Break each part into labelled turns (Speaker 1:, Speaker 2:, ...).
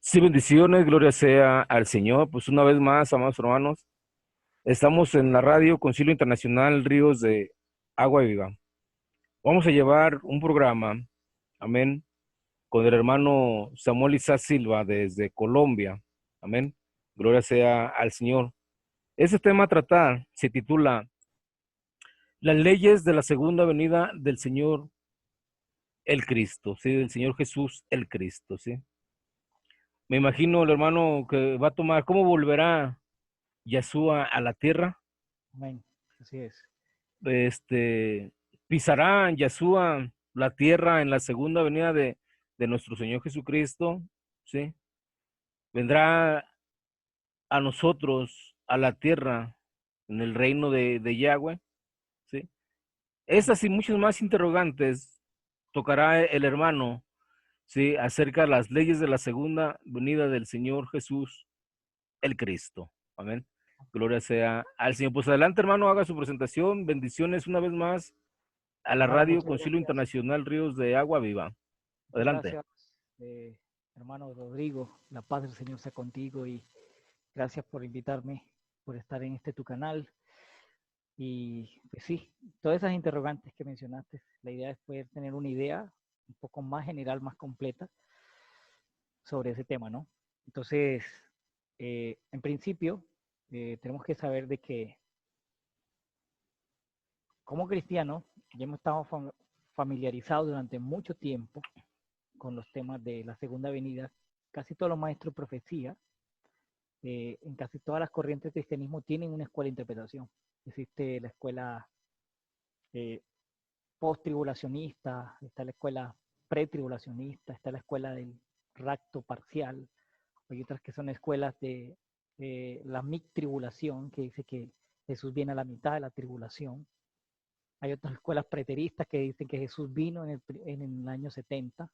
Speaker 1: Sí, bendiciones, gloria sea al Señor. Pues una vez más, amados hermanos, estamos en la radio Concilio Internacional Ríos de Agua Viva. Vamos a llevar un programa, amén, con el hermano Samuel Isaac Silva desde Colombia. Amén. Gloria sea al Señor. Ese tema a tratar se titula Las leyes de la segunda venida del Señor el Cristo, ¿sí? Del Señor Jesús el Cristo, ¿sí? Me imagino el hermano que va a tomar, ¿cómo volverá Yeshua a la tierra?
Speaker 2: Amén. Así es.
Speaker 1: este, Pisará Yeshua la tierra en la segunda venida de nuestro Señor Jesucristo, ¿sí? Vendrá a nosotros, a la tierra, en el reino de Yahweh, ¿sí? Estas y muchas más interrogantes tocará el hermano, ¿sí? Acerca de las leyes de la segunda venida del Señor Jesús, el Cristo. Amén. Gloria sea al Señor. Pues adelante, hermano, haga su presentación. Bendiciones una vez más a la
Speaker 2: Hermano,
Speaker 1: radio
Speaker 2: muchas
Speaker 1: Concilio
Speaker 2: gracias.
Speaker 1: Internacional Ríos de Agua Viva.
Speaker 2: Muchas
Speaker 1: Adelante.
Speaker 2: gracias, hermano Rodrigo. La paz del Señor sea contigo y gracias por invitarme, por estar en tu canal. Y pues sí, todas esas interrogantes que mencionaste, la idea es poder tener una idea un poco más general, más completa sobre ese tema, ¿no? Entonces, en principio, tenemos que saber de que como cristianos ya hemos estado familiarizados durante mucho tiempo con los temas de la segunda venida. Casi todos los maestros de profecía, en casi todas las corrientes del cristianismo, tienen una escuela de interpretación. Existe la escuela eh, post-tribulacionista, está la escuela pre-tribulacionista, está la escuela del rapto parcial, hay otras que son escuelas de la mid-tribulación, que dice que Jesús viene a la mitad de la tribulación. Hay otras escuelas preteristas que dicen que Jesús vino en el año 70,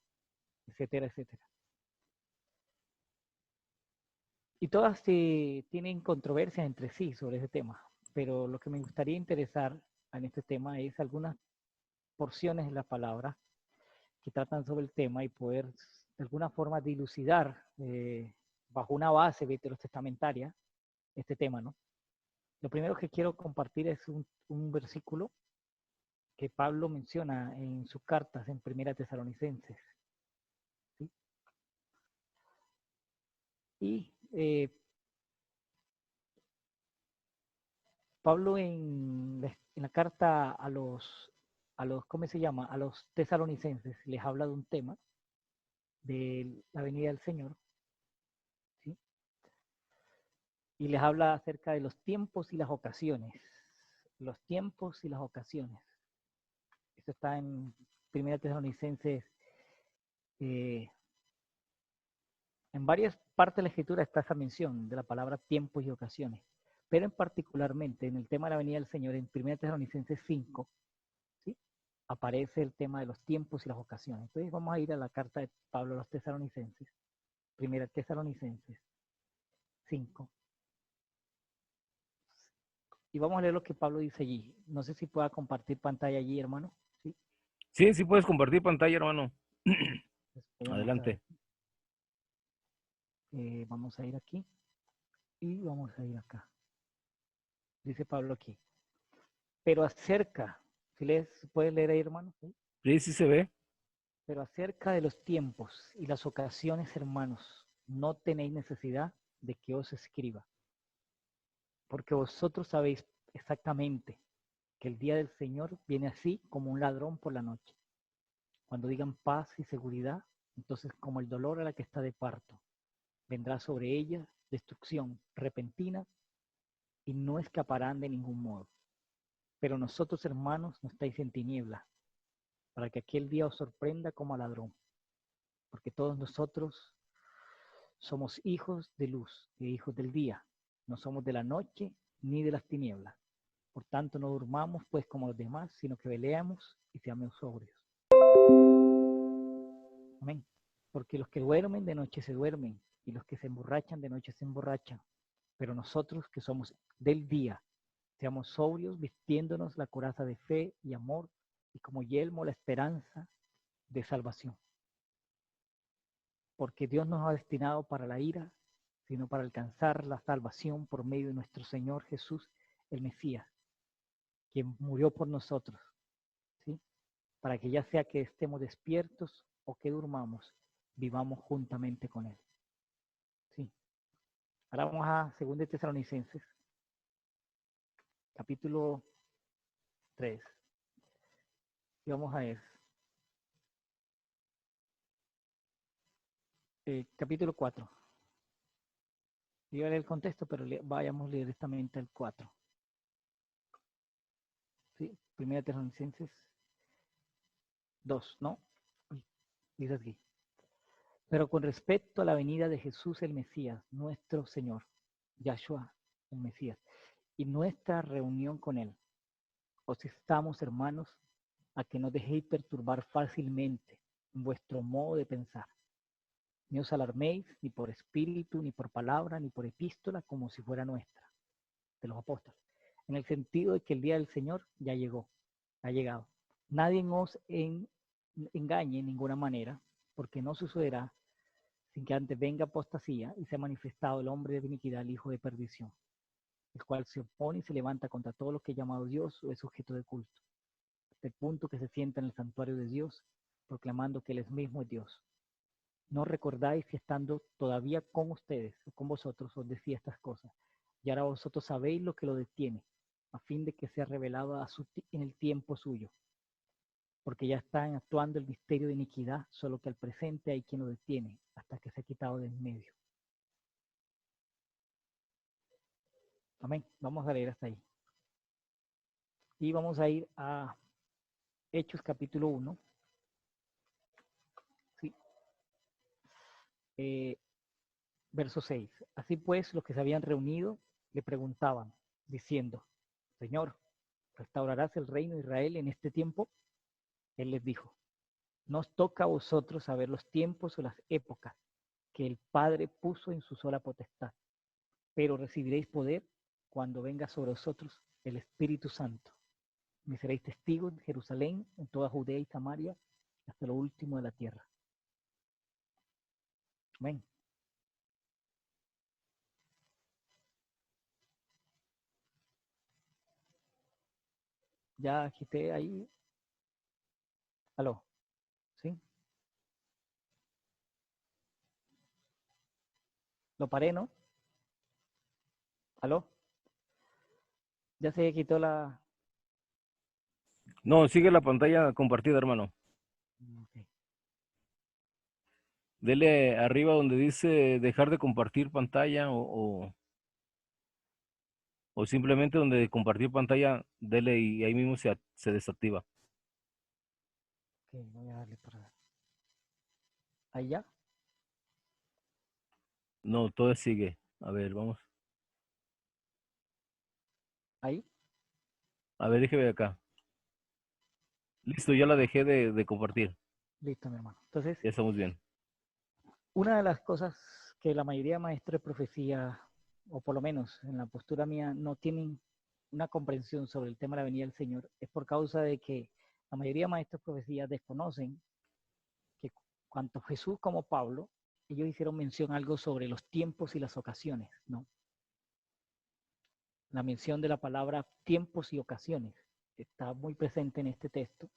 Speaker 2: etcétera, etcétera. Y todas tienen controversias entre sí sobre ese tema, pero lo que me gustaría interesar en este tema es algunas porciones de la palabra que tratan sobre el tema y poder de alguna forma dilucidar bajo una base veterotestamentaria este tema, ¿no? Lo primero que quiero compartir es un versículo que Pablo menciona en sus cartas en Primera Tesalonicenses, ¿sí? Y Pablo en la carta a los, ¿cómo se llama? A los tesalonicenses les habla de un tema de la venida del Señor, ¿sí? Y les habla acerca de los tiempos y las ocasiones. Los tiempos y las ocasiones. Esto está en Primera Tesalonicenses. Eh, en varias partes de la Escritura está esa mención de la palabra tiempos y ocasiones. Pero en particularmente en el tema de la venida del Señor, en Primera Tesalonicenses 5, ¿sí? Aparece el tema de los tiempos y las ocasiones. Entonces vamos a ir a la carta de Pablo a los tesalonicenses, Primera Tesalonicenses 5, y vamos a leer lo que Pablo dice allí. No sé si pueda compartir pantalla allí, hermano. ¿Sí?
Speaker 1: Sí, sí puedes compartir pantalla, hermano.
Speaker 2: Les voy a mostrar
Speaker 1: Adelante.
Speaker 2: aquí. Vamos a ir aquí y vamos a ir acá. Dice Pablo aquí. Pero acerca, si les puedes leer ahí, hermano. ¿Sí?
Speaker 1: Sí, sí se ve.
Speaker 2: Pero acerca de los tiempos y las ocasiones, hermanos, no tenéis necesidad de que os escriba, porque vosotros sabéis exactamente que el día del Señor viene así como un ladrón por la noche. Cuando digan paz y seguridad, entonces como el dolor a la que está de parto, vendrá sobre ella destrucción repentina y no escaparán de ningún modo. Pero nosotros, hermanos, no estáis en tinieblas, para que aquel día os sorprenda como a ladrón, porque todos nosotros somos hijos de luz y hijos del día, no somos de la noche ni de las tinieblas. Por tanto, no durmamos pues como los demás, sino que veleamos y seamos sobrios. Amén. Porque los que duermen de noche se duermen y los que se emborrachan de noche se emborrachan. Pero nosotros que somos del día, seamos sobrios, vistiéndonos la coraza de fe y amor y como yelmo la esperanza de salvación. porque Dios nos ha destinado para la ira, sino para alcanzar la salvación por medio de nuestro Señor Jesús, el Mesías, quien murió por nosotros, ¿sí? Para que ya sea que estemos despiertos o que durmamos, vivamos juntamente con Él. ¿Sí? Ahora vamos a 2 de Tesalonicenses, capítulo 3. Y vamos a ver. Capítulo 4. Yo leer el contexto, pero vayamos directamente al 4. ¿Sí? 1 de Tesalonicenses 2, ¿no? Dice aquí. Pero con respecto a la venida de Jesús el Mesías, nuestro Señor, Yahshua, el Mesías, y nuestra reunión con Él, os estamos, hermanos, a que no dejéis perturbar fácilmente vuestro modo de pensar. Ni os alarméis ni por espíritu, ni por palabra, ni por epístola, como si fuera nuestra, de los apóstoles, en el sentido de que el día del Señor ya llegó, ha llegado. Nadie os engañe en ninguna manera, porque no sucederá sin que antes venga apostasía y sea manifestado el hombre de iniquidad, el hijo de perdición, el cual se opone y se levanta contra todo lo que es llamado Dios o es sujeto de culto, hasta el punto que se sienta en el santuario de Dios, proclamando que Él es mismo es Dios. ¿No recordáis que estando todavía con ustedes o con vosotros os decía estas cosas? Y ahora vosotros sabéis lo que lo detiene, a fin de que sea revelado en el tiempo suyo. Porque ya están actuando el misterio de iniquidad, solo que al presente hay quien lo detiene, hasta que se ha quitado de en medio. Amén. Vamos a leer hasta ahí. Y vamos a ir a Hechos capítulo 1. ¿Sí? Verso 6. Así pues, los que se habían reunido le preguntaban, diciendo, Señor, ¿restaurarás el reino de Israel en este tiempo? Él les dijo, no os toca a vosotros saber los tiempos o las épocas que el Padre puso en su sola potestad, pero recibiréis poder cuando venga sobre vosotros el Espíritu Santo. Me seréis testigos en Jerusalén, en toda Judea y Samaria, hasta lo último de la tierra. Amén. Ya quité ahí. Aló. ¿Sí? Lo paré, ¿no? ¿Aló? Ya se quitó la...
Speaker 1: No, sigue la pantalla compartida, hermano.
Speaker 2: Okay.
Speaker 1: Dele arriba donde dice dejar de compartir pantalla o simplemente donde compartir pantalla, dele y ahí mismo se desactiva.
Speaker 2: Ok, voy a darle para... Ahí ya.
Speaker 1: No, todo sigue. A ver, vamos.
Speaker 2: Ahí.
Speaker 1: A ver, déjeme ver acá. Listo, ya la dejé de compartir.
Speaker 2: Listo, mi hermano. Entonces,
Speaker 1: Ya estamos bien.
Speaker 2: una de las cosas que la mayoría de maestros de profecía, o por lo menos en la postura mía, no tienen una comprensión sobre el tema de la venida del Señor, es por causa de que la mayoría de maestros de profecía desconocen que tanto Jesús como Pablo, ellos hicieron mención algo sobre los tiempos y las ocasiones, ¿no? La mención de la palabra tiempos y ocasiones está muy presente en este texto.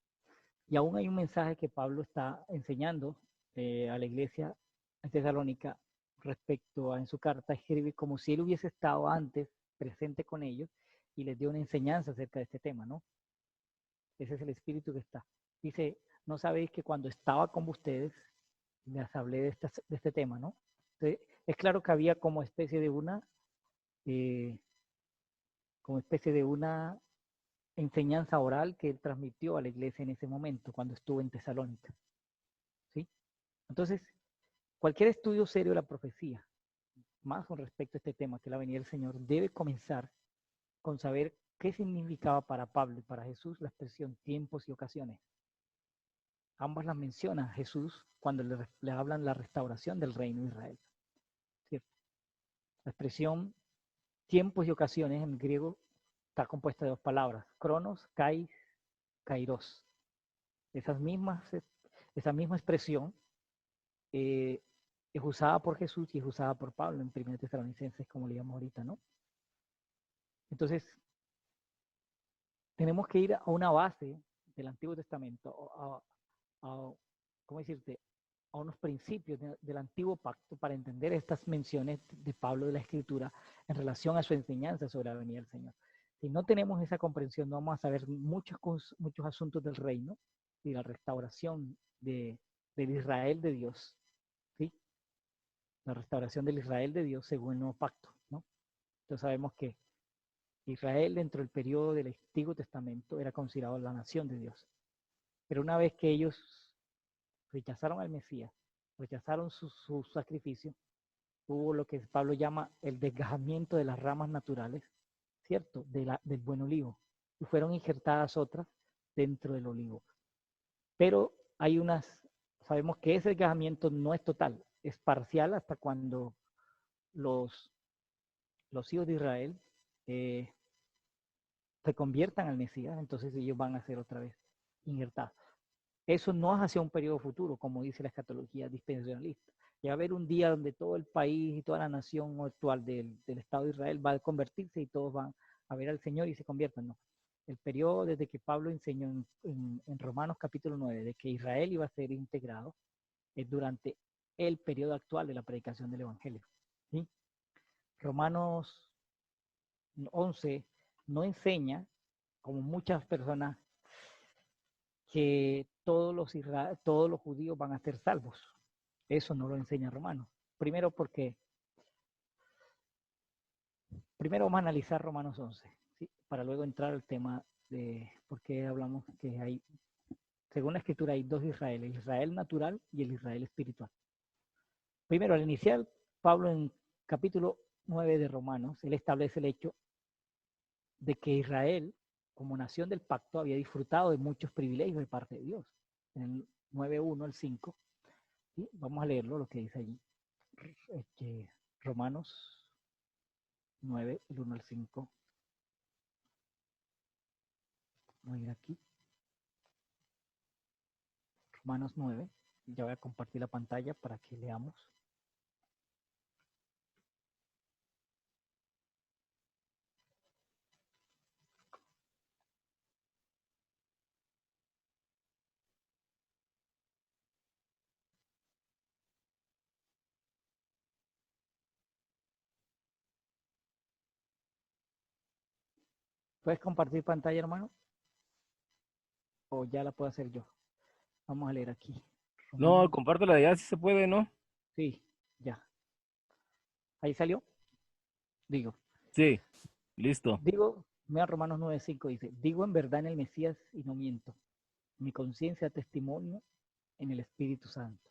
Speaker 2: Y aún hay un mensaje que Pablo está enseñando a la iglesia en Tesalónica respecto a en su carta, escribe como si él hubiese estado antes presente con ellos y les dio una enseñanza acerca de este tema, ¿no? Ese es el espíritu que está. Dice, no sabéis que cuando estaba con ustedes, les hablé de este tema, ¿no? Entonces, es claro que había eh, como especie de una enseñanza oral que él transmitió a la iglesia en ese momento, cuando estuvo en Tesalónica, ¿sí? Entonces, cualquier estudio serio de la profecía, más con respecto a este tema, que es la venida del Señor, debe comenzar con saber qué significaba para Pablo y para Jesús la expresión tiempos y ocasiones. Ambas las menciona Jesús cuando le hablan la restauración del reino de Israel, ¿cierto? La expresión tiempos y ocasiones en griego está compuesta de dos palabras, cronos, kairos. Esa misma expresión es usada por Jesús y es usada por Pablo en 1 Tesalonicenses, como leíamos ahorita, ¿no? Entonces, tenemos que ir a una base del Antiguo Testamento, a ¿cómo decirte? A unos principios del Antiguo Pacto para entender estas menciones de Pablo de la Escritura en relación a su enseñanza sobre la venida del Señor. Si no tenemos esa comprensión, no vamos a saber muchos asuntos del reino y la restauración del Israel de Dios, ¿sí? La restauración del Israel de Dios según el nuevo pacto, ¿no? Entonces sabemos que Israel dentro del periodo del Antiguo Testamento era considerado la nación de Dios. Pero una vez que ellos rechazaron al Mesías, rechazaron su sacrificio, hubo lo que Pablo llama el desgajamiento de las ramas naturales, ¿cierto? Del buen olivo. Y fueron injertadas otras dentro del olivo. Pero hay sabemos que ese desgajamiento no es total, es parcial hasta cuando los hijos de Israel se conviertan al Mesías, entonces ellos van a ser otra vez injertados. Eso no es hacia un periodo futuro, como dice la escatología dispensacionalista. Ya va a haber un día donde todo el país y toda la nación actual del Estado de Israel va a convertirse y todos van a ver al Señor y se conviertan. No. El periodo desde que Pablo enseñó en Romanos capítulo 9, de que Israel iba a ser integrado, es durante el periodo actual de la predicación del Evangelio. ¿Sí? Romanos 11 no enseña, como muchas personas, que todos los judíos van a ser salvos. Eso no lo enseña Romanos. Primero vamos a analizar Romanos 11, ¿sí? Para luego entrar al tema de por qué hablamos que hay, según la Escritura, hay dos Israel, el Israel natural y el Israel espiritual. Primero, al iniciar Pablo en capítulo 9 de Romanos, él establece el hecho de que Israel, como nación del pacto, había disfrutado de muchos privilegios de parte de Dios. En el 9:1 al 5, ¿sí? Vamos a leerlo, lo que dice allí. Romanos 9, el 1 al 5. Voy a ir aquí. Romanos 9. Ya voy a compartir la pantalla para que leamos. ¿Puedes compartir pantalla, hermano? ¿O ya la puedo hacer yo? Vamos a leer aquí.
Speaker 1: No,
Speaker 2: Romanos.
Speaker 1: compártela ya si se puede, ¿no?
Speaker 2: Sí, ya. Ahí salió. Digo,
Speaker 1: Sí, listo.
Speaker 2: mira Romanos 9:5 dice, digo en verdad en el Mesías y no miento. Mi conciencia testimonio en el Espíritu Santo,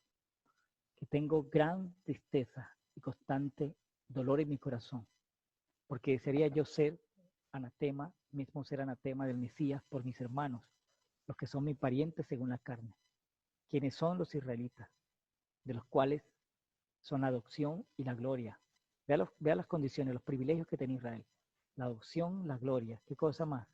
Speaker 2: que tengo gran tristeza y constante dolor en mi corazón, porque sería yo ser anatema, mismo ser anatema del Mesías por mis hermanos, los que son mis parientes según la carne, quienes son los israelitas, de los cuales son la adopción y la gloria. Vea las condiciones, los privilegios que tiene Israel. La adopción, la gloria. ¿Qué cosa más?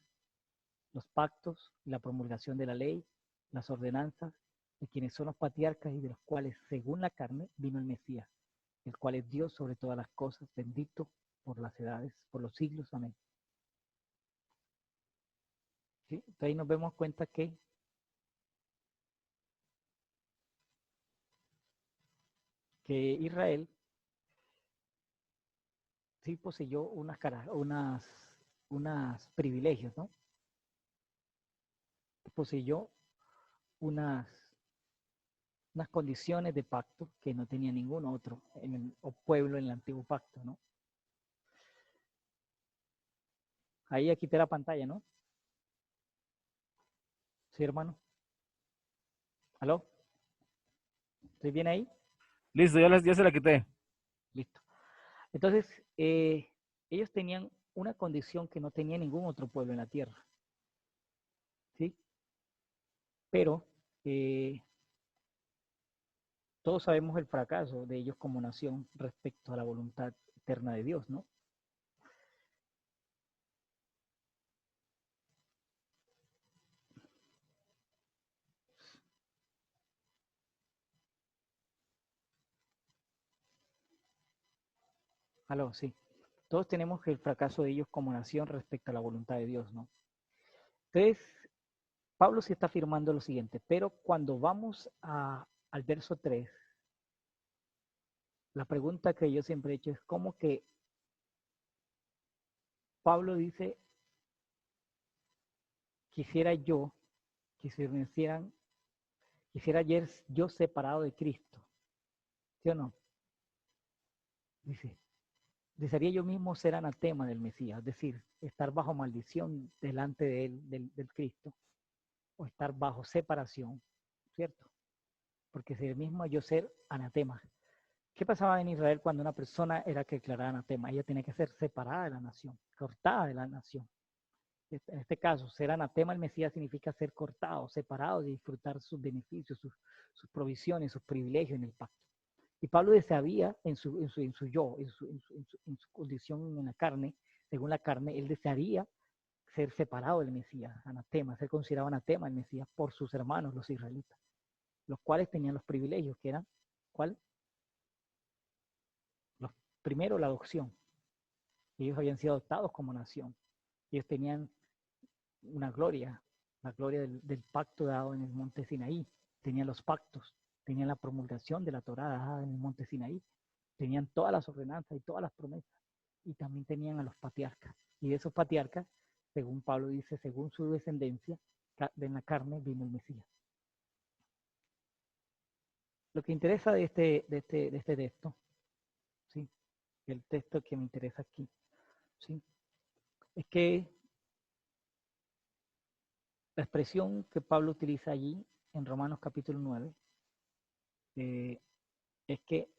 Speaker 2: Los pactos, la promulgación de la ley, las ordenanzas, de quienes son los patriarcas y de los cuales, según la carne, vino el Mesías, el cual es Dios sobre todas las cosas, bendito por las edades, por los siglos. Amén. ¿Sí? Entonces ahí nos vemos cuenta que Israel sí poseyó unas privilegios, ¿no? Poseyó unas, unas condiciones de pacto que no tenía ningún otro o pueblo en el antiguo pacto, ¿no? Ahí ya quité la pantalla, ¿no? Sí, hermano. ¿Aló? ¿Estoy bien ahí?
Speaker 1: Listo, ya se la quité.
Speaker 2: Listo. Entonces, ellos tenían una condición que no tenía ningún otro pueblo en la tierra, ¿sí? Pero todos sabemos el fracaso de ellos como nación respecto a la voluntad eterna de Dios, ¿no? Aló, sí. Todos tenemos el fracaso de ellos como nación respecto a la voluntad de Dios, ¿no? Entonces, Pablo sí está afirmando lo siguiente, pero cuando vamos al verso 3, la pregunta que yo siempre he hecho es cómo que Pablo dice, quisiera yo que se me hicieran, quisiera ayer yo separado de Cristo, ¿sí o no? Dice, desearía yo mismo ser anatema del Mesías, es decir, estar bajo maldición delante de él, del Cristo, o estar bajo separación, ¿cierto? Porque si el mismo yo ser anatema. ¿Qué pasaba en Israel cuando una persona era declarada anatema? Ella tenía que ser separada de la nación, cortada de la nación. En este caso, ser anatema del Mesías significa ser cortado, separado de disfrutar sus beneficios, sus provisiones, sus privilegios en el pacto. Y Pablo desearía en su yo, en su condición en la carne, según la carne, él desearía ser separado del Mesías, anatema, ser considerado anatema del Mesías por sus hermanos, los israelitas, los cuales tenían los privilegios, que eran, ¿cuál? Los, primero, la adopción. Ellos habían sido adoptados como nación. Ellos tenían una gloria, la gloria del pacto dado en el monte Sinaí. Tenían los pactos, tenían la promulgación de la Torá dada en el monte Sinaí. Tenían todas las ordenanzas y todas las promesas. Y también tenían a los patriarcas. Y de esos patriarcas, según Pablo dice, según su descendencia, en la carne vino el Mesías. Lo que interesa de este texto, ¿sí? El texto que me interesa aquí, ¿sí? Es que la expresión que Pablo utiliza allí en Romanos capítulo 9 es que,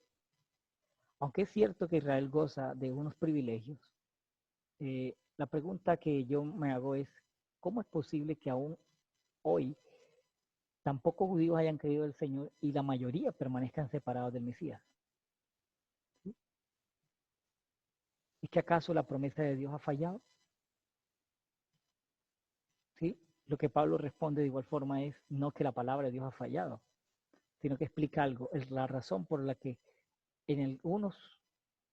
Speaker 2: aunque es cierto que Israel goza de unos privilegios, la pregunta que yo me hago es, ¿cómo es posible que aún hoy tan pocos judíos hayan creído en el Señor y la mayoría permanezcan separados del Mesías? ¿Sí? ¿Es que acaso la promesa de Dios ha fallado? ¿Sí? Lo que Pablo responde de igual forma es no que la palabra de Dios ha fallado, sino que explica algo, es la razón por la que en algunos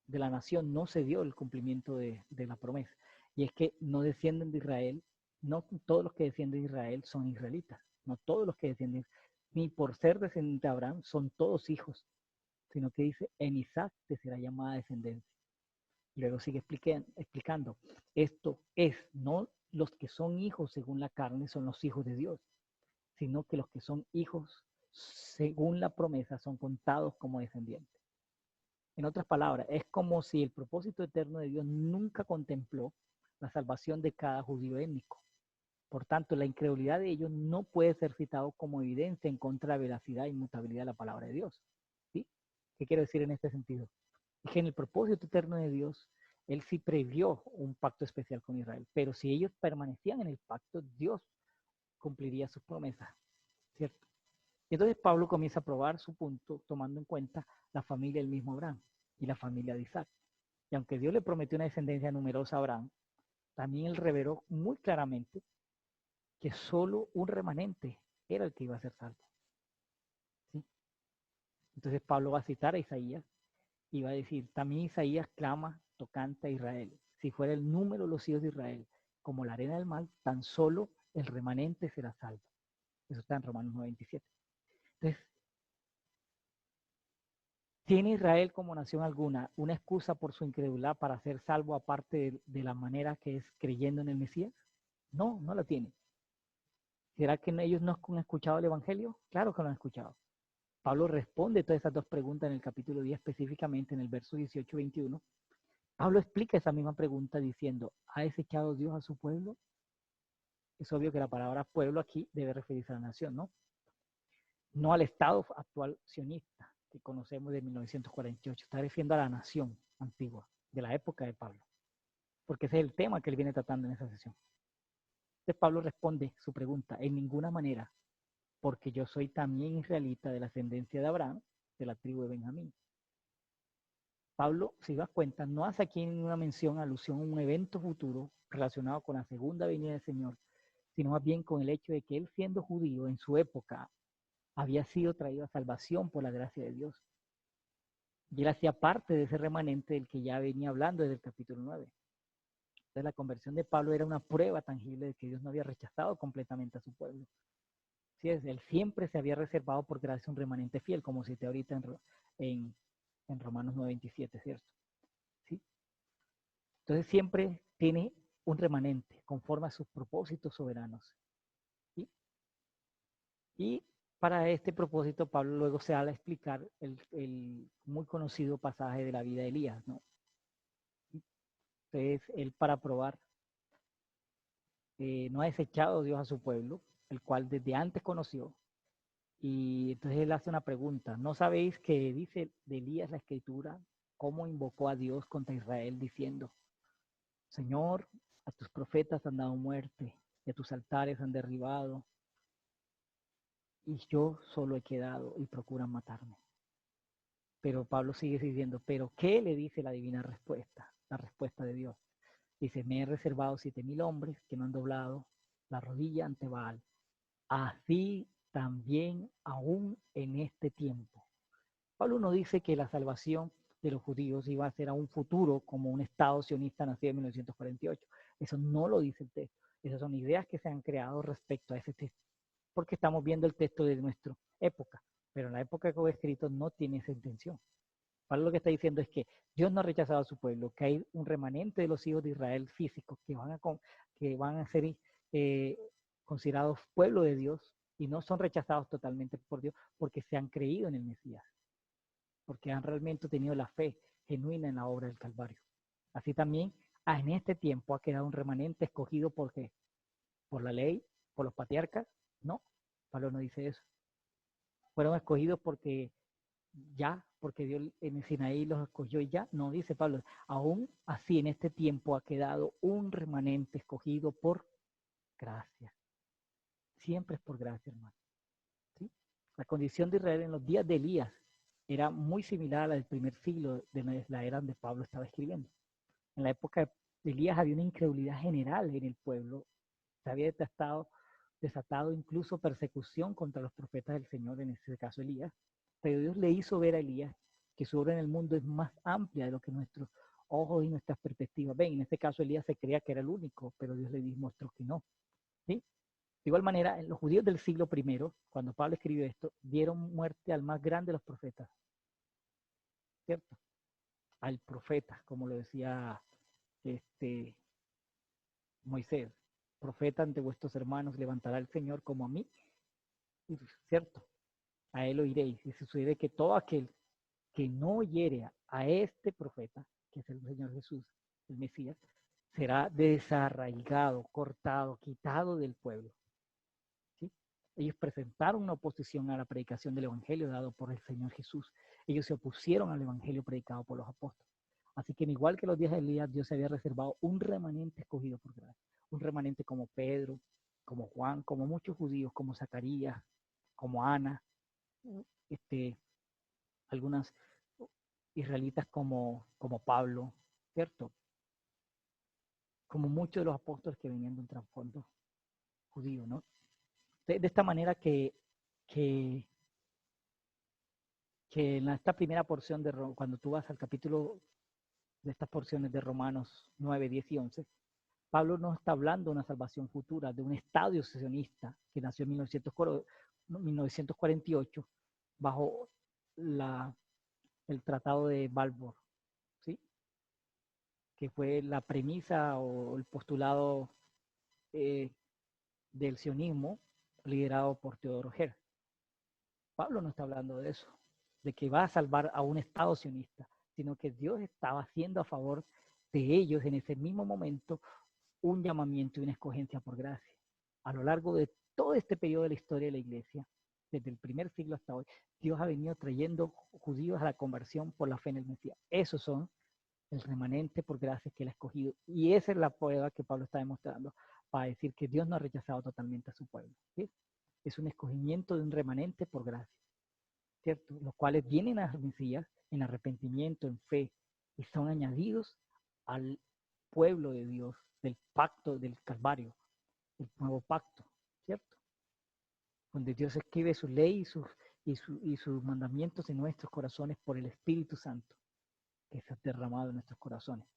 Speaker 2: de la nación no se dio el cumplimiento de la promesa. Y es que no descienden de Israel, no todos los que descienden de Israel son israelitas, no todos los que descienden, ni por ser descendiente de Abraham son todos hijos, sino que dice, en Isaac te será llamada descendencia. Y luego sigue explicando, esto es, no los que son hijos según la carne son los hijos de Dios, sino que los que son hijos según la promesa son contados como descendientes. En otras palabras, es como si el propósito eterno de Dios nunca contempló la salvación de cada judío étnico. Por tanto, la incredulidad de ellos no puede ser citado como evidencia en contra de la veracidad e inmutabilidad de la palabra de Dios. ¿Sí? ¿Qué quiero decir en este sentido? Es que en el propósito eterno de Dios, Él sí previó un pacto especial con Israel, pero si ellos permanecían en el pacto, Dios cumpliría sus promesas, ¿cierto? Y entonces Pablo comienza a probar su punto tomando en cuenta la familia del mismo Abraham y la familia de Isaac. Y aunque Dios le prometió una descendencia numerosa a Abraham, también él reveló muy claramente que solo un remanente era el que iba a ser salvo. ¿Sí? Entonces Pablo va a citar a Isaías y va a decir, también Isaías clama tocante a Israel. Si fuera el número de los hijos de Israel como la arena del mar, tan solo el remanente será salvo. Eso está en Romanos 9:27. Entonces, ¿tiene Israel como nación alguna una excusa por su incredulidad para ser salvo aparte de la manera que es creyendo en el Mesías? No, no la tiene. ¿Será que ellos no han escuchado el Evangelio? Claro que lo han escuchado. Pablo responde todas esas dos preguntas en el capítulo 10, específicamente en el verso 18-21. Pablo explica esa misma pregunta diciendo, ¿ha desechado Dios a su pueblo? Es obvio que la palabra pueblo aquí debe referirse a la nación, ¿no? No al Estado actual sionista que conocemos de 1948, está refiriendo a la nación antigua, de la época de Pablo, porque ese es el tema que él viene tratando en esa sesión. Entonces Pablo responde su pregunta, en ninguna manera, porque yo soy también israelita de la ascendencia de Abraham, de la tribu de Benjamín. Pablo, si das cuenta, no hace aquí ninguna mención, alusión a un evento futuro relacionado con la segunda venida del Señor, sino más bien con el hecho de que él siendo judío en su época había sido traído a salvación por la gracia de Dios. Y él hacía parte de ese remanente del que ya venía hablando desde el capítulo 9. Entonces la conversión de Pablo era una prueba tangible de que Dios no había rechazado completamente a su pueblo. Sí, él siempre se había reservado por gracia un remanente fiel, como cité ahorita en Romanos 9:27, ¿cierto? ¿Sí? Entonces siempre tiene un remanente conforme a sus propósitos soberanos. ¿Sí? Y para este propósito, Pablo luego se da a explicar el muy conocido pasaje de la vida de Elías, ¿no? Entonces, él para probar, no ha desechado Dios a su pueblo, el cual desde antes conoció. Y entonces él hace una pregunta. ¿No sabéis que dice de Elías la escritura cómo invocó a Dios contra Israel diciendo, Señor, a tus profetas han dado muerte y a tus altares han derribado y yo solo he quedado y procuran matarme? Pero Pablo sigue diciendo, ¿pero qué le dice la divina respuesta? La respuesta de Dios. Dice, me he reservado 7,000 hombres que no han doblado la rodilla ante Baal. Así también aún en este tiempo. Pablo no dice que la salvación de los judíos iba a ser a un futuro como un Estado sionista nacido en 1948. Eso no lo dice el texto. Esas son ideas que se han creado respecto a ese texto, porque estamos viendo el texto de nuestra época, pero en la época que fue escrito no tiene esa intención. Pablo lo que está diciendo es que Dios no ha rechazado a su pueblo, que hay un remanente de los hijos de Israel físicos que van a ser eh, considerados pueblo de Dios y no son rechazados totalmente por Dios porque se han creído en el Mesías, porque han realmente tenido la fe genuina en la obra del Calvario. Así también en este tiempo ha quedado un remanente escogido por la ley, por los patriarcas. No, Pablo no dice eso. Fueron escogidos porque Dios en el Sinaí los escogió y ya. No, dice Pablo, aún así en este tiempo ha quedado un remanente escogido por gracia. Siempre es por gracia, hermano. ¿Sí? La condición de Israel en los días de Elías era muy similar a la del primer siglo de la era donde Pablo estaba escribiendo. En la época de Elías había una incredulidad general en el pueblo. Se había desatado incluso persecución contra los profetas del Señor, en este caso Elías. Pero Dios le hizo ver a Elías que su obra en el mundo es más amplia de lo que nuestros ojos y nuestras perspectivas ven. En este caso Elías se creía que era el único, pero Dios le mostró que no. ¿Sí? De igual manera, los judíos del siglo I, cuando Pablo escribió esto, dieron muerte al más grande de los profetas, ¿cierto? Al profeta, como lo decía Moisés, profeta ante vuestros hermanos levantará el Señor como a mí, ¿cierto? A él oiréis. Y sucede que todo aquel que no hiere a este profeta, que es el Señor Jesús, el Mesías, será desarraigado, cortado, quitado del pueblo. ¿Sí? Ellos presentaron una oposición a la predicación del Evangelio dado por el Señor Jesús. Ellos se opusieron al Evangelio predicado por los apóstoles. Así que, igual que los días de Elías, Dios se había reservado un remanente escogido por gracia. Un remanente como Pedro, como Juan, como muchos judíos, como Zacarías, como Ana, este, algunas israelitas como Pablo, ¿cierto? Como muchos de los apóstoles que venían de un trasfondo judío, ¿no? De esta manera que en esta primera porción cuando tú vas al capítulo de estas porciones de Romanos 9, 10 y 11, Pablo no está hablando de una salvación futura, de un estadio sionista que nació en 1948 bajo el Tratado de Balfour, ¿sí? Que fue la premisa o el postulado del sionismo liderado por Teodoro Herz. Pablo no está hablando de eso, de que va a salvar a un Estado sionista, sino que Dios estaba haciendo a favor de ellos en ese mismo momento un llamamiento y una escogencia por gracia. A lo largo de todo este periodo de la historia de la iglesia, desde el primer siglo hasta hoy, Dios ha venido trayendo judíos a la conversión por la fe en el Mesías. Esos son el remanente por gracia que él ha escogido. Y esa es la prueba que Pablo está demostrando para decir que Dios no ha rechazado totalmente a su pueblo. ¿Sí? Es un escogimiento de un remanente por gracia, ¿cierto? Los cuales vienen a las Mesías en arrepentimiento, en fe, y son añadidos al pueblo de Dios, del pacto del Calvario, el nuevo pacto, ¿cierto? Donde Dios escribe su ley y sus mandamientos en nuestros corazones por el Espíritu Santo que se ha derramado en nuestros corazones.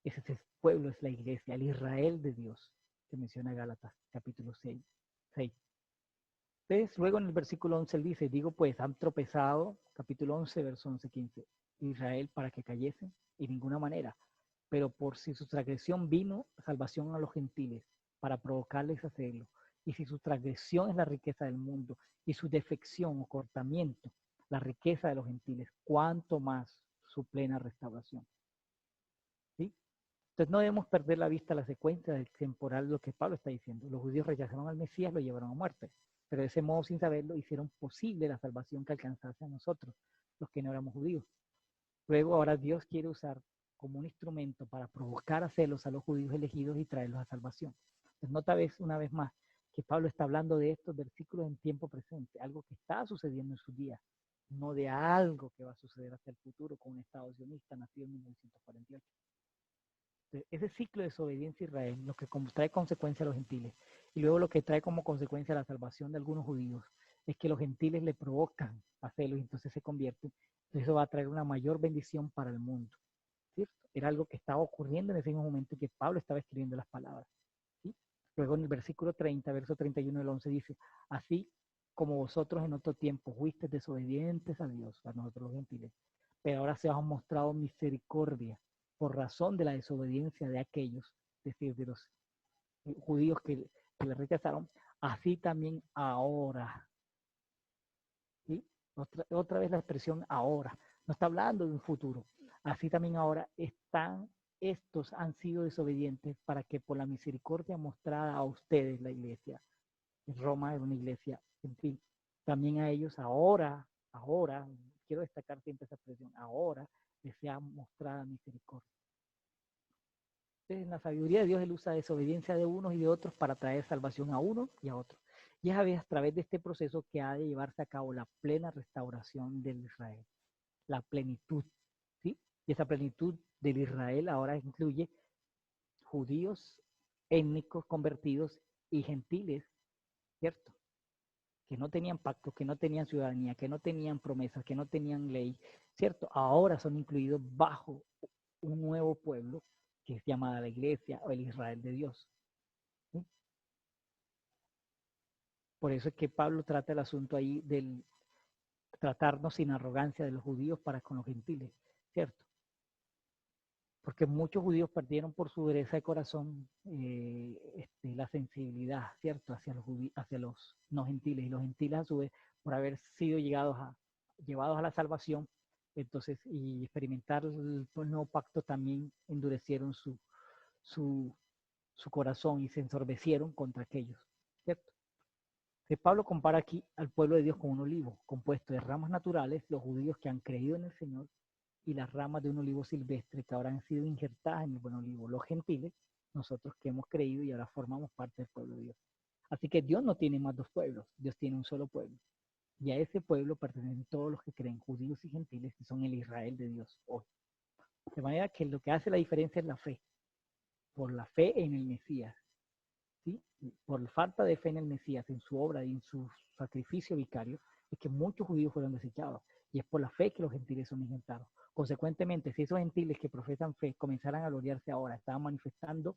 Speaker 2: Ese pueblo es la iglesia, el Israel de Dios, que menciona Gálatas capítulo 6. Entonces, luego en el versículo 11 él dice, digo pues, han tropezado, capítulo 11, verso 11-15, Israel para que cayesen, en ninguna manera, pero por si su transgresión vino, salvación a los gentiles, para provocarles a hacerlo. Y si su transgresión es la riqueza del mundo, y su defección o cortamiento, la riqueza de los gentiles, cuánto más su plena restauración. ¿Sí? Entonces no debemos perder la vista la secuencia del temporal de lo que Pablo está diciendo. Los judíos rechazaron al Mesías, lo llevaron a muerte, pero de ese modo, sin saberlo, hicieron posible la salvación que alcanzase a nosotros, los que no éramos judíos. Luego ahora Dios quiere usar como un instrumento para provocar a celos a los judíos elegidos y traerlos a salvación. Entonces nota una vez más que Pablo está hablando de estos versículos en tiempo presente, algo que está sucediendo en su día, no de algo que va a suceder hasta el futuro con un Estado sionista nacido en 1948. Entonces, ese ciclo de desobediencia a Israel, lo que trae consecuencia a los gentiles, y luego lo que trae como consecuencia la salvación de algunos judíos, es que los gentiles le provocan a celos y entonces se convierten. Eso va a traer una mayor bendición para el mundo. ¿Cierto? Era algo que estaba ocurriendo en ese mismo momento que Pablo estaba escribiendo las palabras. ¿Sí? Luego en el versículo 30, verso 31 del 11 dice, así como vosotros en otro tiempo fuisteis desobedientes a Dios, a nosotros los gentiles, pero ahora se os ha mostrado misericordia por razón de la desobediencia de aquellos, es decir, de los judíos que le rechazaron, así también ahora. ¿Sí? Otra vez la expresión ahora. No está hablando de un futuro. Así también ahora estos han sido desobedientes para que por la misericordia mostrada a ustedes, la iglesia, Roma era una iglesia, en fin, también a ellos ahora, quiero destacar siempre esa expresión, ahora les sea mostrada misericordia. Entonces, en la sabiduría de Dios, Él usa desobediencia de unos y de otros para traer salvación a uno y a otro. Y es a través de este proceso que ha de llevarse a cabo la plena restauración del Israel, la plenitud, ¿sí? Y esa plenitud del Israel ahora incluye judíos, étnicos convertidos y gentiles, ¿cierto? Que no tenían pacto, que no tenían ciudadanía, que no tenían promesas, que no tenían ley, ¿cierto? Ahora son incluidos bajo un nuevo pueblo que es llamada la iglesia o el Israel de Dios. ¿Sí? Por eso es que Pablo trata el asunto ahí del tratarnos sin arrogancia de los judíos para con los gentiles, ¿cierto? Porque muchos judíos perdieron por su dureza de corazón la sensibilidad, ¿cierto? Hacia los no gentiles. Y los gentiles, a su vez, por haber sido llevados a la salvación, entonces, y experimentar el nuevo pacto, también endurecieron su corazón y se ensorbecieron contra aquellos, ¿cierto? Pablo compara aquí al pueblo de Dios con un olivo, compuesto de ramas naturales, los judíos que han creído en el Señor, y las ramas de un olivo silvestre que ahora han sido injertadas en el buen olivo, los gentiles, nosotros que hemos creído y ahora formamos parte del pueblo de Dios. Así que Dios no tiene más dos pueblos, Dios tiene un solo pueblo. Y a ese pueblo pertenecen todos los que creen, judíos y gentiles, que son el Israel de Dios hoy. De manera que lo que hace la diferencia es la fe, por la fe en el Mesías. ¿Sí? Por falta de fe en el Mesías, en su obra y en su sacrificio vicario, es que muchos judíos fueron desechados. Y es por la fe que los gentiles son ingentados. Consecuentemente, si esos gentiles que profesan fe comenzaran a gloriarse ahora, estaban manifestando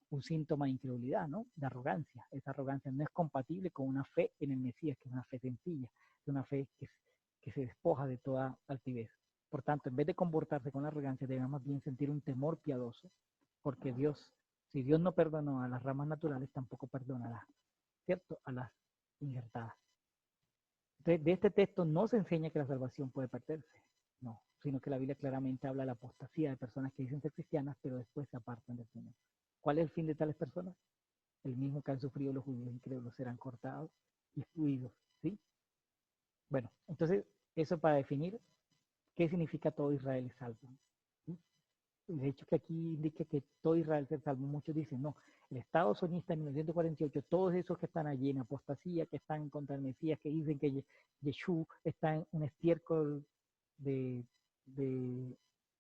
Speaker 2: un síntoma de incredulidad, ¿no? De arrogancia. Esa arrogancia no es compatible con una fe en el Mesías, que es una fe sencilla, es una fe que se despoja de toda altivez. Por tanto, en vez de comportarse con arrogancia, debemos más bien sentir un temor piadoso, porque si Dios no perdonó a las ramas naturales, tampoco perdonará, ¿cierto? A las injertadas. Entonces, de este texto no se enseña que la salvación puede perderse, no, sino que la Biblia claramente habla de la apostasía de personas que dicen ser cristianas, pero después se apartan del Señor. ¿Cuál es el fin de tales personas? El mismo que han sufrido los judíos incrédulos, serán cortados y excluidos, ¿sí? Bueno, entonces, eso para definir qué significa todo Israel es salvo. ¿Sí? De hecho, que aquí indica que todo Israel es salvo. Muchos dicen, no, el Estado sionista en 1948, todos esos que están allí en apostasía, que están contra el Mesías, que dicen que Yeshua está en un estiércol de, de,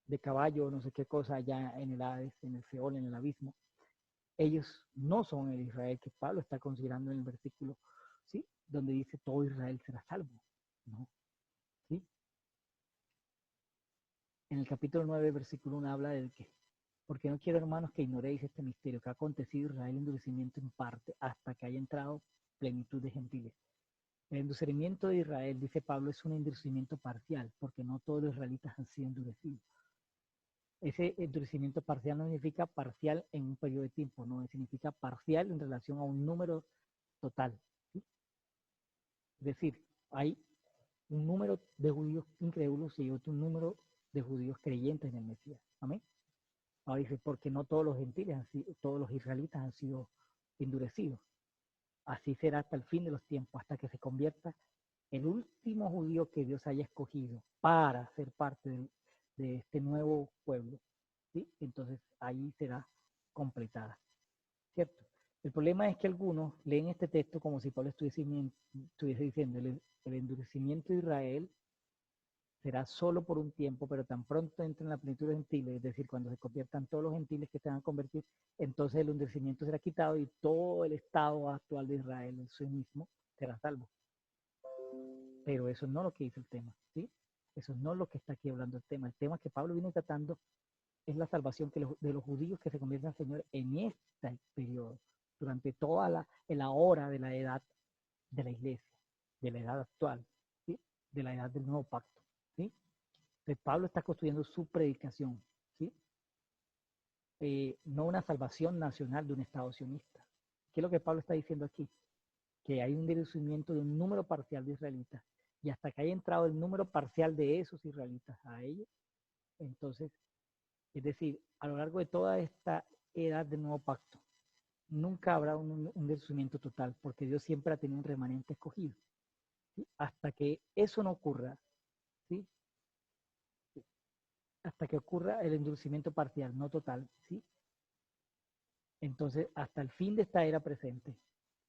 Speaker 2: de caballo, no sé qué cosa, allá en el Hades, en el Seol, en el abismo, ellos no son el Israel que Pablo está considerando en el versículo, ¿sí? Donde dice todo Israel será salvo, ¿no? En el capítulo 9, versículo 1 habla de que, porque no quiero, hermanos, que ignoréis este misterio, que ha acontecido Israel endurecimiento en parte, hasta que haya entrado plenitud de gentiles. El endurecimiento de Israel, dice Pablo, es un endurecimiento parcial, porque no todos los israelitas han sido endurecidos. Ese endurecimiento parcial no significa parcial en un periodo de tiempo, no, significa parcial en relación a un número total. ¿Sí? Es decir, hay un número de judíos incrédulos y otro número de judíos creyentes en el Mesías. Amén. Ahora dice, porque no todos los gentiles, todos los israelitas han sido endurecidos. Así será hasta el fin de los tiempos, hasta que se convierta el último judío que Dios haya escogido para ser parte de este nuevo pueblo. ¿Sí? Entonces ahí será completada. ¿Cierto? El problema es que algunos leen este texto como si Pablo estuviese diciendo el endurecimiento de Israel será solo por un tiempo, pero tan pronto entren en la plenitud de gentiles, es decir, cuando se conviertan todos los gentiles que se van a convertir, entonces el endurecimiento será quitado y todo el estado actual de Israel en sí mismo será salvo. Pero eso no es lo que dice el tema, ¿sí? Eso no es lo que está aquí hablando el tema. El tema que Pablo viene tratando es la salvación de los judíos que se convierten al Señor en este periodo, durante toda la hora de la edad de la iglesia, de la edad actual, ¿sí? De la edad del nuevo pacto, ¿sí? Entonces Pablo está construyendo su predicación, ¿sí? No una salvación nacional de un Estado sionista. ¿Qué es lo que Pablo está diciendo aquí? Que hay un endurecimiento de un número parcial de israelitas y hasta que haya entrado el número parcial de esos israelitas a ellos, entonces, es decir, a lo largo de toda esta edad del nuevo pacto, nunca habrá un endurecimiento total porque Dios siempre ha tenido un remanente escogido. ¿Sí? Hasta que eso no ocurra, ¿sí? Hasta que ocurra el endurecimiento parcial, no total, ¿sí? Entonces, hasta el fin de esta era presente,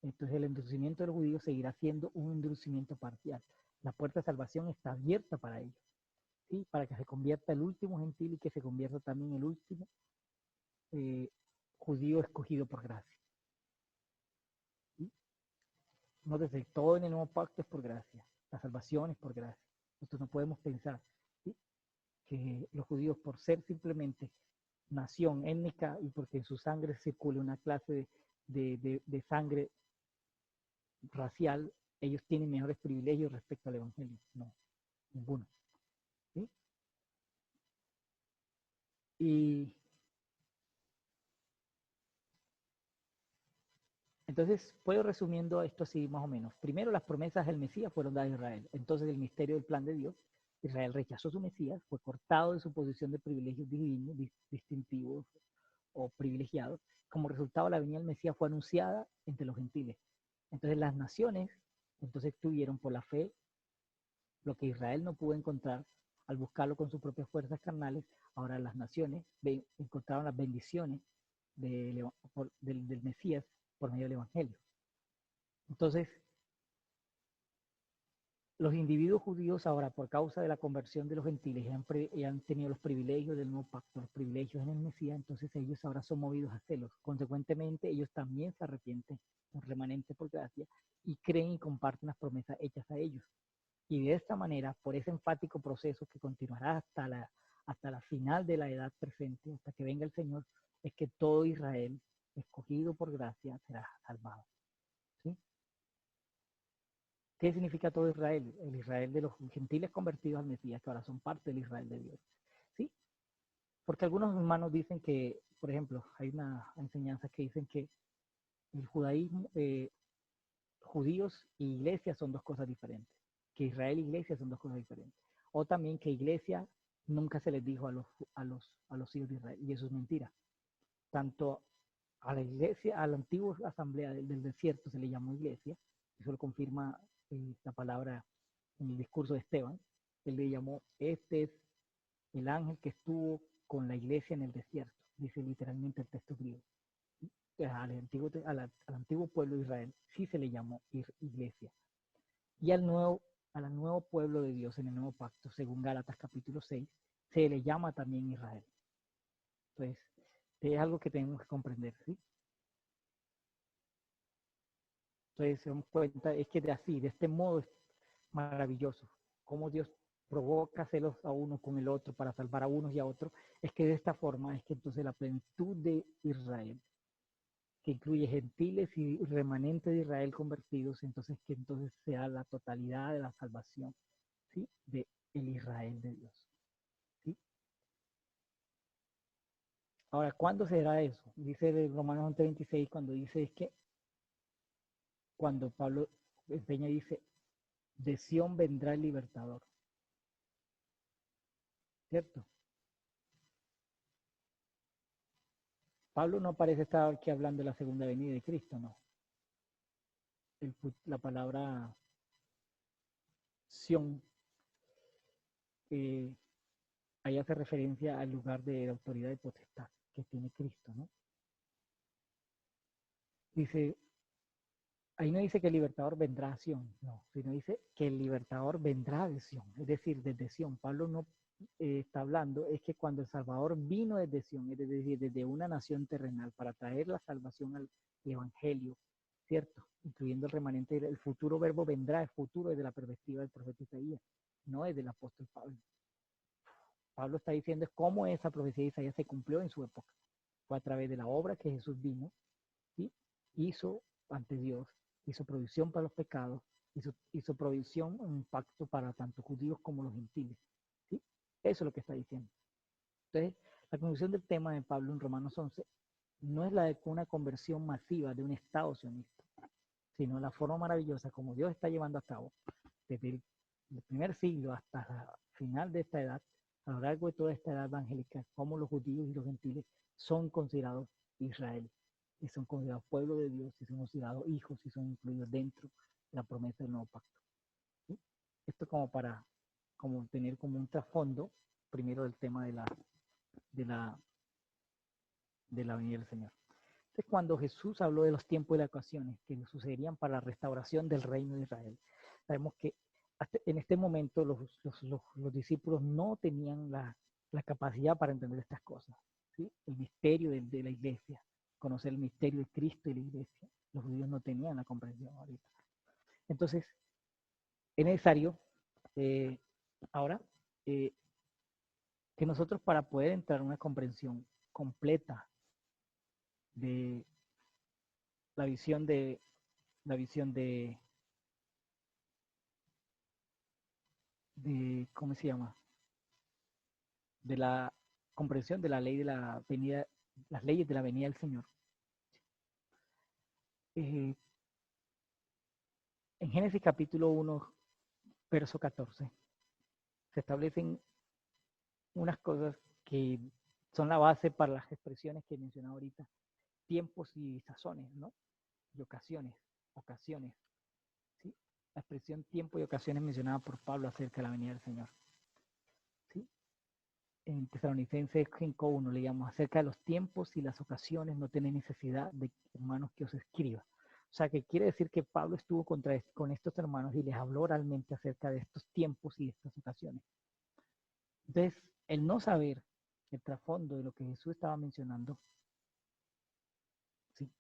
Speaker 2: entonces el endurecimiento del judío seguirá siendo un endurecimiento parcial. La puerta de salvación está abierta para ellos, ¿sí? Para que se convierta el último gentil y que se convierta también el último judío escogido por gracia. ¿Sí? No desde todo en el nuevo pacto es por gracia, la salvación es por gracia. Nosotros no podemos pensar, ¿sí? Que los judíos, por ser simplemente nación étnica y porque en su sangre circula una clase de sangre racial, ellos tienen mejores privilegios respecto al Evangelio. No, ninguno. ¿Sí? Y entonces, puedo resumiendo esto así más o menos. Primero, las promesas del Mesías fueron dadas a Israel. Entonces, el misterio del plan de Dios, Israel rechazó su Mesías, fue cortado de su posición de privilegios divinos, distintivos o privilegiados. Como resultado, la venida del Mesías fue anunciada entre los gentiles. Entonces, las naciones, entonces tuvieron por la fe lo que Israel no pudo encontrar al buscarlo con sus propias fuerzas carnales. Ahora las naciones encontraron las bendiciones del Mesías por medio del Evangelio. Entonces, los individuos judíos ahora, por causa de la conversión de los gentiles, han tenido los privilegios del nuevo pacto, los privilegios en el Mesías, entonces ellos ahora son movidos a celos. Consecuentemente, ellos también se arrepienten, un remanente por gracia, y creen y comparten las promesas hechas a ellos. Y de esta manera, por ese enfático proceso que continuará hasta la final de la edad presente, hasta que venga el Señor, es que todo Israel, escogido por gracia, será salvado. ¿Sí? ¿Qué significa todo Israel? El Israel de los gentiles convertidos al Mesías, que ahora son parte del Israel de Dios. ¿Sí? Porque algunos hermanos dicen que, por ejemplo, hay una enseñanza que dicen que el judaísmo, judíos y iglesia son dos cosas diferentes, que Israel y iglesia son dos cosas diferentes. O también que iglesia nunca se les dijo a los hijos de Israel, y eso es mentira. Tanto a la iglesia, a la antigua asamblea del desierto se le llamó iglesia, eso lo confirma la palabra en el discurso de Esteban. Él le llamó, este es el ángel que estuvo con la iglesia en el desierto, dice literalmente el texto griego. Al antiguo pueblo de Israel sí se le llamó iglesia. Y al nuevo pueblo de Dios en el nuevo pacto, según Gálatas capítulo 6, se le llama también Israel. Entonces, es algo que tenemos que comprender, ¿sí? Entonces, se dan cuenta, es que de este modo es maravilloso, cómo Dios provoca celos a uno con el otro para salvar a unos y a otros, es que de esta forma es que entonces la plenitud de Israel, que incluye gentiles y remanentes de Israel convertidos, entonces que entonces sea la totalidad de la salvación, ¿sí? De el Israel de Dios, ¿sí? Ahora, ¿cuándo será eso? Dice de Romanos 11:26 cuando dice es que cuando Pablo enseña dice, de Sión vendrá el libertador, ¿cierto? Pablo no parece estar aquí hablando de la segunda venida de Cristo, no. La palabra Sión eh, ahí hace referencia al lugar de autoridad y potestad que tiene Cristo, ¿no? Dice, ahí no dice que el libertador vendrá a Sión, no, sino dice que el libertador vendrá de Sión, es decir, desde Sión. Pablo no está hablando, es que cuando el Salvador vino desde Sión, es decir, desde una nación terrenal para traer la salvación al Evangelio, ¿cierto? Incluyendo el remanente, el futuro verbo vendrá, el futuro desde la perspectiva del profeta Isaías, no es del apóstol Pablo. Pablo está diciendo es cómo esa profecía de Isaías se cumplió en su época. Fue a través de la obra que Jesús vino, ¿sí? Hizo ante Dios, hizo provisión para los pecados, hizo provisión, un pacto para tanto judíos como los gentiles, ¿sí? Eso es lo que está diciendo. Entonces, la conclusión del tema de Pablo en Romanos 11 no es la de una conversión masiva de un Estado sionista, sino la forma maravillosa como Dios está llevando a cabo desde el primer siglo hasta el final de esta edad, a lo largo de toda esta edad evangélica, como los judíos y los gentiles son considerados Israel, y son considerados pueblo de Dios, y son considerados hijos, y son incluidos dentro de la promesa del nuevo pacto. ¿Sí? Esto como para como tener como un trasfondo, primero del tema de la, de la venida del Señor. Entonces, cuando Jesús habló de los tiempos y las ocasiones que sucederían para la restauración del reino de Israel, sabemos que hasta en este momento los discípulos no tenían la capacidad para entender estas cosas, ¿sí? El misterio de la iglesia, conocer el misterio de Cristo y la iglesia. Los judíos no tenían la comprensión ahorita. Entonces, es necesario ahora que nosotros para poder entrar en una comprensión completa de la visión de la visión ¿cómo se llama? De la comprensión de la ley de la venida, las leyes de la venida del Señor. Eh, en Génesis capítulo 1, verso 14, se establecen unas cosas que son la base para las expresiones que he mencionado ahorita, tiempos y sazones, ¿no? Y ocasiones, ¿sí? La expresión tiempo y ocasiones mencionada por Pablo acerca de la venida del Señor, ¿sí? En Tesalonicenses 5:1 le llamo acerca de los tiempos y las ocasiones, no tenéis necesidad de hermanos que os escriba. O sea, que quiere decir que Pablo estuvo con estos hermanos y les habló oralmente acerca de estos tiempos y de estas ocasiones. Entonces, el no saber el trasfondo de lo que Jesús estaba mencionando, ¿sí?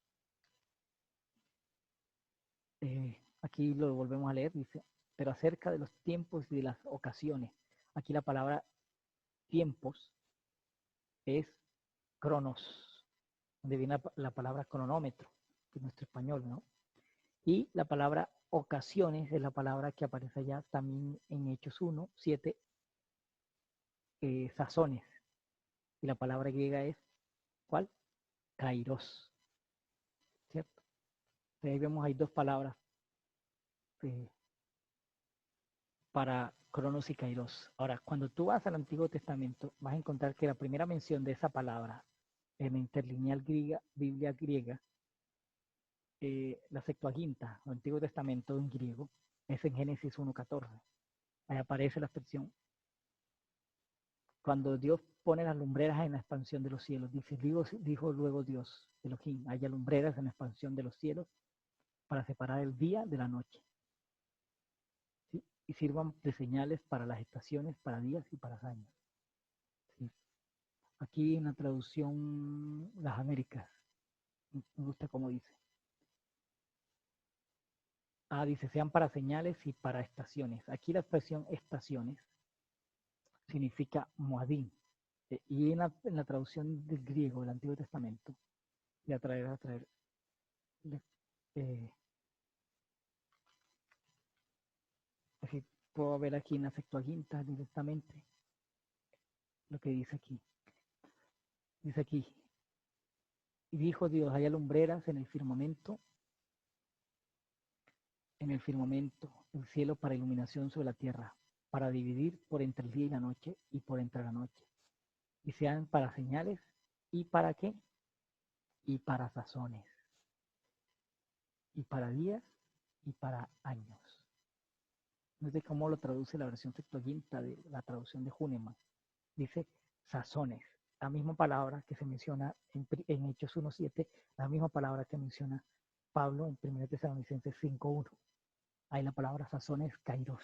Speaker 2: Aquí lo volvemos a leer, dice, pero acerca de los tiempos y de las ocasiones. Aquí la palabra tiempos es cronos, donde viene la palabra cronómetro, que es nuestro español, ¿no? Y la palabra ocasiones es la palabra que aparece allá también en Hechos 1, 7, sazones. Y la palabra griega es, ¿cuál? Kairos, ¿cierto? Entonces ahí vemos, hay dos palabras eh, para cronos y kairos. Ahora, cuando tú vas al Antiguo Testamento, vas a encontrar que la primera mención de esa palabra en la interlineal griega, Biblia griega, la Septuaginta, el Antiguo Testamento en griego, es en Génesis 1:14. Ahí aparece la expresión. Cuando Dios pone las lumbreras en la expansión de los cielos, dijo luego Dios, Elohim, haya lumbreras en la expansión de los cielos para separar el día de la noche, ¿sí? Y sirvan de señales para las estaciones, para días y para años. ¿Sí? Aquí en la traducción Las Américas, me gusta cómo dice. Dice, sean para señales y para estaciones. Aquí la expresión estaciones significa Moadín. Y en la traducción del griego del Antiguo Testamento, de atraer, eh, así puedo ver aquí en la Septuaginta directamente lo que dice aquí. Dice aquí, y dijo Dios, haya lumbreras en el firmamento, el cielo para iluminación sobre la tierra, para dividir por entre el día y la noche y por entre la noche, y sean para señales y para qué, y para sazones, y para días y para años. No sé cómo lo traduce la versión Septuaginta de la traducción de Hünemann. Dice sazones, la misma palabra que se menciona en Hechos 1.7, la misma palabra que menciona Pablo en 1 Tesalonicenses 5.1. Ahí la palabra sazones kairos.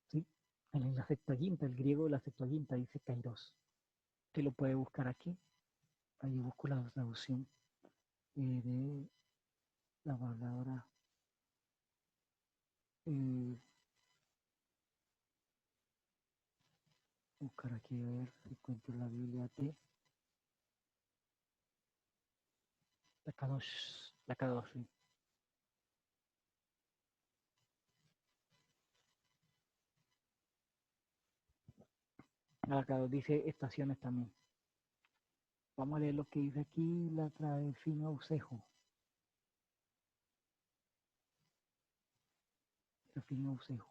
Speaker 2: ¿Sí? En la Septuaginta, el griego de la Septuaginta dice kairos. Usted lo puede buscar aquí. Ahí busco la traducción de la palabra. Buscar aquí a ver si encuentro la Biblia de la Kadosh. La Kadosh, sí. La Kadosh dice estaciones también. Vamos a leer lo que dice aquí la traducción Ausejo. Serafín Ausejo.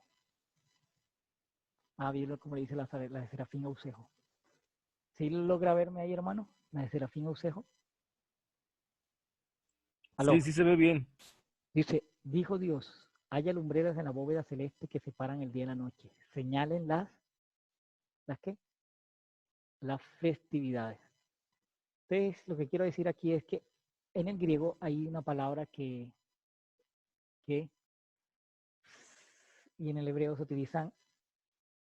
Speaker 2: Bien como le dice la de Serafín Ausejo. ¿Sí logra verme ahí, hermano? La de Serafín Ausejo.
Speaker 1: Sí,
Speaker 2: Aló.
Speaker 1: sí se ve bien.
Speaker 2: Dice, dijo Dios, haya lumbreras en la bóveda celeste que separan el día y la noche. Señalen ¿las qué? Las festividades. Entonces, lo que quiero decir aquí es que en el griego hay una palabra que y en el hebreo se utilizan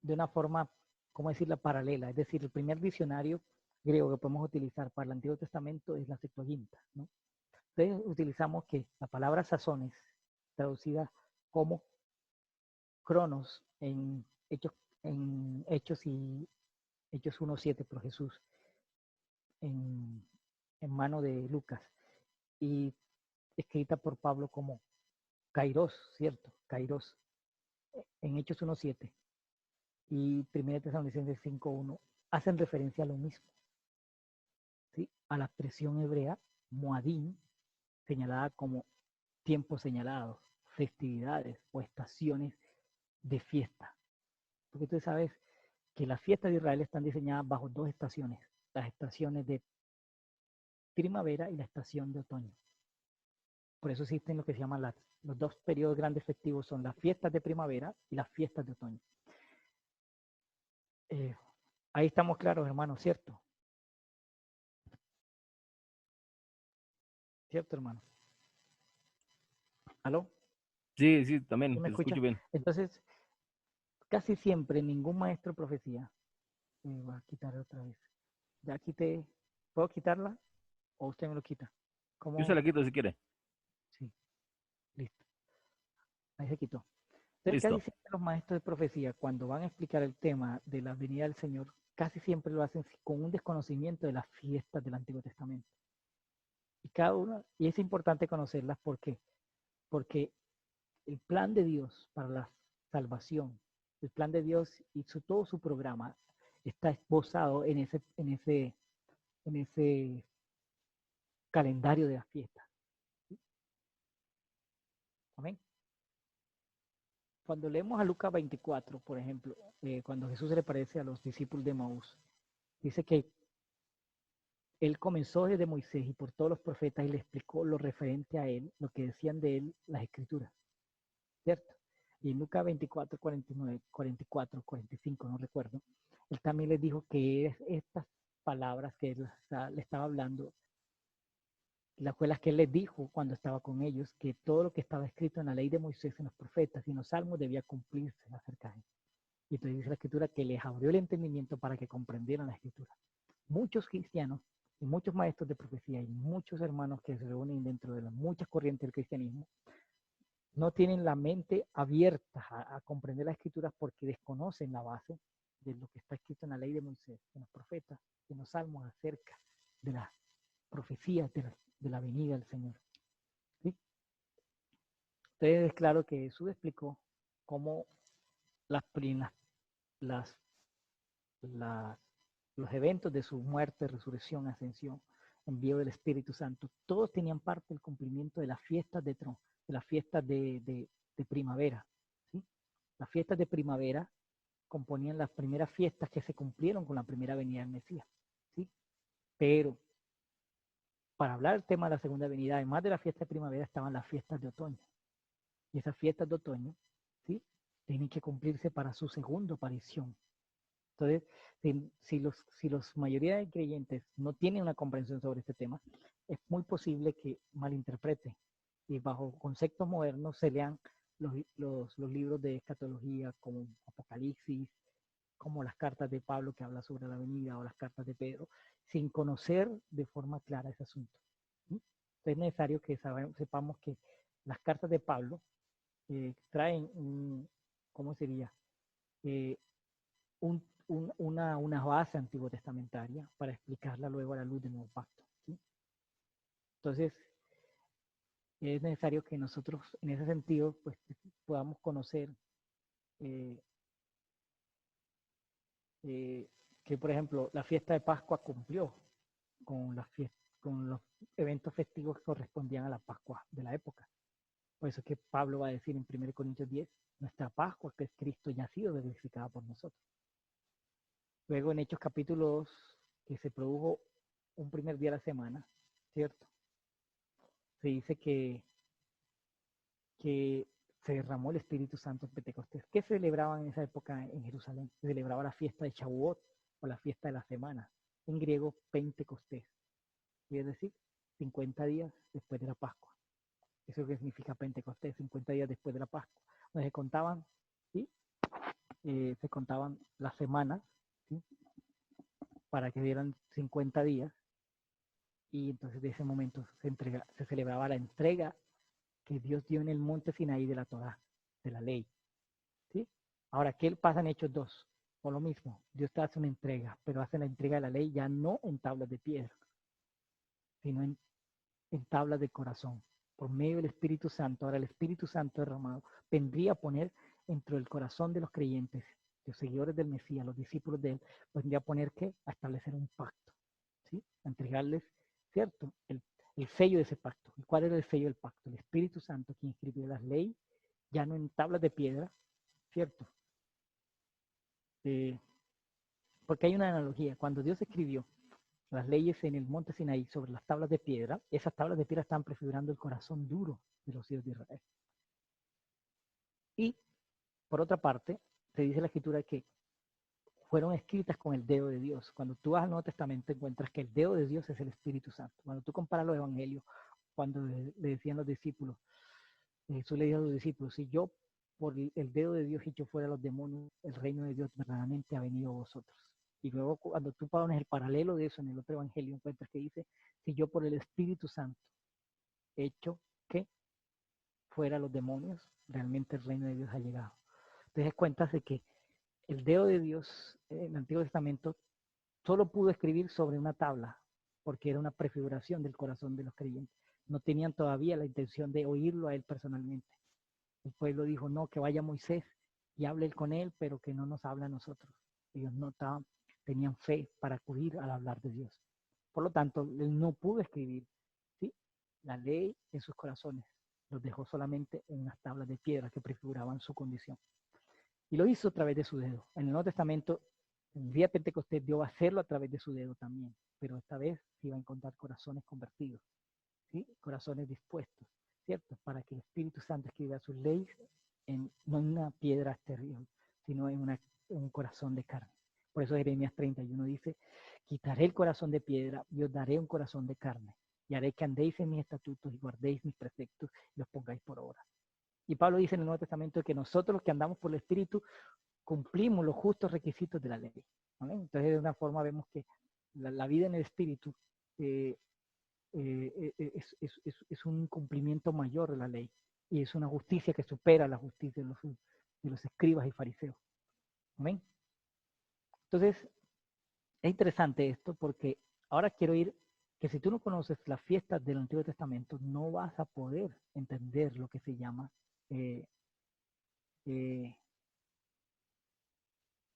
Speaker 2: de una forma, ¿cómo decirla?, paralela. Es decir, el primer diccionario griego que podemos utilizar para el Antiguo Testamento es la Septuaginta, ¿no? Entonces utilizamos que la palabra sazones, traducida como cronos en Hechos y Hechos 1.7 por Jesús, en mano de Lucas, y escrita por Pablo como kairos, ¿cierto? Kairos, en Hechos 1.7 y 1 Tesalonicenses 5.1, hacen referencia a lo mismo, ¿sí? A la expresión hebrea Moadim, señalada como tiempos señalados, festividades o estaciones de fiesta. Porque tú sabes que las fiestas de Israel están diseñadas bajo dos estaciones, las estaciones de primavera y la estación de otoño. Por eso existen lo que se llaman los dos periodos grandes festivos, son las fiestas de primavera y las fiestas de otoño. Ahí estamos claros, hermano, ¿cierto? ¿Cierto, hermano? ¿Aló?
Speaker 1: Sí, sí,
Speaker 2: ¿Sí
Speaker 1: también,
Speaker 2: me
Speaker 1: te
Speaker 2: escucha?
Speaker 1: escucho bien.
Speaker 2: Entonces, casi siempre ningún maestro de profecía, voy a quitar otra vez. Ya quité, ¿puedo quitarla o usted me lo quita?
Speaker 1: Yo se
Speaker 2: ¿Cómo?
Speaker 1: la quito si quiere.
Speaker 2: Sí, listo. Ahí se quitó. Entonces, casi
Speaker 1: Listo.
Speaker 2: siempre los maestros de profecía, cuando van a explicar el tema de la venida del Señor, casi siempre lo hacen con un desconocimiento de las fiestas del Antiguo Testamento. Y cada una, y es importante conocerlas porque el plan de Dios para la salvación, el plan de Dios y todo su programa está esbozado en ese calendario de las fiestas. ¿Sí? Amén. Cuando leemos a Lucas 24, por ejemplo, cuando Jesús se le parece a los discípulos de Maús, dice que él comenzó desde Moisés y por todos los profetas y le explicó lo referente a él, lo que decían de él las escrituras, ¿cierto? Y en Lucas 24, 49, 44, 45, no recuerdo, él también les dijo que estas palabras que él le estaba hablando, las fue las que él les dijo cuando estaba con ellos, que todo lo que estaba escrito en la ley de Moisés, en los profetas y en los salmos debía cumplirse acerca de él. Y entonces dice la escritura que les abrió el entendimiento para que comprendieran la escritura. Muchos cristianos y muchos maestros de profecía y muchos hermanos que se reúnen dentro de las muchas corrientes del cristianismo no tienen la mente abierta a comprender las escrituras porque desconocen la base de lo que está escrito en la ley de Moisés, en los profetas, en los salmos acerca de las profecías de la venida del Señor. ¿Sí? Entonces es claro que Jesús explicó cómo las, las, las, los eventos de su muerte, resurrección, ascensión, envío del Espíritu Santo, todos tenían parte del cumplimiento de las fiestas de las fiestas de primavera. ¿Sí? Las fiestas de primavera componían las primeras fiestas que se cumplieron con la primera venida del Mesías. ¿Sí? Pero para hablar del tema de la segunda venida, además de la fiesta de primavera, estaban las fiestas de otoño. Y esas fiestas de otoño, ¿sí? Tienen que cumplirse para su segunda aparición. Entonces, si los mayoría de creyentes no tienen una comprensión sobre este tema, es muy posible que malinterpreten y bajo conceptos modernos se lean los libros de escatología como Apocalipsis, como las cartas de Pablo que habla sobre la venida o las cartas de Pedro, sin conocer de forma clara ese asunto. ¿Sí? Entonces es necesario que sepamos que las cartas de Pablo traen ¿cómo sería? Una base antiguo testamentaria para explicarla luego a la luz del nuevo pacto. ¿Sí? Entonces, es necesario que nosotros, en ese sentido, pues podamos conocer eh, que, por ejemplo, la fiesta de Pascua cumplió con, con los eventos festivos que correspondían a la Pascua de la época. Por eso es que Pablo va a decir en 1 Corintios 10, nuestra Pascua, que es Cristo, ya ha sido verificada por nosotros. Luego en Hechos capítulo 2, que se produjo un primer día de la semana, ¿cierto? Se dice que se derramó el Espíritu Santo en Pentecostés. ¿Qué celebraban en esa época en Jerusalén? Se celebraba la fiesta de Shavuot o la fiesta de la semana, en griego Pentecostés, es decir, 50 días después de la Pascua. Eso es lo que significa Pentecostés, 50 días después de la Pascua, donde se contaban, ¿sí? Se contaban las semanas, ¿sí? Para que dieran 50 días, y entonces de ese momento se celebraba la entrega que Dios dio en el monte Sinaí de la Torá, de la ley. ¿Sí? Ahora, ¿qué pasa en Hechos 2? Por lo mismo, Dios te hace una entrega, pero hace la entrega de la ley ya no en tablas de piedra, sino en tablas de corazón, por medio del Espíritu Santo. Ahora el Espíritu Santo derramado vendría a poner dentro del corazón de los creyentes, los seguidores del Mesías, los discípulos de él, vendría a poner que a establecer un pacto, ¿sí? A entregarles, ¿cierto? El sello de ese pacto. ¿Y cuál era el sello del pacto? El Espíritu Santo que inscribió las leyes, ya no en tablas de piedra, ¿cierto? Porque hay una analogía. Cuando Dios escribió las leyes en el monte Sinaí sobre las tablas de piedra, esas tablas de piedra están prefigurando el corazón duro de los hijos de Israel. Y, por otra parte, se dice en la Escritura que fueron escritas con el dedo de Dios. Cuando tú vas al Nuevo Testamento encuentras que el dedo de Dios es el Espíritu Santo. Cuando tú comparas los evangelios, cuando le decían los discípulos, Jesús le dijo a los discípulos, si yo por el dedo de Dios hecho fuera a los demonios, el reino de Dios verdaderamente ha venido a vosotros. Y luego cuando tú pones el paralelo de eso en el otro evangelio, encuentras que dice, si yo por el Espíritu Santo he hecho que fuera a los demonios, realmente el reino de Dios ha llegado. Entonces cuentas de que el dedo de Dios en el Antiguo Testamento solo pudo escribir sobre una tabla, porque era una prefiguración del corazón de los creyentes. No tenían todavía la intención de oírlo a él personalmente. El pueblo dijo, no, que vaya Moisés y hable él con él, pero que no nos habla a nosotros. Ellos no tenían fe para acudir al hablar de Dios. Por lo tanto, él no pudo escribir, ¿sí? La ley en sus corazones. Los dejó solamente en unas tablas de piedra que prefiguraban su condición. Y lo hizo a través de su dedo. En el Nuevo Testamento, el día de Pentecostés, Dios va a hacerlo a través de su dedo también, pero esta vez se iba a encontrar corazones convertidos, ¿sí? Corazones dispuestos, ¿cierto? Para que el Espíritu Santo escriba sus leyes no en una piedra exterior, sino en un corazón de carne. Por eso Jeremías 31 dice, quitaré el corazón de piedra y os daré un corazón de carne, y haré que andéis en mis estatutos y guardéis mis preceptos y los pongáis por obra. Y Pablo dice en el Nuevo Testamento que nosotros los que andamos por el Espíritu cumplimos los justos requisitos de la ley. ¿Vale? Entonces de una forma vemos que la vida en el Espíritu es un cumplimiento mayor de la ley y es una justicia que supera la justicia de los escribas y fariseos. ¿Amén? Entonces, es interesante esto porque ahora quiero ir, que si tú no conoces las fiestas del Antiguo Testamento, no vas a poder entender lo que se llama eh, eh,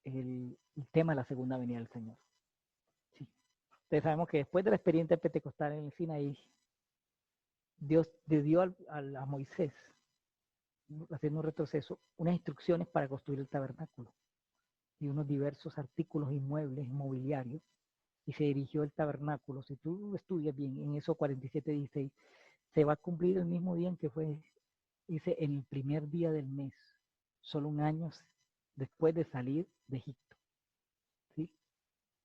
Speaker 2: el tema de la segunda venida del Señor. Sí. Entonces sabemos que después de la experiencia pentecostal en el Sinaí, Dios le dio a Moisés, haciendo un retroceso, unas instrucciones para construir el tabernáculo y unos diversos artículos inmuebles, mobiliarios, y se dirigió el tabernáculo. Si tú estudias bien, en eso 47:16, se va a cumplir el mismo día en que fue, dice, en el primer día del mes, solo un año después de salir de Egipto. ¿Sí?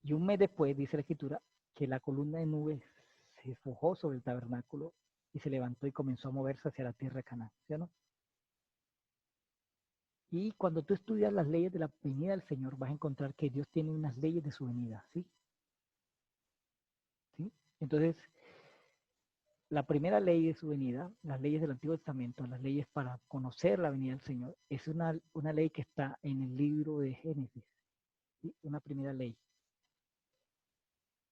Speaker 2: Y un mes después, dice la escritura, que la columna de nubes se fojó sobre el tabernáculo y se levantó y comenzó a moverse hacia la tierra de Canaán. ¿Sí o no? Y cuando tú estudias las leyes de la venida del Señor, vas a encontrar que Dios tiene unas leyes de su venida. ¿Sí? ¿Sí? Entonces, la primera ley de su venida, las leyes del Antiguo Testamento, las leyes para conocer la venida del Señor, es una ley que está en el libro de Génesis. ¿Sí? Una primera ley.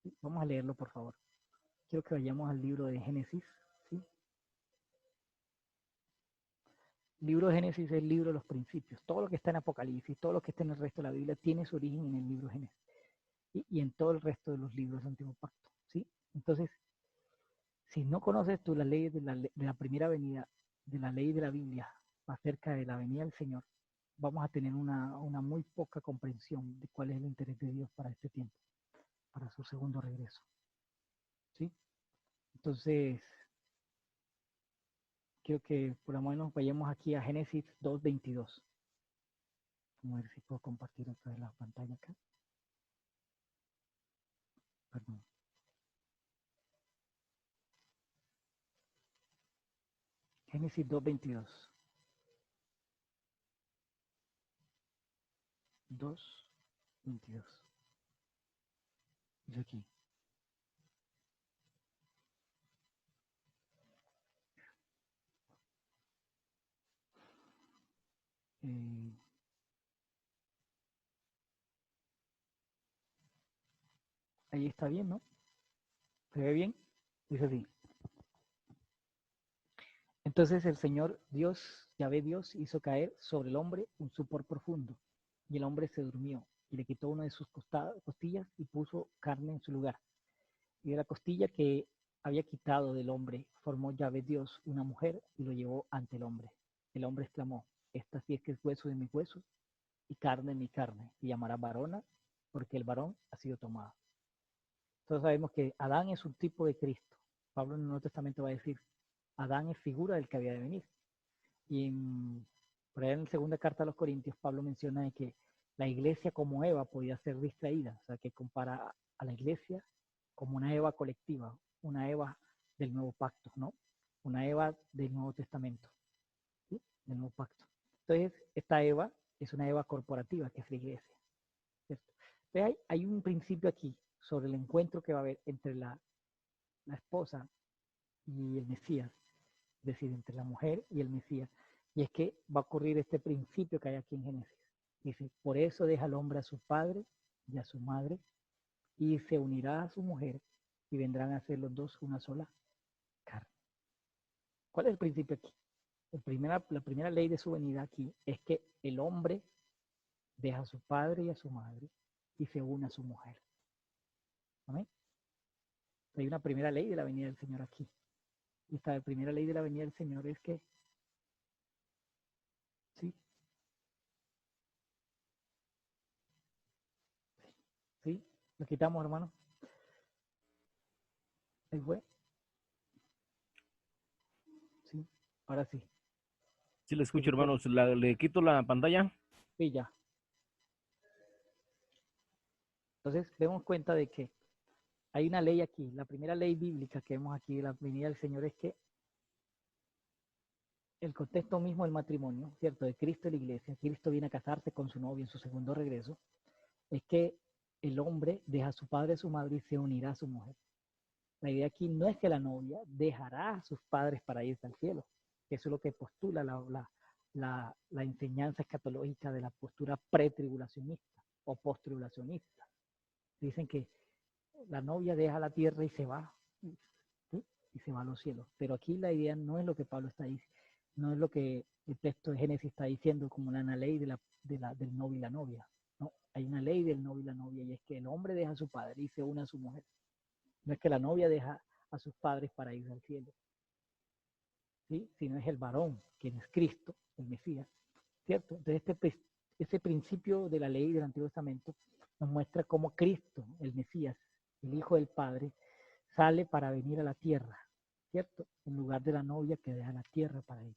Speaker 2: ¿Sí? Vamos a leerlo, por favor. Quiero que vayamos al libro de Génesis. ¿Sí? El libro de Génesis es el libro de los principios. Todo lo que está en Apocalipsis, todo lo que está en el resto de la Biblia, tiene su origen en el libro de Génesis. Y en todo el resto de los libros del Antiguo Pacto. ¿Sí? Entonces, si no conoces tú las leyes de la primera venida, de la ley de la Biblia, acerca de la venida del Señor, vamos a tener una muy poca comprensión de cuál es el interés de Dios para este tiempo, para su segundo regreso. ¿Sí? Entonces, quiero que por lo menos vayamos aquí a Génesis 2:22. Vamos a ver si puedo compartir otra vez la pantalla acá. Perdón. Génesis 2:22. 2:22. Dice aquí. Eh, ahí está bien, ¿no? ¿Se ve bien? Dice así. Entonces el Señor Dios, Yahvé Dios, hizo caer sobre el hombre un sopor profundo, y el hombre se durmió, y le quitó una de sus costillas y puso carne en su lugar. Y de la costilla que había quitado del hombre, formó Yahvé Dios una mujer y lo llevó ante el hombre. El hombre exclamó, esta sí es que es hueso de mis huesos y carne de mi carne, y llamará varona, porque el varón ha sido tomado. Entonces sabemos que Adán es un tipo de Cristo. Pablo en el Nuevo Testamento va a decir, Adán es figura del que había de venir. Y por ahí en la segunda carta a los Corintios, Pablo menciona de que la iglesia como Eva podía ser distraída, o sea, que compara a la iglesia como una Eva colectiva, una Eva del nuevo pacto, ¿no? Una Eva del Nuevo Testamento, ¿sí? Del nuevo pacto. Entonces, esta Eva es una Eva corporativa, que es la iglesia, ¿cierto? Entonces, hay un principio aquí sobre el encuentro que va a haber entre la esposa y el Mesías, es decir, entre la mujer y el Mesías. Y es que va a ocurrir este principio que hay aquí en Génesis. Dice, por eso deja el hombre a su padre y a su madre y se unirá a su mujer y vendrán a ser los dos una sola carne. ¿Cuál es el principio aquí? La primera ley de su venida aquí es que el hombre deja a su padre y a su madre y se une a su mujer. ¿Amén? Hay una primera ley de la venida del Señor aquí. Y esta primera ley de la venida del Señor es que, ¿sí? ¿Sí? Lo quitamos, hermano. Ahí fue. Sí. Ahora sí.
Speaker 1: Sí, le
Speaker 2: Se
Speaker 1: escucho,
Speaker 2: quitó.
Speaker 1: hermanos. Le quito la pantalla.
Speaker 2: Sí, ya. Entonces, demos cuenta de que hay una ley aquí. La primera ley bíblica que vemos aquí de la venida del Señor es que el contexto mismo del matrimonio, ¿cierto? De Cristo y la iglesia. Cristo viene a casarse con su novia en su segundo regreso. Es que el hombre deja a su padre y a su madre y se unirá a su mujer. La idea aquí no es que la novia dejará a sus padres para irse al cielo. Eso es lo que postula la enseñanza escatológica de la postura pretribulacionista. o post-tribulacionistas. Dicen que la novia deja la tierra y se va, ¿sí? Y se va a los cielos. Pero aquí la idea no es lo que Pablo está diciendo, no es lo que el texto de Génesis está diciendo como una ley del novio y la novia. No, hay una ley del novio y la novia, y es que el hombre deja a su padre y se une a su mujer. No es que la novia deja a sus padres para ir al cielo, ¿sí? Sino es el varón, quien es Cristo, el Mesías, ¿cierto? Entonces ese principio de la ley del Antiguo Testamento nos muestra cómo Cristo, el Mesías, el Hijo del Padre, sale para venir a la tierra, ¿cierto? En lugar de la novia que deja la tierra para ir.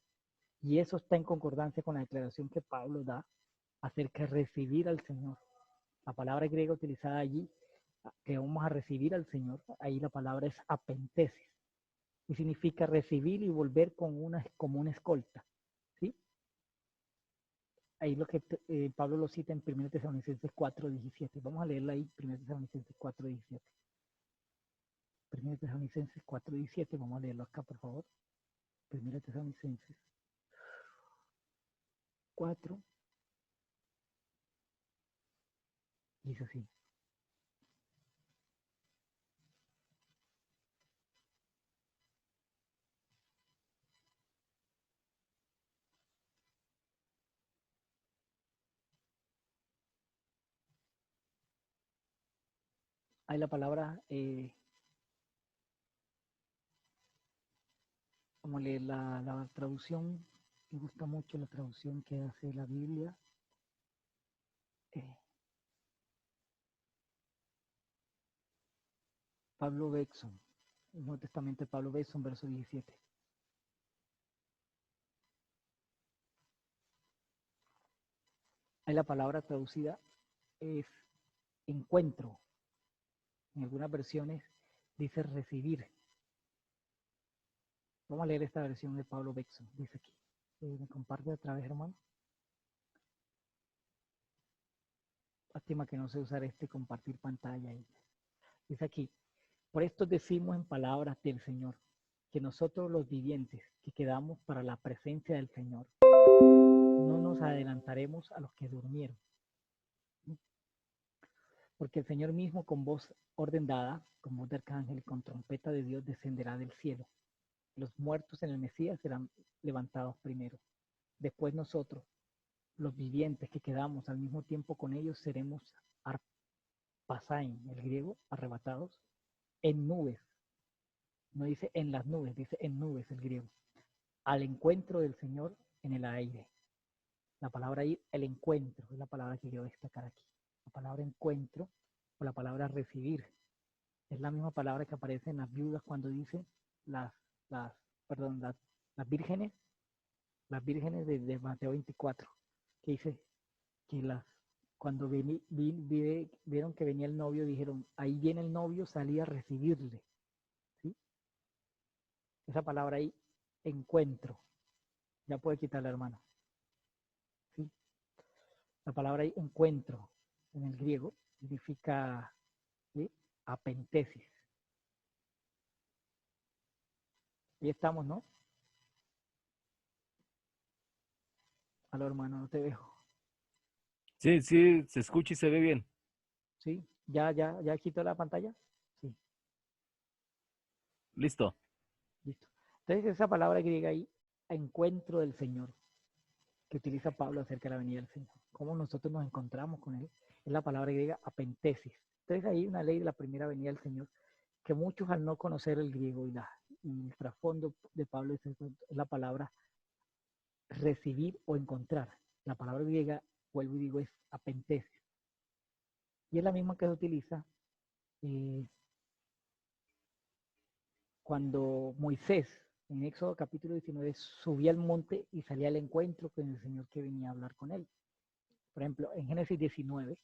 Speaker 2: Y eso está en concordancia con la declaración que Pablo da acerca de recibir al Señor. La palabra griega utilizada allí, que vamos a recibir al Señor, ahí la palabra es apentesis, y significa recibir y volver como una escolta, ¿sí? Ahí lo que Pablo lo cita en 1 Tesalonicenses 4:17. Vamos a leerla ahí, 1 Tesalonicenses 4:17. 1 Tesalonicenses 4:17, vamos a leerlo acá, por favor. 1 Tesalonicenses 4, dice así. Hay la palabra, vamos a leer la traducción, me gusta mucho la traducción que hace la Biblia. Pablo Bexon, el Nuevo Testamento de Pablo Bexon, verso 17. Hay la palabra traducida es encuentro. En algunas versiones dice recibir. Vamos a leer esta versión de Pablo Bexon. Dice aquí. ¿Me comparte otra vez, hermano? Lástima que no sé usar compartir pantalla ahí. Dice aquí. Por esto decimos en palabras del Señor, que nosotros los vivientes que quedamos para la presencia del Señor, no nos adelantaremos a los que durmieron. Porque el Señor mismo con voz orden dada, con voz de arcángel y con trompeta de Dios descenderá del cielo. Los muertos en el Mesías serán levantados primero. Después nosotros, los vivientes que quedamos al mismo tiempo con ellos, seremos arpasain, el griego, arrebatados, en nubes. No dice en las nubes, dice en nubes el griego. Al encuentro del Señor en el aire. La palabra ahí, el encuentro, es la palabra que quiero destacar aquí. La palabra encuentro o la palabra recibir. Es la misma palabra que aparece en las viudas cuando dice las, las, perdón, las vírgenes de Mateo 24, que dice que cuando vieron que venía el novio, dijeron, ahí viene el novio, salí a recibirle. ¿Sí? Esa palabra ahí, encuentro, ya puede quitarla, hermano. ¿Sí? La palabra ahí, encuentro, en el griego, significa, ¿sí?, apentesis. Ahí estamos, ¿no? Aló, hermano, no te dejo.
Speaker 1: Sí, sí, se escucha y se ve bien.
Speaker 2: ¿Sí? ¿Ya quitó la pantalla? Sí,
Speaker 1: Listo.
Speaker 2: listo. Entonces, esa palabra griega ahí, encuentro del Señor, que utiliza Pablo acerca de la venida del Señor. ¿Cómo nosotros nos encontramos con Él? Es la palabra griega apentesis. Entonces, ahí hay una ley de la primera venida del Señor, que muchos al no conocer el griego y el trasfondo de Pablo es la palabra recibir o encontrar. La palabra griega, vuelvo y digo, es apentesis. Y es la misma que se utiliza eh, cuando Moisés, en Éxodo capítulo 19, subía al monte y salía al encuentro con el Señor que venía a hablar con él. Por ejemplo, en Génesis 19,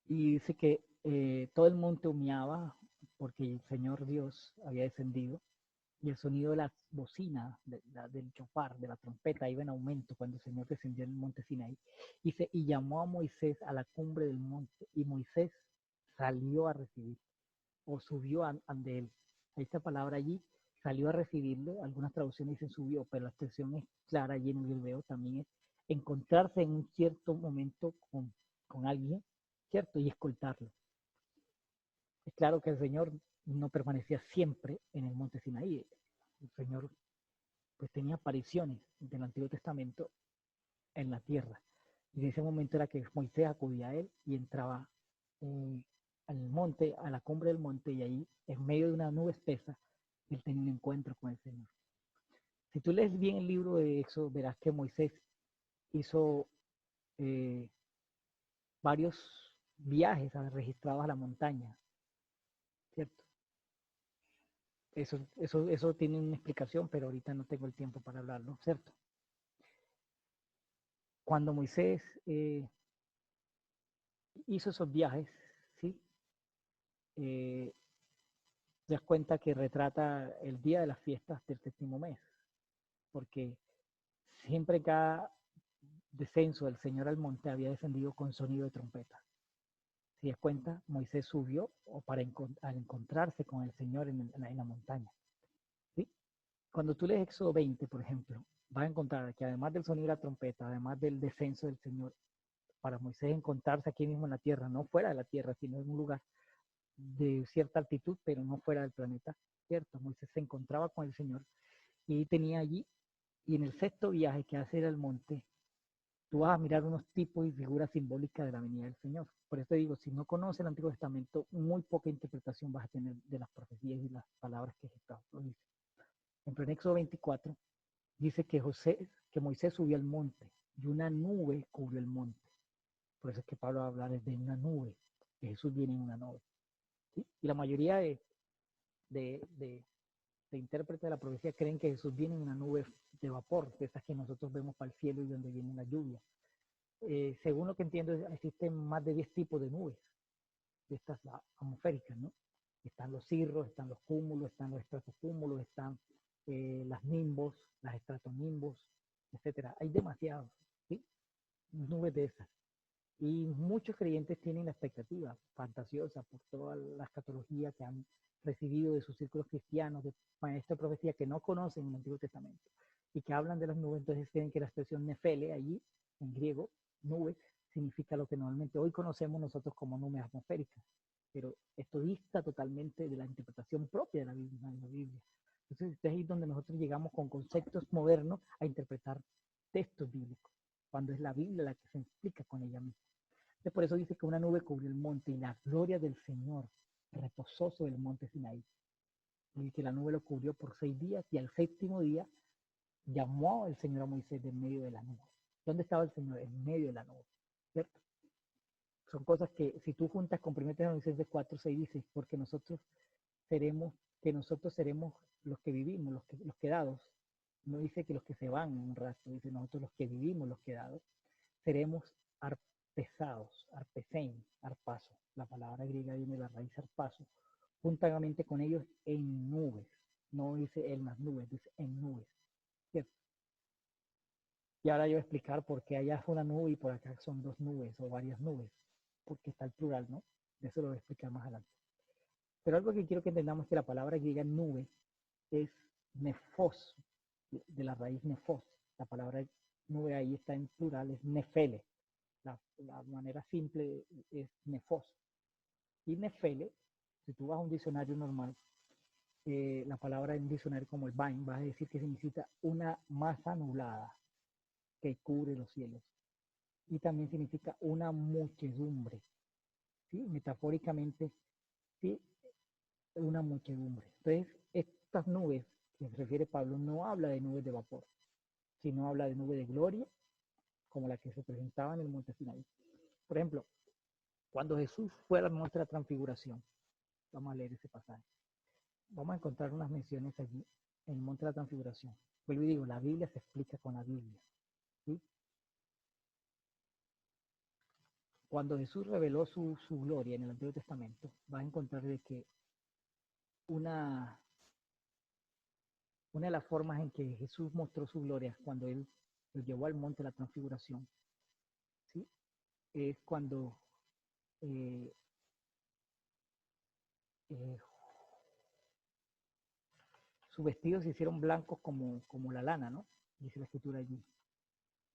Speaker 2: y dice que todo el monte humeaba porque el Señor Dios había descendido, y el sonido de las bocinas, del chofar, de la trompeta, iba en aumento cuando el Señor descendió en el monte Sinaí. Dice, y llamó a Moisés a la cumbre del monte, y Moisés salió a recibir, o subió ante él. Esta palabra allí, salió a recibirlo, algunas traducciones dicen subió, pero la expresión es clara allí en el hebreo, también es encontrarse en un cierto momento con alguien, ¿cierto? Y escoltarlo. Es claro que el Señor no permanecía siempre en el monte Sinaí. El Señor pues tenía apariciones del Antiguo Testamento en la tierra. Y en ese momento era que Moisés acudía a él y entraba al monte, a la cumbre del monte, y ahí, en medio de una nube espesa, él tenía un encuentro con el Señor. Si tú lees bien el libro de Éxodo, verás que Moisés hizo eh, varios viajes registrados a la montaña, ¿cierto? Eso tiene una explicación, pero ahorita no tengo el tiempo para hablarlo, ¿cierto? Cuando Moisés hizo esos viajes, ¿sí? Te das cuenta que retrata el día de las fiestas del séptimo mes, porque siempre cada descenso del Señor al monte había descendido con sonido de trompeta. Si das cuenta, Moisés subió para al encontrarse con el Señor en la montaña. ¿Sí? Cuando tú lees Éxodo 20, por ejemplo, vas a encontrar que además del sonido de la trompeta, además del descenso del Señor, para Moisés encontrarse aquí mismo en la tierra, no fuera de la tierra, sino en un lugar de cierta altitud, pero no fuera del planeta, ¿cierto? Moisés se encontraba con el Señor y tenía allí, y en el sexto viaje que hace al monte, tú vas a mirar unos tipos y figuras simbólicas de la venida del Señor. Por eso digo, si no conoces el Antiguo Testamento, muy poca interpretación vas a tener de las profecías y las palabras que Jesús dice. En Éxodo 24 dice que Moisés subió al monte y una nube cubrió el monte. Por eso es que Pablo habla de una nube, que Jesús viene en una nube. ¿Sí? Y la mayoría de, de, de intérpretes de la profecía creen que Jesús viene en una nube de vapor, de esas que nosotros vemos para el cielo y donde viene la lluvia. Según lo que entiendo, existen más de 10 tipos de nubes, de estas atmosféricas, ¿no? Están los cirros, están los cúmulos, están los estratocúmulos, están las nimbos, las estratonimbos, etcétera. Hay demasiados, ¿sí? Nubes de esas. Y muchos creyentes tienen la expectativa fantasiosa por toda la escatología que han recibido de sus círculos cristianos, de maestros de profecía que no conocen el Antiguo Testamento y que hablan de las nubes, entonces creen que la expresión nefele allí, en griego, nube, significa lo que normalmente hoy conocemos nosotros como nubes atmosféricas. Pero esto dista totalmente de la interpretación propia de la Biblia. Entonces es ahí donde nosotros llegamos con conceptos modernos a interpretar textos bíblicos, cuando es la Biblia la que se explica con ella misma. Entonces, por eso dice que una nube cubrió el monte y la gloria del Señor reposó sobre el monte Sinaí. Y que la nube lo cubrió por 6 días y al séptimo día llamó el Señor a Moisés de en medio de la nube. ¿Dónde estaba el Señor? En medio de la nube, ¿cierto? Son cosas que si tú juntas con 1 Tesalonicenses 4:6 dice, porque nosotros seremos los que vivimos, los quedados. No dice que los que se van en un rato, dice nosotros los que vivimos, los quedados, seremos arpesados, arpesein, arpazo. La palabra griega viene de la raíz arpazo, juntamente con ellos en nubes. No dice en las nubes, dice en nubes. ¿Cierto? Y ahora yo voy a explicar por qué allá es una nube y por acá son dos nubes o varias nubes, porque está el plural, ¿no? De eso lo voy a explicar más adelante. Pero algo que quiero que entendamos es que la palabra griega nube es nefos, de la raíz nefos. La palabra nube ahí está en plural, es nefele. La manera simple es nefos. Y nefele, si tú vas a un diccionario normal, la palabra en un diccionario como el Vine, vas a decir que significa una masa nublada que cubre los cielos. Y también significa una muchedumbre, ¿sí? Metafóricamente, ¿sí? Una muchedumbre. Entonces, estas nubes que se refiere Pablo no habla de nubes de vapor, sino habla de nubes de gloria, como la que se presentaba en el monte Sinaí. Por ejemplo, cuando Jesús fue al monte de la transfiguración, vamos a leer ese pasaje. Vamos a encontrar unas menciones allí en el monte de la transfiguración. Vuelvo y digo, la Biblia se explica con la Biblia, ¿sí? Cuando Jesús reveló su gloria en el Antiguo Testamento, vas a encontrar de que una, una de las formas en que Jesús mostró su gloria cuando él lo llevó al monte de la transfiguración, ¿sí? Es cuando eh, eh, sus vestidos se hicieron blancos como la lana, ¿no? Dice la escritura allí.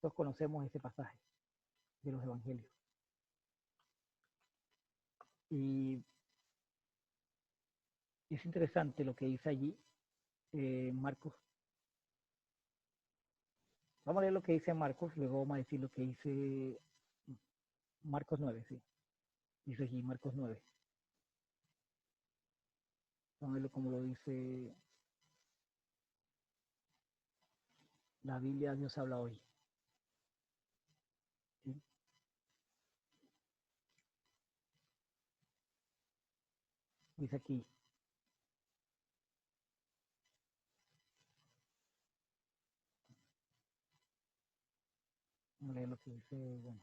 Speaker 2: Todos conocemos ese pasaje de los evangelios. Y es interesante lo que dice allí Marcos. Vamos a leer lo que dice Marcos, luego vamos a decir lo que dice Marcos 9, sí. Dice aquí Marcos 9. Vamos a verlo como lo dice la Biblia, Dios habla hoy. ¿Sí? Dice aquí. Vamos a leer lo que dice, bueno,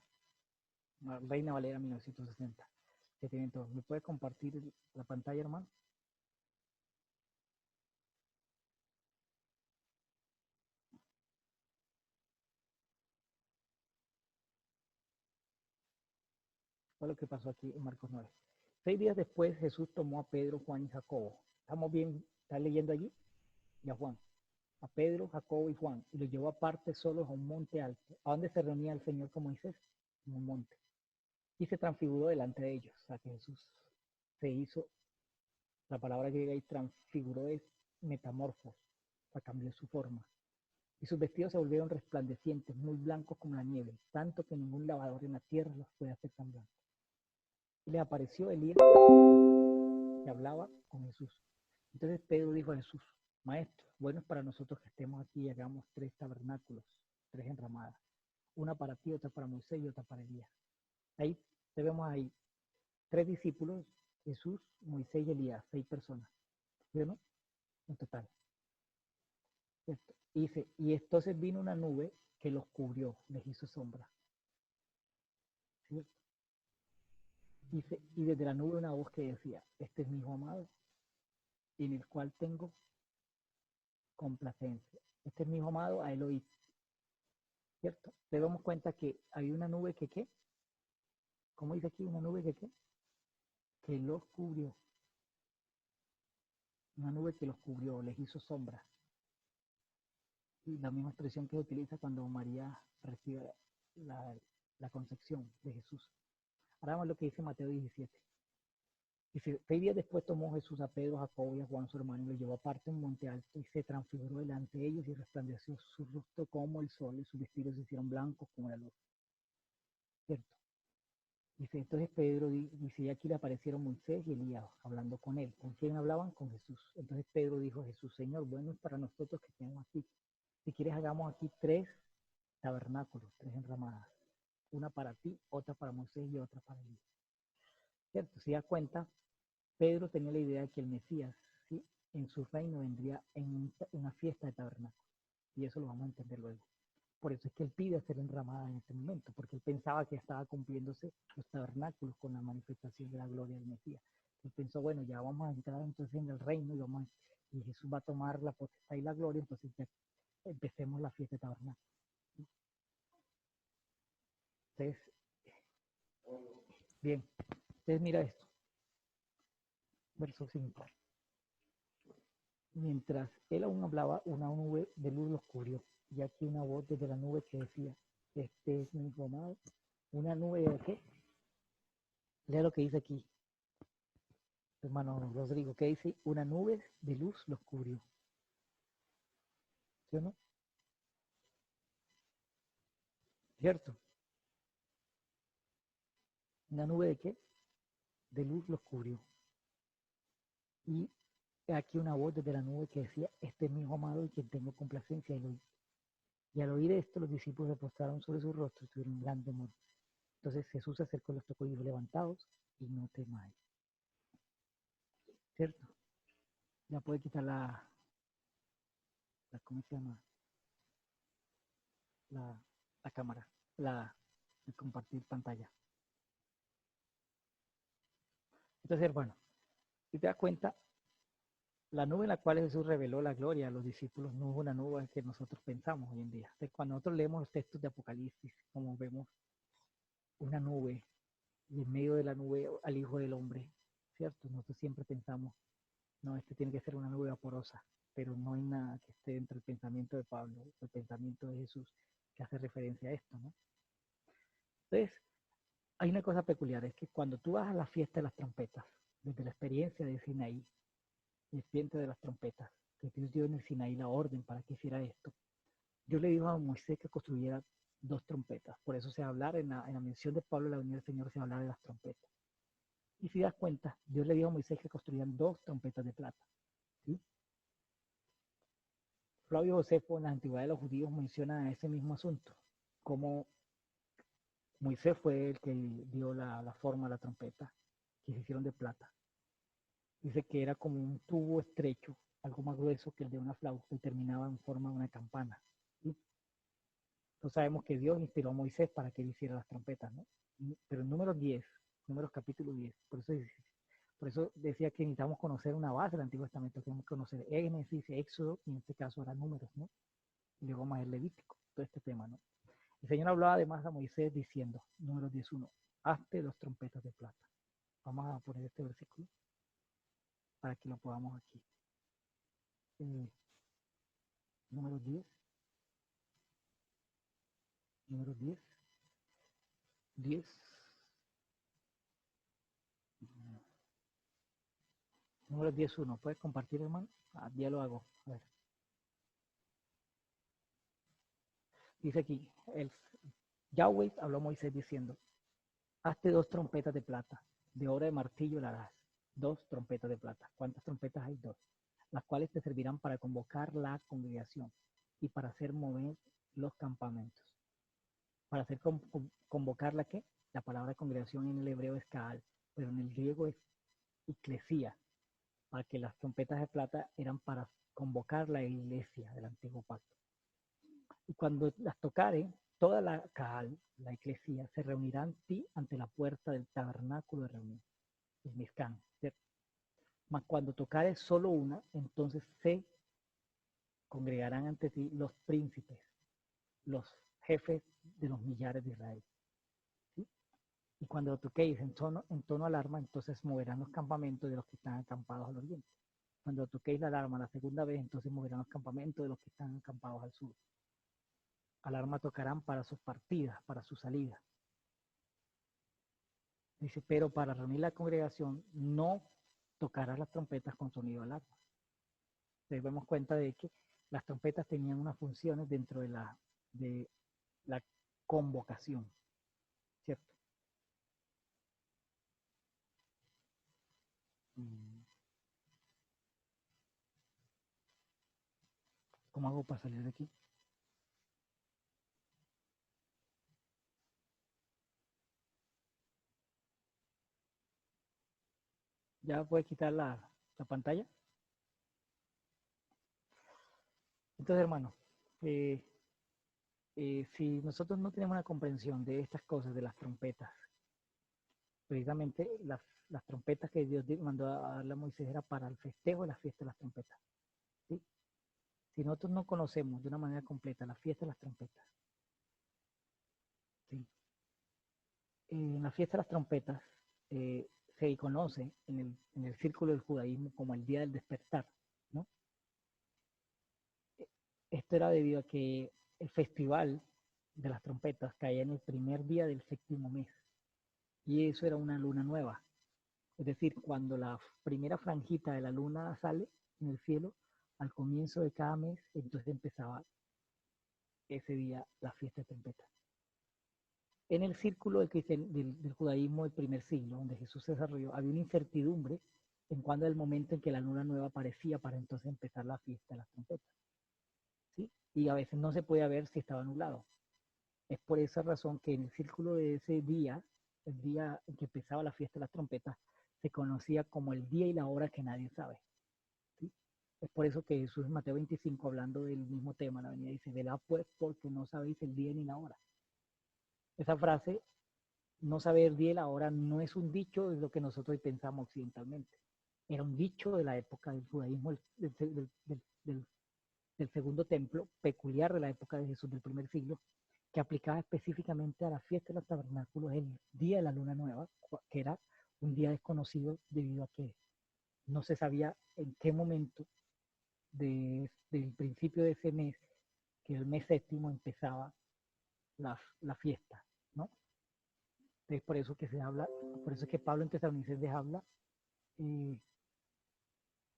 Speaker 2: Reina Valera 1960. ¿Me puede compartir la pantalla, hermano? Fue lo que pasó aquí en Marcos 9. 6 días después, Jesús tomó a Pedro, Juan y Jacobo. ¿Estamos bien? ¿Estás leyendo allí? Y a Juan. A Pedro, Jacobo y Juan. Y los llevó aparte solos a un monte alto. ¿A dónde se reunía el Señor con Moisés? En un monte. Y se transfiguró delante de ellos. O sea, que Jesús se hizo, la palabra griega y transfiguró es metamorfos. O sea, cambió su forma. Y sus vestidos se volvieron resplandecientes, muy blancos como la nieve, tanto que ningún lavador en la tierra los puede hacer tan blancos. Y le apareció Elías que hablaba con Jesús. Entonces Pedro dijo a Jesús: Maestro, bueno es para nosotros que estemos aquí y hagamos 3 tabernáculos, 3 enramadas, una para ti, otra para Moisés y otra para Elías. Ahí vemos ahí 3 discípulos: Jesús, Moisés y Elías, 6 personas, ¿sí o no? En total. Y dice, y entonces vino una nube que los cubrió, les hizo sombra. ¿Cierto? Dice, y desde la nube una voz que decía: Este es mi hijo amado, en el cual tengo complacencia. Este es mi hijo amado, a él oíd. ¿Cierto? Le damos cuenta que hay una nube que, ¿qué? ¿Cómo dice aquí? Una nube que, ¿qué? Que los cubrió. Una nube que los cubrió, les hizo sombra. Y la misma expresión que se utiliza cuando María recibe la concepción de Jesús. Ahora vamos a lo que dice Mateo 17. Dice, 6 días después tomó Jesús a Pedro, a Jacobo y a Juan su hermano y los llevó aparte a un monte alto y se transfiguró delante de ellos y resplandeció su rostro como el sol y sus vestidos se hicieron blancos como la luz. ¿Cierto? Dice, entonces Pedro dice, y aquí le aparecieron Moisés y Elías hablando con él. ¿Con quién hablaban? Con Jesús. Entonces Pedro dijo a Jesús: Señor, bueno es para nosotros que estemos aquí. Si quieres hagamos aquí 3 tabernáculos, 3 enramadas. Una para ti, otra para Moisés y otra para Elías. ¿Cierto? Si das cuenta, Pedro tenía la idea de que el Mesías, ¿sí?, en su reino vendría en una fiesta de tabernáculos. Y eso lo vamos a entender luego. Por eso es que él pide hacer enramada en este momento, porque él pensaba que estaba cumpliéndose los tabernáculos con la manifestación de la gloria del Mesías. Él pensó, bueno, ya vamos a entrar entonces en el reino y Jesús va a tomar la potestad y la gloria, entonces ya empecemos la fiesta de tabernáculos. Entonces, bien, entonces mira esto, verso 5. Mientras él aún hablaba, una nube de luz los cubrió, y aquí una voz desde la nube que decía: Este es mi hijo amado. ¿Una nube de qué? Lea lo que dice aquí, hermano Rodrigo, que dice: Una nube de luz los cubrió. ¿Sí o no? ¿Cierto? ¿Una nube de qué? De luz los cubrió. Y aquí una voz desde la nube que decía: Este es mi hijo amado y quien tengo complacencia en él. Y al oír esto, los discípulos se postraron sobre su rostro y tuvieron un gran temor. Entonces Jesús se acercó y los tocó y dijo: Levantaos y no temáis. ¿Cierto? Ya puede quitar ¿cómo se llama? La cámara, el compartir pantalla. Entonces, hermano, si te das cuenta, la nube en la cual Jesús reveló la gloria a los discípulos no es una nube que nosotros pensamos hoy en día. Entonces, cuando nosotros leemos los textos de Apocalipsis, como vemos una nube y en medio de la nube al Hijo del Hombre, ¿cierto? Nosotros siempre pensamos, no, este tiene que ser una nube vaporosa, pero no hay nada que esté dentro del pensamiento de Pablo, el pensamiento de Jesús, que hace referencia a esto, ¿no? Entonces, hay una cosa peculiar, es que cuando tú vas a la fiesta de las trompetas, desde la experiencia de Sinaí, el viento de las trompetas, que Dios dio en el Sinaí la orden para que hiciera esto, Dios le dijo a Moisés que construyera 2 trompetas. Por eso se va a hablar en la mención de Pablo, la venida del Señor, se va a hablar de las trompetas. Y si das cuenta, Dios le dijo a Moisés que construyeran 2 trompetas de plata. ¿Sí? Flavio Josefo en la Antigüedad de los Judíos menciona ese mismo asunto, como Moisés fue el que dio la forma a la trompeta, que se hicieron de plata. Dice que era como un tubo estrecho, algo más grueso que el de una flauta, y terminaba en forma de una campana. ¿Sí? Entonces sabemos que Dios inspiró a Moisés para que él hiciera las trompetas, ¿no? Pero en Números 10, Números capítulo 10, por eso decía que necesitamos conocer una base del Antiguo Testamento, tenemos que conocer Génesis, Éxodo, y en este caso eran Números, ¿no? Y luego más el Levítico, todo este tema, ¿no? El Señor hablaba además a Moisés diciendo, Números 10:1, hazte 2 trompetas de plata. Vamos a poner este versículo para que lo podamos aquí. Números 10, Números 10, 10, Números 10:1. ¿Puedes compartir, hermano? Ya lo hago. A ver. Dice aquí, Yahweh habló a Moisés diciendo, hazte 2 trompetas de plata, de obra de martillo la harás. 2 trompetas de plata. ¿Cuántas trompetas hay? 2. Las cuales te servirán para convocar la congregación y para hacer mover los campamentos. Para hacer convocar la qué? La palabra congregación en el hebreo es Kaal, pero en el griego es eclesía, para que las trompetas de plata eran para convocar la iglesia del antiguo pacto. Y cuando las tocare, toda la Kaal, la eclesía, se reunirá ante la puerta del tabernáculo de reunión, el Mizcán, ¿cierto? Mas cuando tocare solo una, entonces se congregarán ante ti los príncipes, los jefes de los millares de Israel. ¿Sí? Y cuando lo toquéis en tono alarma, entonces moverán los campamentos de los que están acampados al oriente. Cuando toquéis la alarma la segunda vez, entonces moverán los campamentos de los que están acampados al sur. Alarma tocarán para sus partidas, para su salida. Dice, pero para reunir la congregación no tocarás las trompetas con sonido de alarma. Entonces damos cuenta de que las trompetas tenían unas funciones dentro de la convocación, ¿cierto? ¿Cómo hago para salir de aquí? ¿Ya puedes quitar la pantalla? Entonces, hermano, si nosotros no tenemos una comprensión de estas cosas, de las trompetas, precisamente las trompetas que Dios mandó a darle a Moisés era para el festejo de la fiesta de las trompetas. ¿Sí? Si nosotros no conocemos de una manera completa la fiesta de las trompetas, ¿sí? En la fiesta de las trompetas se conoce en el círculo del judaísmo como el día del despertar, ¿no? Esto era debido a que el festival de las trompetas caía en el primer día del séptimo mes y eso era una luna nueva. Es decir, cuando la primera franjita de la luna sale en el cielo, al comienzo de cada mes, entonces empezaba ese día la fiesta de trompetas. En el círculo del judaísmo del primer siglo, donde Jesús se desarrolló, había una incertidumbre en cuándo era el momento en que la luna nueva aparecía para entonces empezar la fiesta de las trompetas. ¿Sí? Y a veces no se podía ver si estaba nublado. Es por esa razón que en el círculo de ese día, el día en que empezaba la fiesta de las trompetas, se conocía como el día y la hora que nadie sabe. ¿Sí? Es por eso que Jesús en Mateo 25, hablando del mismo tema, la venida dice, velad pues porque no sabéis el día ni la hora. Esa frase, no saber el día y la hora, no es un dicho de lo que nosotros pensamos occidentalmente. Era un dicho de la época del judaísmo, del segundo templo, peculiar de la época de Jesús del primer siglo, que aplicaba específicamente a la fiesta de los tabernáculos, el día de la luna nueva, que era un día desconocido debido a que no se sabía en qué momento del principio de ese mes, que el mes séptimo empezaba la fiesta, ¿no? Entonces, por eso que se habla, por eso es que Pablo en Tesalonicenses habla, eh,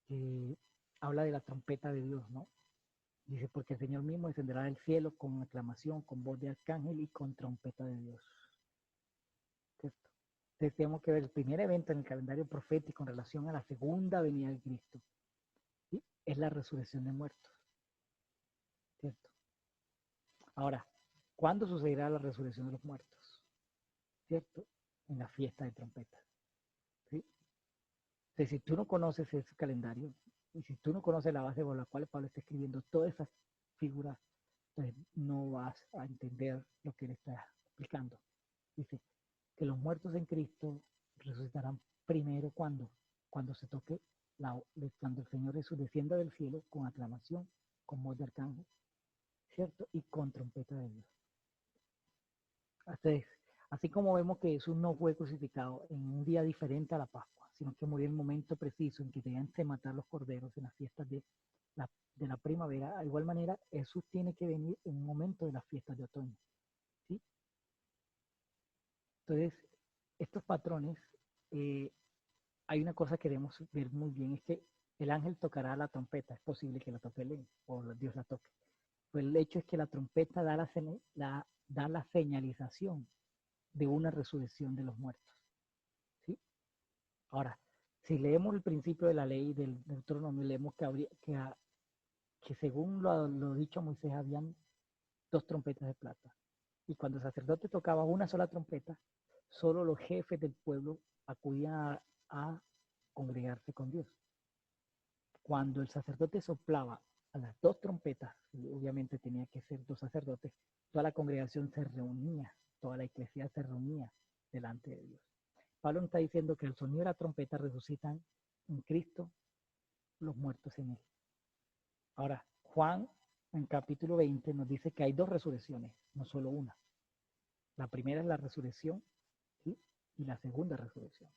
Speaker 2: que habla de la trompeta de Dios, ¿no? Dice, porque el Señor mismo descenderá del cielo con aclamación, con voz de arcángel y con trompeta de Dios. ¿Cierto? Entonces tenemos que ver el primer evento en el calendario profético en relación a la segunda venida de Cristo. ¿Sí? Es la resurrección de muertos. ¿Cierto? Ahora, ¿cuándo sucederá la resurrección de los muertos? ¿Cierto? En la fiesta de trompetas. ¿Sí? Entonces, si tú no conoces ese calendario y si tú no conoces la base por la cual Pablo está escribiendo todas esas figuras, pues no vas a entender lo que él está explicando. Dice que los muertos en Cristo resucitarán primero cuando se toque, cuando el Señor Jesús descienda del cielo con aclamación, con voz de arcángel, ¿cierto? Y con trompeta de Dios. Entonces, así como vemos que Jesús no fue crucificado en un día diferente a la Pascua, sino que murió en el momento preciso en que tenían que matar los corderos en las fiestas de la primavera, de igual manera Jesús tiene que venir en un momento de las fiestas de otoño. ¿Sí? Entonces, estos patrones, eh, hay una cosa que debemos ver muy bien, es que el ángel tocará la trompeta, es posible que la toque él o Dios la toque. Pues el hecho es que la trompeta da la señalización de una resurrección de los muertos. ¿Sí? Ahora, si leemos el principio de la ley del Deuteronomio, leemos que según lo dicho Moisés, habían dos trompetas de plata. Y cuando el sacerdote tocaba una sola trompeta, solo los jefes del pueblo acudían a congregarse con Dios. Cuando el sacerdote soplaba a las dos trompetas, y obviamente tenía que ser dos sacerdotes, toda la congregación se reunía, toda la iglesia se reunía delante de Dios. Pablo está diciendo que al sonido de la trompeta resucitan en Cristo los muertos en él. Ahora, Juan en capítulo 20 nos dice que hay dos resurrecciones, no solo una. La primera es la resurrección, ¿sí? Y la segunda resurrección.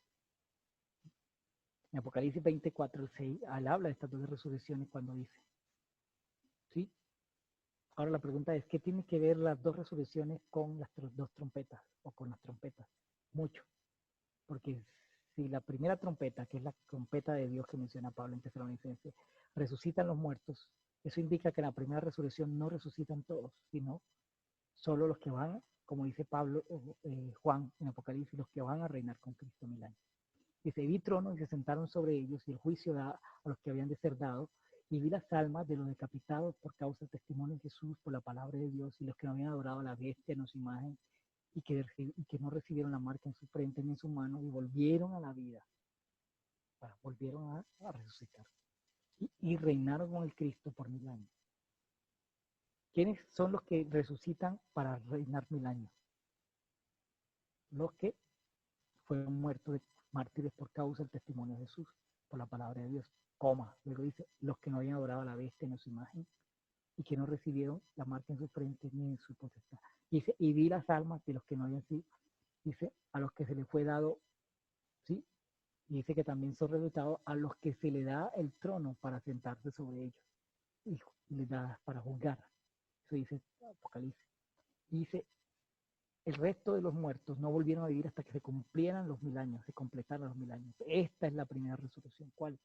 Speaker 2: En Apocalipsis 24, el 6, él habla de estas dos resurrecciones cuando dice, ¿sí? Ahora la pregunta es, ¿qué tiene que ver las dos resurrecciones con las dos trompetas o con las trompetas? Mucho, porque si la primera trompeta, que es la trompeta de Dios que menciona Pablo en Tesalonicenses, resucitan los muertos, eso indica que en la primera resurrección no resucitan todos, sino solo los que van, como dice Pablo, Juan en Apocalipsis, los que van a reinar con Cristo 1000 años. Dice, vi tronos y se sentaron sobre ellos y el juicio da a los que habían de ser dados y vi las almas de los decapitados por causa del testimonio de Jesús, por la palabra de Dios y los que no habían adorado a la bestia en su imagen y que no recibieron la marca en su frente ni en su mano y volvieron a la vida, volvieron a resucitar y reinaron con el Cristo por 1000 años. ¿Quiénes son los que resucitan para reinar 1000 años? Los que fueron muertos de mártires por causa del testimonio de Jesús, por la palabra de Dios. Luego dice, los que no habían adorado a la bestia en su imagen y que no recibieron la marca en su frente ni en su potestad. Dice, y vi las almas de los que no habían sido, dice, a los que se les fue dado, ¿sí? Y dice que también son resultados a los que se le da el trono para sentarse sobre ellos y les da para juzgar. Eso dice Apocalipsis. Dice, el resto de los muertos no volvieron a vivir hasta que se cumplieran los 1000 años, se completaran los 1000 años. Esta es la primera resurrección. ¿Cuál?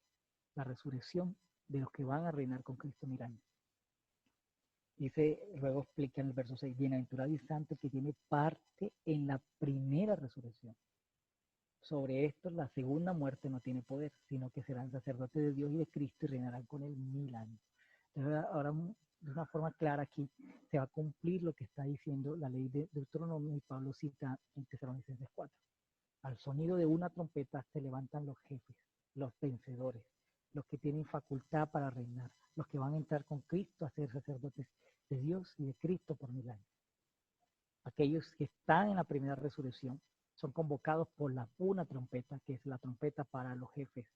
Speaker 2: La resurrección de los que van a reinar con Cristo 1000 años. Dice, luego explica en el verso 6, bienaventurado y santo que tiene parte en la primera resurrección. Sobre esto, la segunda muerte no tiene poder, sino que serán sacerdotes de Dios y de Cristo y reinarán con él 1000 años. Entonces, ahora, de una forma clara aquí, se va a cumplir lo que está diciendo la ley de Deuteronomio y Pablo cita en Tesalonicenses 4. Al sonido de una trompeta se levantan los jefes, los vencedores, los que tienen facultad para reinar, los que van a entrar con Cristo a ser sacerdotes de Dios y de Cristo por 1000 años. Aquellos que están en la primera resurrección son convocados por una trompeta, que es la trompeta para los jefes.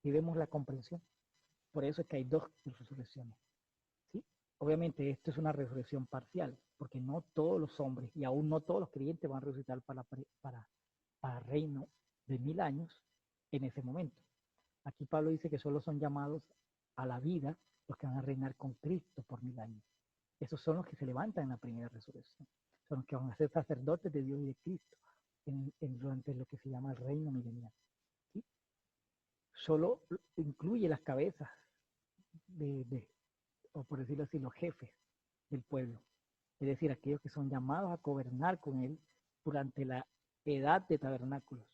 Speaker 2: Y vemos la comprensión. Por eso es que hay dos resurrecciones. ¿Sí? Obviamente esto es una resurrección parcial, porque no todos los hombres y aún no todos los creyentes van a resucitar para reino de 1000 años en ese momento. Aquí Pablo dice que solo son llamados a la vida los que van a reinar con Cristo por 1000 años. Esos son los que se levantan en la primera resurrección. Son los que van a ser sacerdotes de Dios y de Cristo durante lo que se llama el reino milenial. ¿Sí? Solo incluye las cabezas o por decirlo así, los jefes del pueblo. Es decir, aquellos que son llamados a gobernar con él durante la edad de tabernáculos.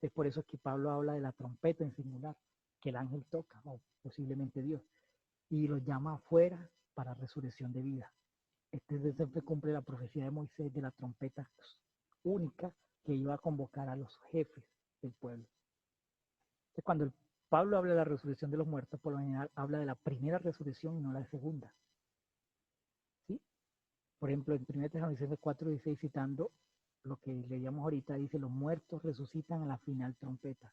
Speaker 2: Es por eso que Pablo habla de la trompeta en singular, que el ángel toca, o posiblemente Dios, y los llama afuera para resurrección de vida. Siempre cumple la profecía de Moisés de la trompeta única que iba a convocar a los jefes del pueblo. Entonces, cuando Pablo habla de la resurrección de los muertos, por lo general habla de la primera resurrección y no la segunda. ¿Sí? Por ejemplo, en 1 Tesalonicenses 4:16, citando lo que leíamos ahorita, dice, los muertos resucitan a la final trompeta.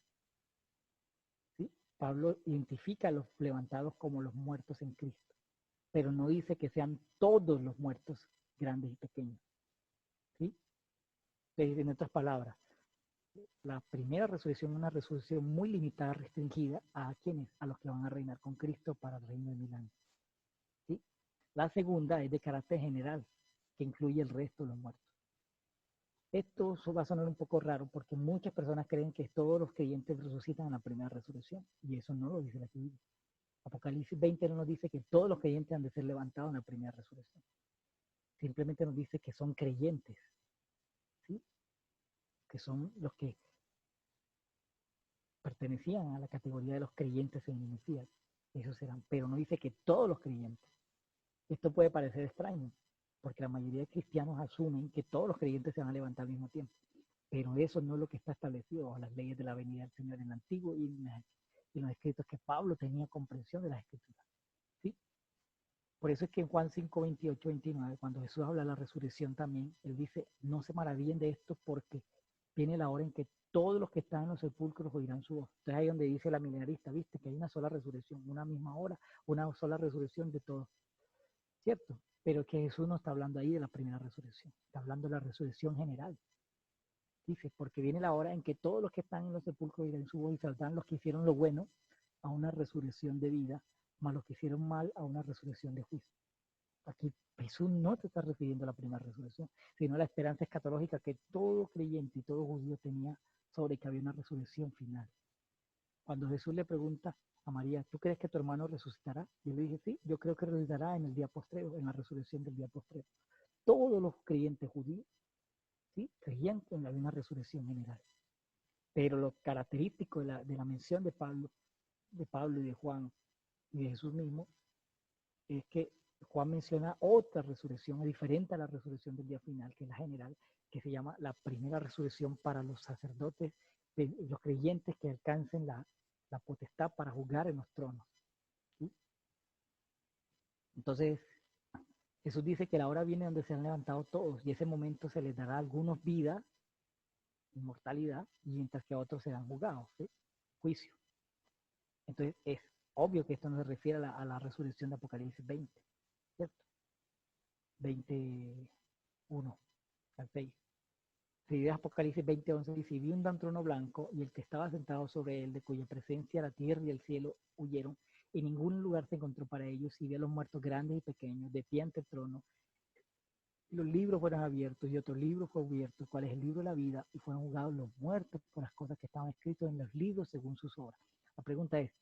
Speaker 2: ¿Sí? Pablo identifica a los levantados como los muertos en Cristo, pero no dice que sean todos los muertos, grandes y pequeños. ¿Sí? En otras palabras, la primera resurrección es una resurrección muy limitada, restringida a quienes, a los que van a reinar con Cristo para el reino de Milán. ¿Sí? La segunda es de carácter general, que incluye el resto de los muertos. Esto va a sonar un poco raro porque muchas personas creen que todos los creyentes resucitan en la primera resurrección, y eso no lo dice la Biblia. Apocalipsis 20 no nos dice que todos los creyentes han de ser levantados en la primera resurrección. Simplemente nos dice que son creyentes, ¿sí? Que son los que pertenecían a la categoría de los creyentes en el Mesías. Esos serán, pero no dice que todos los creyentes. Esto puede parecer extraño, porque la mayoría de cristianos asumen que todos los creyentes se van a levantar al mismo tiempo. Pero eso no es lo que está establecido bajo las leyes de la venida del Señor en el Antiguo y en los escritos que Pablo tenía comprensión de las Escrituras. ¿Sí? Por eso es que en Juan 5, 28, 29, cuando Jesús habla de la resurrección también, él dice, no se maravillen de esto porque viene la hora en que todos los que están en los sepulcros oirán su voz. Entonces ahí donde dice la milenarista, viste, que hay una sola resurrección, una misma hora, una sola resurrección de todos. ¿Cierto? Pero que Jesús no está hablando ahí de la primera resurrección, está hablando de la resurrección general. Dice, porque viene la hora en que todos los que están en los sepulcros irán su voz y saldrán los que hicieron lo bueno a una resurrección de vida, más los que hicieron mal a una resurrección de juicio. Aquí Jesús no se está refiriendo a la primera resurrección, sino a la esperanza escatológica que todo creyente y todo judío tenía sobre que había una resurrección final. Cuando Jesús le pregunta a María, ¿tú crees que tu hermano resucitará? Y él le dice, sí, yo creo que resucitará en el día postrero, en la resurrección del día postrero. Todos los creyentes judíos, ¿sí?, creían que había una resurrección general. Pero lo característico de la mención de Pablo y de Juan y de Jesús mismo es que Juan menciona otra resurrección diferente a la resurrección del día final, que es la general, que se llama la primera resurrección para los sacerdotes, los creyentes que alcancen la potestad para juzgar en los tronos. ¿Sí? Entonces, Jesús dice que la hora viene donde se han levantado todos y ese momento se les dará a algunos vida, inmortalidad, mientras que a otros serán juzgados, ¿sí? Juicio. Entonces, es obvio que esto no se refiere a la resurrección de Apocalipsis 20, ¿cierto? 21 al 6. Si ves Apocalipsis 20:11, dice, y vi un gran trono blanco y el que estaba sentado sobre él, de cuya presencia la tierra y el cielo huyeron, y ningún lugar se encontró para ellos, y vi a los muertos grandes y pequeños, de pie ante el trono. Los libros fueron abiertos y otro libro fue abierto, cuál es el libro de la vida, y fueron juzgados los muertos por las cosas que estaban escritas en los libros según sus obras. La pregunta es,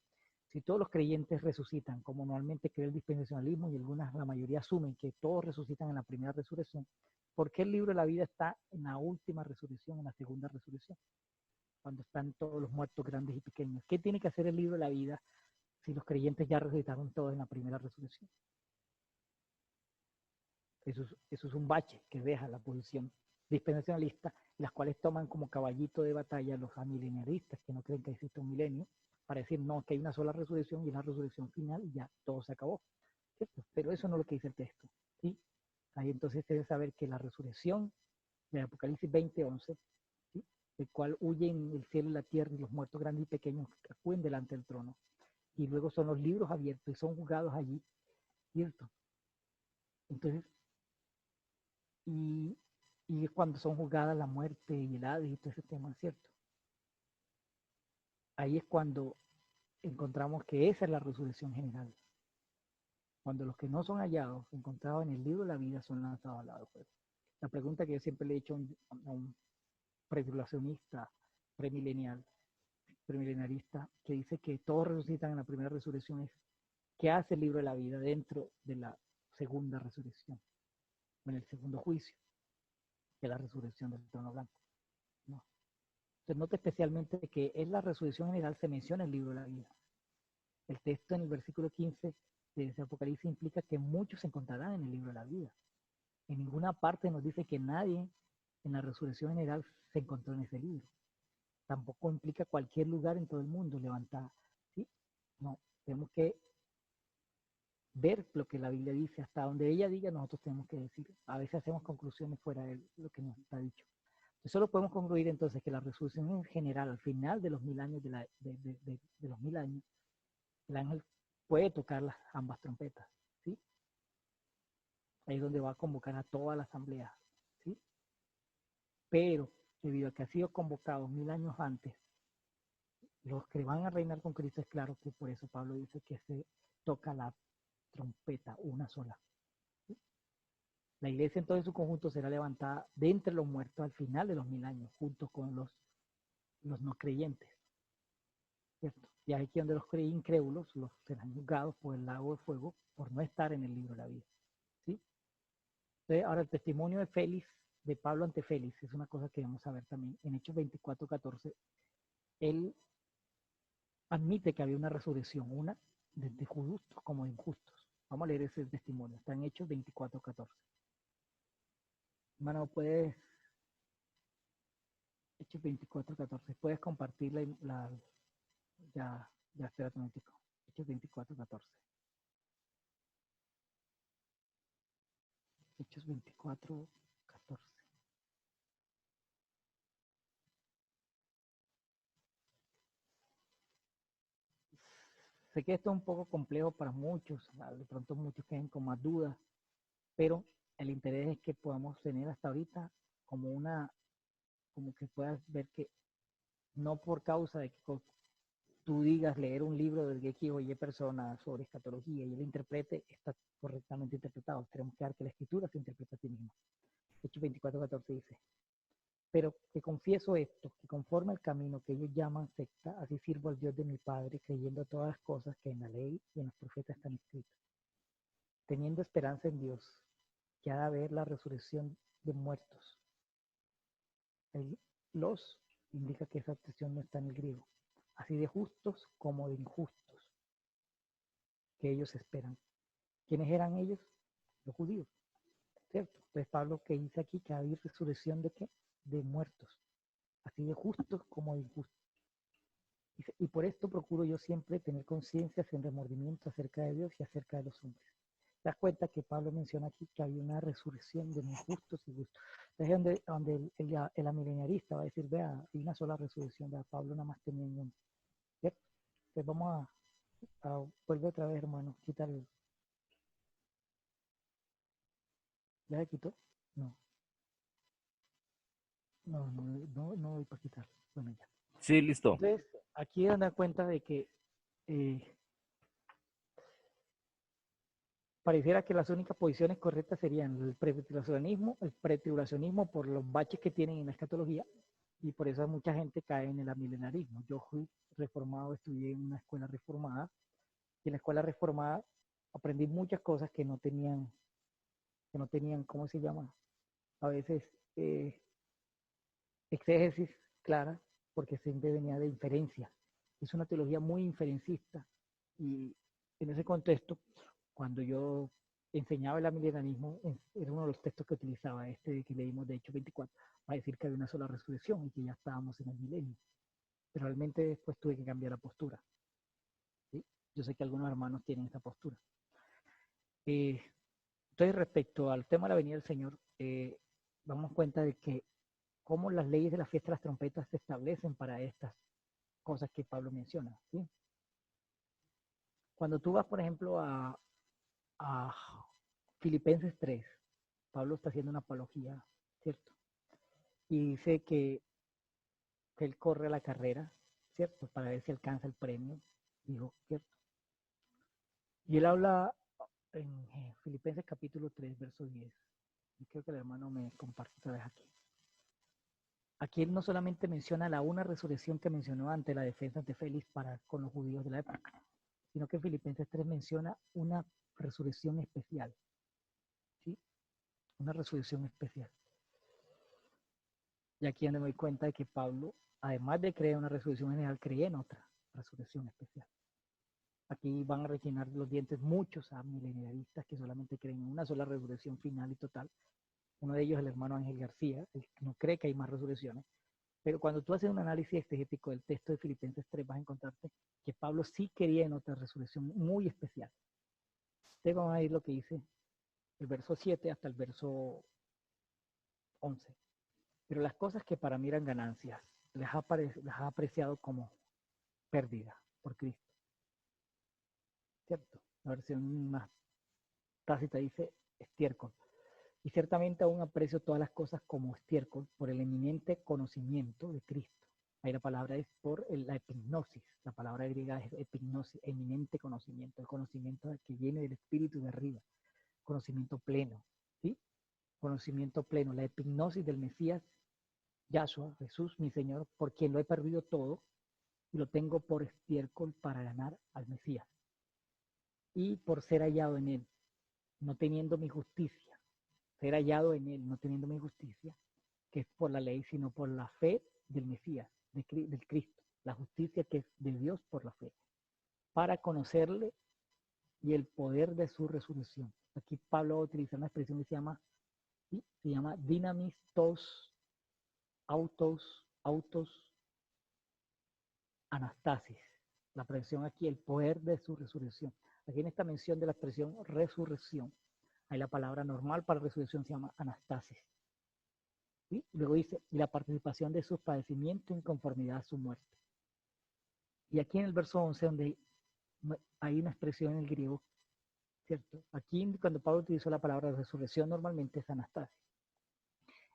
Speaker 2: si todos los creyentes resucitan, como normalmente cree el dispensacionalismo y la mayoría asumen que todos resucitan en la primera resurrección, ¿por qué el libro de la vida está en la última resurrección, en la segunda resurrección? Cuando están todos los muertos grandes y pequeños. ¿Qué tiene que hacer el libro de la vida si los creyentes ya resucitaron todos en la primera resurrección? Eso es un bache que deja la posición dispensacionalista, las cuales toman como caballito de batalla los amileniaristas que no creen que existe un milenio, para decir no, que hay una sola resurrección y una resurrección final y ya todo se acabó, ¿cierto? Pero eso no es lo que dice el texto, ¿sí? Ahí entonces debe saber que la resurrección de Apocalipsis 20:11, ¿sí?, el cual huyen el cielo y la tierra y los muertos grandes y pequeños que acuden delante del trono, y luego son los libros abiertos y son juzgados allí, ¿cierto? Entonces, y es cuando son juzgadas la muerte y el Hades y todo ese tema, ¿cierto? Ahí es cuando encontramos que esa es la resurrección general. cuando los que no son hallados, encontrados en el libro de la vida, son lanzados al lado del fuego. La pregunta que yo siempre le he hecho a un pretribulacionista, premilenial, premilenarista, que dice que todos resucitan en la primera resurrección, es ¿qué hace el libro de la vida dentro de la segunda resurrección? En el segundo juicio, que es la resurrección del trono blanco. ¿No? Entonces, note especialmente que en la resurrección general se menciona el libro de la vida. El texto en el versículo 15 de ese Apocalipsis implica que muchos se encontrarán en el libro de la vida. En ninguna parte nos dice que nadie en la resurrección general se encontró en ese libro. Tampoco implica cualquier lugar en todo el mundo levantada. ¿Sí? No, tenemos que ver lo que la Biblia dice, hasta donde ella diga, nosotros tenemos que decir. A veces hacemos conclusiones fuera de lo que nos está dicho. Solo podemos concluir entonces que la resurrección en general, al final de los 1000 años, de los 1000 años, el ángel puede tocar las ambas trompetas, ¿sí? Ahí es donde va a convocar a toda la asamblea, ¿sí? Pero debido a que ha sido convocado 1000 años antes, los que van a reinar con Cristo, es claro que por eso Pablo dice que se toca la trompeta, una sola. ¿Sí? La iglesia en todo su conjunto será levantada de entre los muertos al final de los 1000 años, junto con los no creyentes, ¿cierto? Y es aquí donde los incrédulos los serán juzgados por el lago de fuego por no estar en el libro de la vida, ¿sí? Entonces, ahora el testimonio de Félix, de Pablo ante Félix, es una cosa que vamos a ver también en Hechos 24:14. Él admite que había una resurrección, una de justos como de injustos. Vamos a leer ese testimonio, está en Hechos 24:14. Hermano, puedes, Hechos 24:14, puedes compartir ya, espérate un momentico. Hechos 24:14. Hechos 24:14. Sé que esto es un poco complejo para muchos, de pronto muchos queden con más dudas, pero el interés es que podamos tener hasta ahorita como que puedas ver que no por causa de que tú digas leer un libro de X o Y persona sobre escatología y él interprete, está correctamente interpretado. Tenemos que dar que la escritura se interpreta a sí misma. Hechos 24:14 dice, pero que confieso esto, que conforme al camino que ellos llaman secta, así sirvo al Dios de mi Padre, creyendo todas las cosas que en la ley y en los profetas están escritas, teniendo esperanza en Dios, que ha de haber la resurrección de muertos. El los indica que esa expresión no está en el griego, así de justos como de injustos, que ellos esperan. ¿Quiénes eran ellos? Los judíos, ¿cierto? Entonces Pablo que dice aquí que hay resurrección de qué? De muertos, así de justos como de injustos. Y por esto procuro yo siempre tener conciencia sin remordimiento acerca de Dios y acerca de los hombres. Te das cuenta que Pablo menciona aquí que había una resurrección de los justos y justos. Entonces, donde el amileniarista va a decir, vea, hay una sola resurrección, vea, Pablo nada más tenía uno. ¿Cierto? Entonces vamos vuelve otra vez, hermano, quita el... ¿Ya se quitó? No, no voy para quitar. Bueno, ya.
Speaker 1: Sí, listo.
Speaker 2: Entonces, aquí dan cuenta de que eh, pareciera que las únicas posiciones correctas serían el pretribulacionismo por los baches que tienen en la escatología, y por eso mucha gente cae en el amilenarismo. Yo fui reformado, estudié en una escuela reformada, y en la escuela reformada aprendí muchas cosas que no tenían, ¿cómo se llama? A veces eh, exégesis clara, porque siempre venía de inferencia. Es una teología muy inferencista, y en ese contexto, cuando yo enseñaba el amilenarismo, era uno de los textos que utilizaba, este que leímos de Hechos 24, para decir que había una sola resurrección y que ya estábamos en el milenio. Pero realmente después tuve que cambiar la postura, ¿sí? Yo sé que algunos hermanos tienen esta postura. Entonces, respecto al tema de la venida del Señor, damos cuenta de que cómo las leyes de la fiesta de las trompetas se establecen para estas cosas que Pablo menciona, ¿sí? Cuando tú vas, por ejemplo, a Filipenses 3, Pablo está haciendo una apología, ¿cierto? Y dice que él corre la carrera, ¿cierto? Para ver si alcanza el premio, dijo, ¿cierto? Y él habla en Filipenses capítulo 3, verso 10. Y creo que el hermano me comparte otra vez aquí. Aquí él no solamente menciona la una resurrección que mencionó ante la defensa de Félix para con los judíos de la época, sino que Filipenses 3 menciona una resurrección especial, ¿sí? Una resurrección especial. Y aquí me doy cuenta de que Pablo, además de creer en una resurrección general, creía en otra resurrección especial. Aquí van a rechinar los dientes muchos milenialistas que solamente creen en una sola resurrección final y total. Uno de ellos, el hermano Ángel García, él no cree que hay más resurrecciones. Pero cuando tú haces un análisis exegético del texto de Filipenses 3, vas a encontrarte que Pablo sí quería en otra resurrección muy especial. Ustedes van a ir lo que dice el verso 7 hasta el verso 11. Pero las cosas que para mí eran ganancias, las ha apreciado como pérdida por Cristo. ¿Cierto? La versión más tácita dice estiércol. Y ciertamente aún aprecio todas las cosas como estiércol por el eminente conocimiento de Cristo. Ahí la palabra es por la epignosis. La palabra griega es epignosis, eminente conocimiento. El conocimiento que viene del espíritu de arriba. Conocimiento pleno. ¿Sí? Conocimiento pleno. La epignosis del Mesías, Yahshua, Jesús, mi Señor, por quien lo he perdido todo y lo tengo por estiércol para ganar al Mesías. Y por ser hallado en él, no teniendo mi justicia. Ser hallado en él, no teniendo mi justicia, que es por la ley, sino por la fe del Mesías, del Cristo, la justicia que es de Dios por la fe, para conocerle y el poder de su resurrección. Aquí Pablo utiliza una expresión que se llama dinamis tos autos anastasis. La expresión aquí, el poder de su resurrección. Aquí en esta mención de la expresión resurrección, hay la palabra normal para resurrección, se llama anastasis. ¿Sí? Luego dice, y la participación de sus padecimientos en conformidad a su muerte. Y aquí en el verso 11, donde hay una expresión en el griego, ¿cierto? Aquí cuando Pablo utilizó la palabra resurrección, normalmente es anastasis.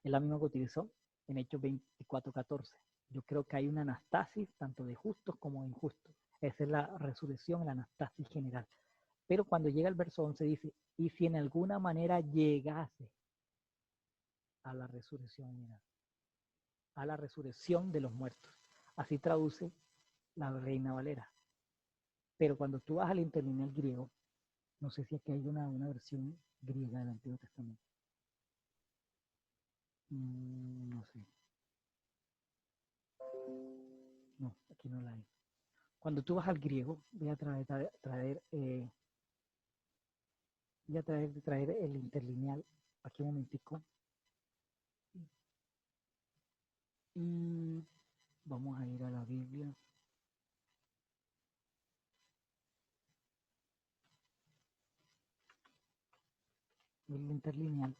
Speaker 2: Es la misma que utilizó en Hechos 24:14. Yo creo que hay una anastasis tanto de justos como de injustos. Esa es la resurrección, la anastasis general. Pero cuando llega el verso 11 dice, y si en alguna manera llegase a la resurrección general, a la resurrección de los muertos. Así traduce la Reina Valera. Pero cuando tú vas al interlineal griego, no sé si aquí hay una versión griega del Antiguo Testamento. No sé. No, aquí no la hay. Cuando tú vas al griego, voy a traer el interlineal aquí un momentico. Y vamos a ir a la Biblia. El interlineal.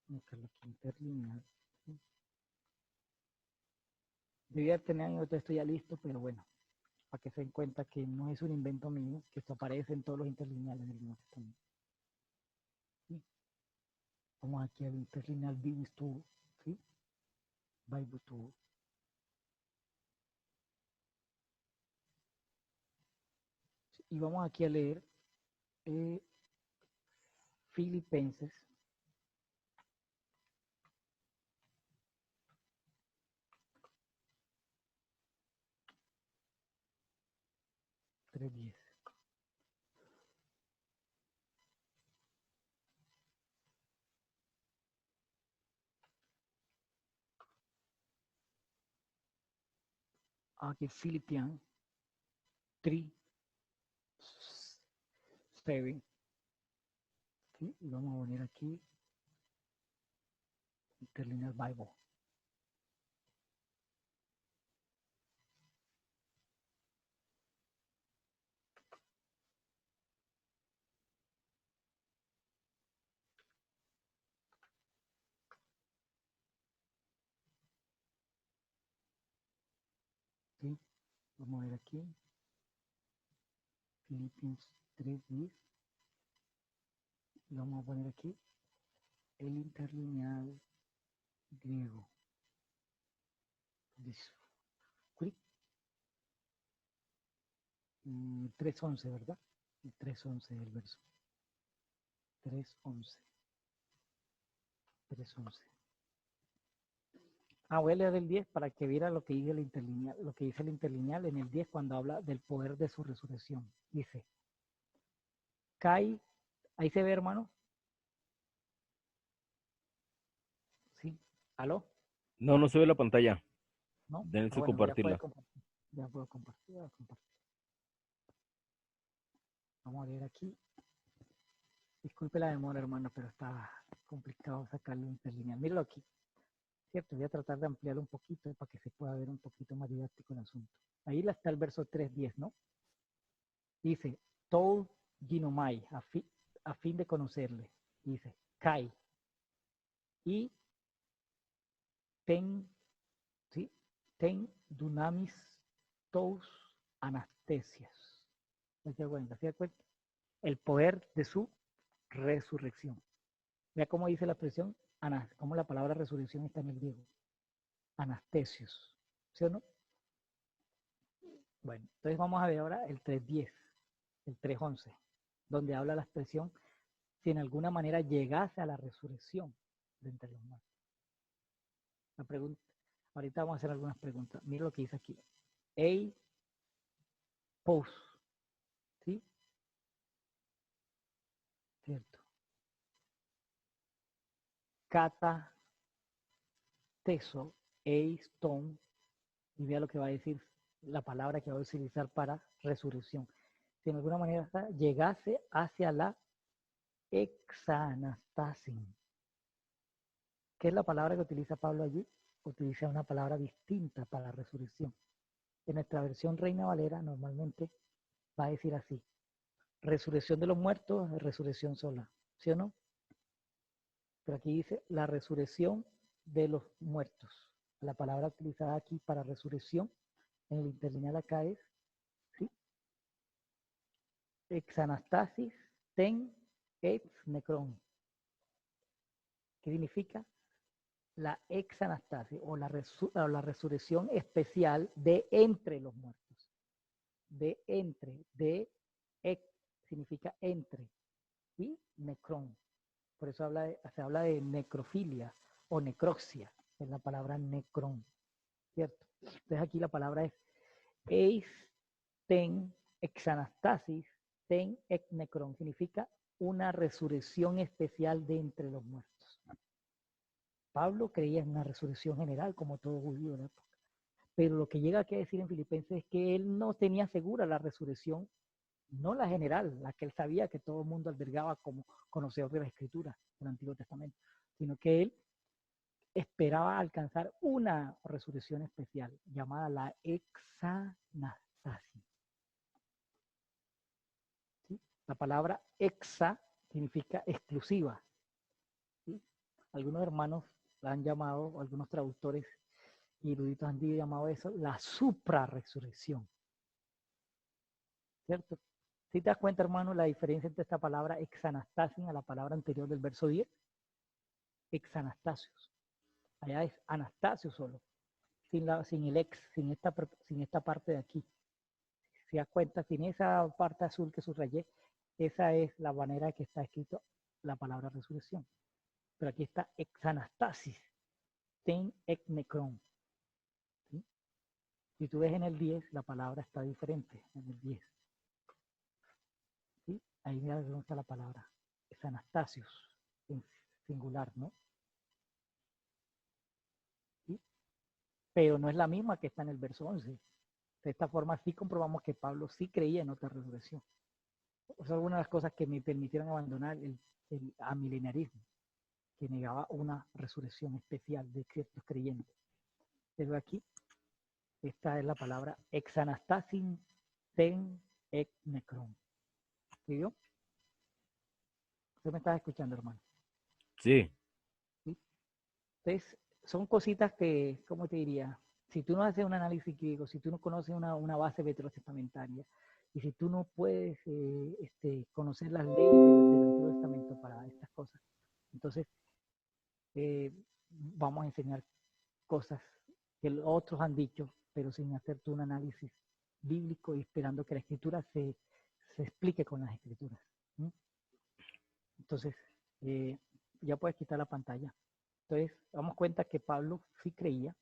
Speaker 2: Buscarlo aquí, interlineal. Debía tener otro texto ya listo, pero bueno, para que se den cuenta que no es un invento mío, que esto aparece en todos los interlineales del Nuevo Testamento. ¿Sí? Vamos aquí al interlineal Bible Tool, ¿sí? Bible Tool. Y vamos aquí a leer Filipenses 3:10. Aquí Philippians 3:7. ¿Sí? Y vamos a poner aquí interlineal Bible. ¿Sí? Vamos a ver aquí. Philippians 3:10. Y vamos a poner aquí el interlineal griego. This quick. 3:11, ¿verdad? El 3:11 del verso. 3:11. 3:11. Voy a leer el 10 para que viera lo que dice el interlineal, lo que dice el interlineal en el 10 cuando habla del poder de su resurrección. Dice, cae, ahí se ve, hermano. ¿Sí? ¿Aló?
Speaker 1: No, no se ve la pantalla.
Speaker 2: ¿No?
Speaker 1: Dense su
Speaker 2: Bueno, ya puede
Speaker 1: compartirla.
Speaker 2: compartir. Ya puedo compartir. Voy a compartir. Vamos a leer aquí. Disculpe la demora, hermano, pero está complicado sacarle un interlineal. Míralo aquí. ¿Cierto? Voy a tratar de ampliarlo un poquito para que se pueda ver un poquito más didáctico el asunto. Ahí está el verso 3:10, ¿no? Dice, Tou Ginomai, a fin de conocerle. Dice, Kai. Y ten, ¿sí? Ten dunamis tous anastesias. ¿Se da cuenta? ¿Se da cuenta? El poder de su resurrección. Vea cómo dice la expresión, cómo la palabra resurrección está en el griego. Anastesios. ¿Sí o no? Bueno, entonces vamos a ver ahora el 3:10, el 3:11, donde habla la expresión si en alguna manera llegase a la resurrección de entre los muertos. La pregunta, ahorita vamos a hacer algunas preguntas. Mira lo que dice aquí. Ei pos, ¿sí? ¿Cierto? Cata teso, eis ton, y vea lo que va a decir la palabra que va a utilizar para resurrección. Si en alguna manera llegase hacia la exanastasis. ¿Qué es la palabra que utiliza Pablo allí? Utiliza una palabra distinta para resurrección. En nuestra versión Reina Valera normalmente va a decir así: resurrección de los muertos, resurrección sola, ¿sí o no? Pero aquí dice la resurrección de los muertos. La palabra utilizada aquí para resurrección en el interlineal acá es, ¿sí? Exanastasis ten ex necron. ¿Qué significa? La exanastasis o la resurrección especial de entre los muertos. De entre, de ex significa entre y necrón. Por eso se habla de necrofilia o necroxia, es la palabra necrón, ¿cierto? Entonces aquí la palabra es eis ten exanastasis ten ex necrón, significa una resurrección especial de entre los muertos. Pablo creía en una resurrección general, como todo judío de la época. Pero lo que llega aquí a decir en Filipenses es que él no tenía segura la resurrección, no la general, la que él sabía que todo el mundo albergaba como conocedor de la Escritura del Antiguo Testamento, sino que él esperaba alcanzar una resurrección especial llamada la exanastasis. ¿Sí? La palabra exa significa exclusiva. ¿Sí? Algunos hermanos la han llamado, algunos traductores y eruditos han llamado eso la suprarresurrección. ¿Cierto? ¿Sí te das cuenta, hermano, la diferencia entre esta palabra exanastasis a la palabra anterior del verso 10? Exanastasios. Allá es Anastasio solo, sin el ex, sin esta parte de aquí. Si das cuenta, sin esa parte azul que subrayé, esa es la manera que está escrito la palabra resurrección. Pero aquí está exanastasis, ten ek necron. ¿Sí? Si tú ves en el 10, la palabra está diferente, en el 10. ¿Sí? Ahí mira dónde está la palabra, exanastasios, en singular, ¿no? ¿Sí? Pero no es la misma que está en el verso 11. De esta forma sí comprobamos que Pablo sí creía en otra resurrección. Es alguna de las cosas que me permitieron abandonar el amilenarismo, que negaba una resurrección especial de ciertos creyentes. Pero aquí, esta es la palabra exanastasin ten ek necron. ¿Sí vio? ¿Usted me está escuchando, hermano?
Speaker 1: Sí.
Speaker 2: ¿Sí? Entonces, son cositas que, ¿cómo te diría? Si tú no haces un análisis crítico, si tú no conoces una base veterotestamentaria, y si tú no puedes conocer las leyes del Antiguo Testamento para estas cosas, entonces vamos a enseñar cosas que otros han dicho, pero sin hacer tú un análisis bíblico y esperando que la escritura se explique con las escrituras. ¿Mm? Entonces, ya puedes quitar la pantalla. Entonces, damos cuenta que Pablo sí creía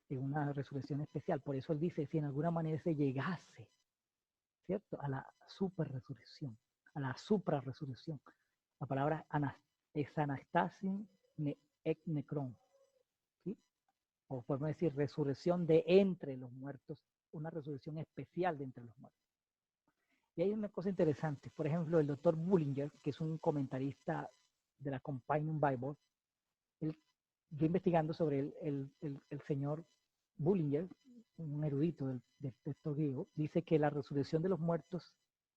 Speaker 2: en una resurrección especial. Por eso él dice, si en alguna manera se llegase, ¿cierto? A la superresurrección, a la suprarresurrección. La palabra es anastasin ek necron, ¿sí? O podemos decir resurrección de entre los muertos, una resurrección especial de entre los muertos. Y hay una cosa interesante, por ejemplo, el doctor Bullinger, que es un comentarista de la Companion Bible, él, yo investigando sobre el señor Bullinger, un erudito del texto griego, dice que la resurrección de los muertos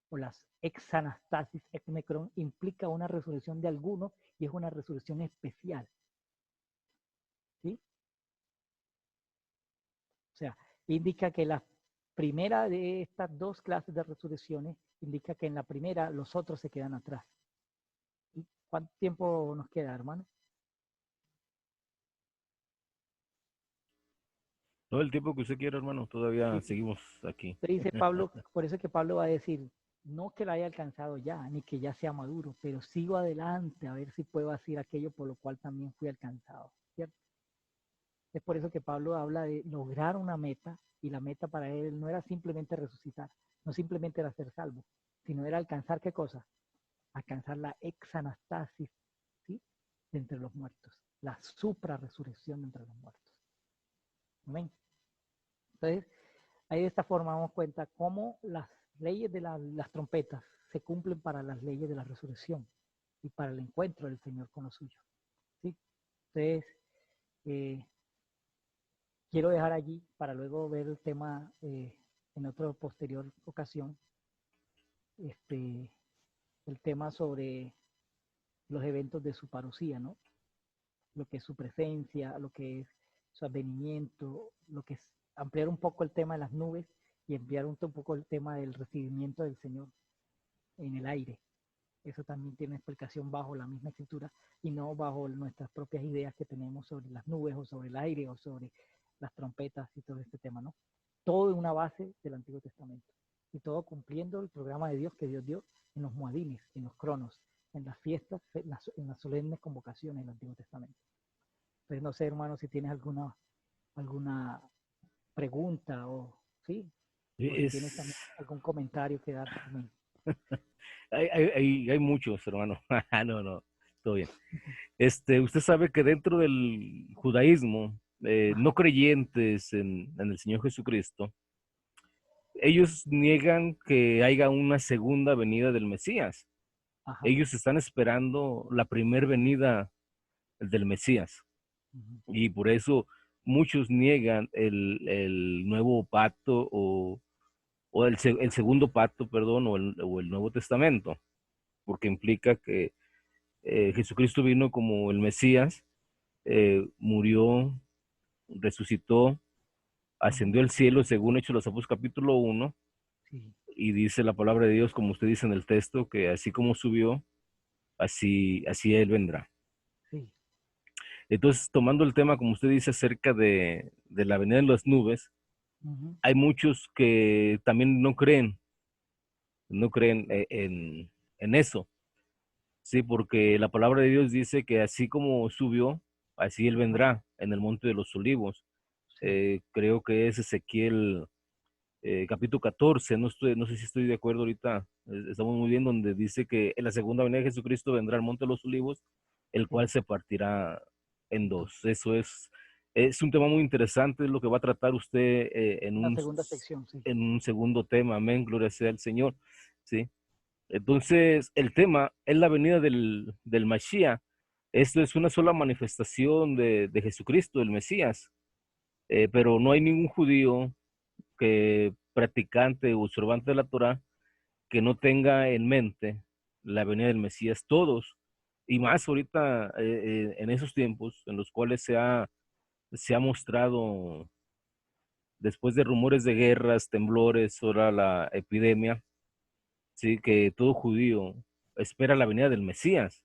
Speaker 2: o las exanastasis, ex necron, implica una resurrección de alguno y es una resurrección especial. ¿Sí? O sea, indica que la primera de estas dos clases de resurrecciones indica que en la primera los otros se quedan atrás. ¿Y cuánto tiempo nos queda, hermano?
Speaker 1: Todo el tiempo que usted quiera, hermano, todavía
Speaker 2: Sí.
Speaker 1: seguimos aquí.
Speaker 2: Dice Pablo, por eso es que Pablo va a decir, no que la haya alcanzado ya, ni que ya sea maduro, pero sigo adelante a ver si puedo hacer aquello por lo cual también fui alcanzado, ¿cierto? Es por eso que Pablo habla de lograr una meta, y la meta para él no era simplemente resucitar, no simplemente era ser salvo, sino era alcanzar ¿qué cosa? Alcanzar la exanastasis, ¿sí? De entre los muertos, la suprarresurrección de entre los muertos. Amén. Entonces, ahí de esta forma damos cuenta cómo las leyes de las trompetas se cumplen para las leyes de la resurrección y para el encuentro del Señor con los suyos. ¿Sí? Entonces, quiero dejar allí para luego ver el tema en otra posterior ocasión, el tema sobre los eventos de su parucía, ¿no? Lo que es su presencia, lo que es su advenimiento, lo que es ampliar un poco el tema de las nubes y ampliar un poco el tema del recibimiento del Señor en el aire. Eso también tiene explicación bajo la misma escritura y no bajo nuestras propias ideas que tenemos sobre las nubes o sobre el aire o sobre las trompetas y todo este tema, ¿no? Todo en una base del Antiguo Testamento y todo cumpliendo el programa de Dios que Dios dio en los muadines, en los cronos, en las fiestas, en las solemnes convocaciones del Antiguo Testamento. Entonces, no sé, hermano, si tienes alguna pregunta o sí, o si tienes también algún comentario que dar. Amén.
Speaker 1: Hay muchos, hermano. No, todo bien. Usted sabe que dentro del judaísmo, no creyentes en el Señor Jesucristo, ellos niegan que haya una segunda venida del Mesías.
Speaker 2: Ajá.
Speaker 1: Ellos están esperando la primer venida del Mesías. Y por eso muchos niegan el nuevo pacto o el segundo pacto, perdón, o el Nuevo Testamento, porque implica que Jesucristo vino como el Mesías, murió, resucitó, ascendió al cielo, según Hechos de los Apóstoles capítulo 1,
Speaker 2: Sí.
Speaker 1: y dice la palabra de Dios, como usted dice en el texto, que así como subió, así Él vendrá.
Speaker 2: Sí.
Speaker 1: Entonces, tomando el tema, como usted dice, acerca de la venida de las nubes, hay muchos que también no creen en eso, sí, porque la palabra de Dios dice que así como subió, así Él vendrá en el monte de los olivos.
Speaker 2: Sí.
Speaker 1: Creo que es Ezequiel capítulo 14, no sé si estoy de acuerdo ahorita, estamos muy bien, donde dice que en la segunda venida de Jesucristo vendrá al monte de los olivos, el
Speaker 2: Sí.
Speaker 1: cual se partirá en
Speaker 2: Entonces,
Speaker 1: dos. Eso es un tema muy interesante, es lo que va a tratar usted
Speaker 2: una segunda sección, sí.
Speaker 1: en un segundo tema, amén, gloria sea al Señor, ¿sí? Entonces, el tema es la venida del Mashiach. Esto es una sola manifestación de Jesucristo, el Mesías, pero no hay ningún judío que practicante o observante de la Torah que no tenga en mente la venida del Mesías. Todos, y más ahorita en esos tiempos en los cuales se ha mostrado, después de rumores de guerras, temblores, ahora la epidemia, sí, que todo judío espera la venida del Mesías.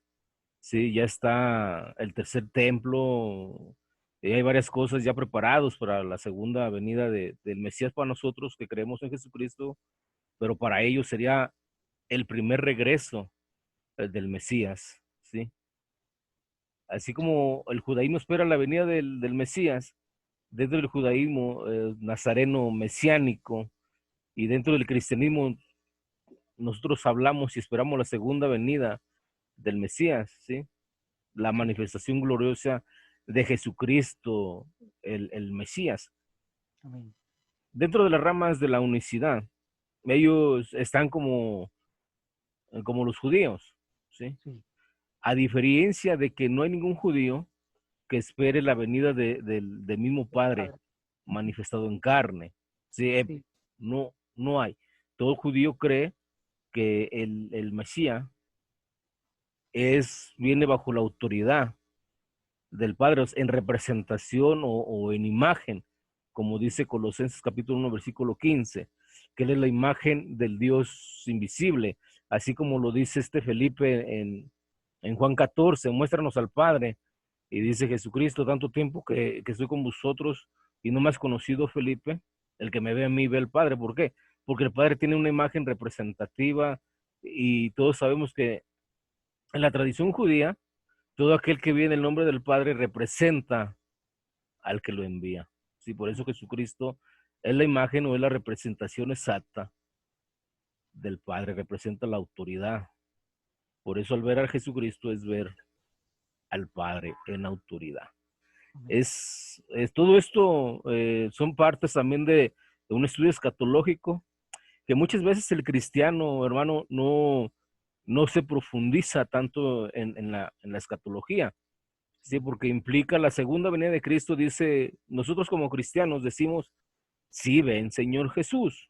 Speaker 1: Sí, ya está el tercer templo, Hay varias cosas ya preparados para la segunda venida del Mesías para nosotros que creemos en Jesucristo, pero para ellos sería el primer regreso del Mesías, ¿sí? Así como el judaísmo espera la venida del Mesías, dentro del judaísmo nazareno mesiánico y dentro del cristianismo nosotros hablamos y esperamos la segunda venida del Mesías, ¿sí? La
Speaker 2: Sí,
Speaker 1: manifestación gloriosa de Jesucristo, el Mesías.
Speaker 2: amén.
Speaker 1: Dentro de las ramas de la unicidad, ellos están como los judíos, ¿sí?
Speaker 2: Sí,
Speaker 1: A diferencia de que no hay ningún judío que espere la venida del mismo
Speaker 2: del
Speaker 1: Padre
Speaker 2: Padre. Ujú.
Speaker 1: manifestado en carne. Sí,
Speaker 2: Sí,
Speaker 1: no, no hay. Todo judío cree que el Mesías viene bajo la autoridad del Padre, en representación o en imagen, como dice Colosenses capítulo 1, versículo 15, que él es la imagen del Dios invisible, así como lo dice este Felipe en Juan 14, muéstranos al Padre, y dice Jesucristo, tanto tiempo que estoy con vosotros y no me has conocido, Felipe, el que me ve a mí ve al Padre. ¿Por qué? Porque el Padre tiene una imagen representativa y todos sabemos que en la tradición judía, todo aquel que viene en el nombre del Padre representa al que lo envía. Sí, por eso Jesucristo es la imagen o es la representación exacta del Padre, representa la autoridad. Por eso al ver a Jesucristo es ver al Padre en autoridad.
Speaker 2: amén.
Speaker 1: Todo esto son partes también de un estudio escatológico que muchas veces el cristiano, hermano, no se profundiza tanto en la escatología. Sí, porque implica la segunda venida de Cristo, dice, nosotros como cristianos decimos, sí, ven, Señor Jesús,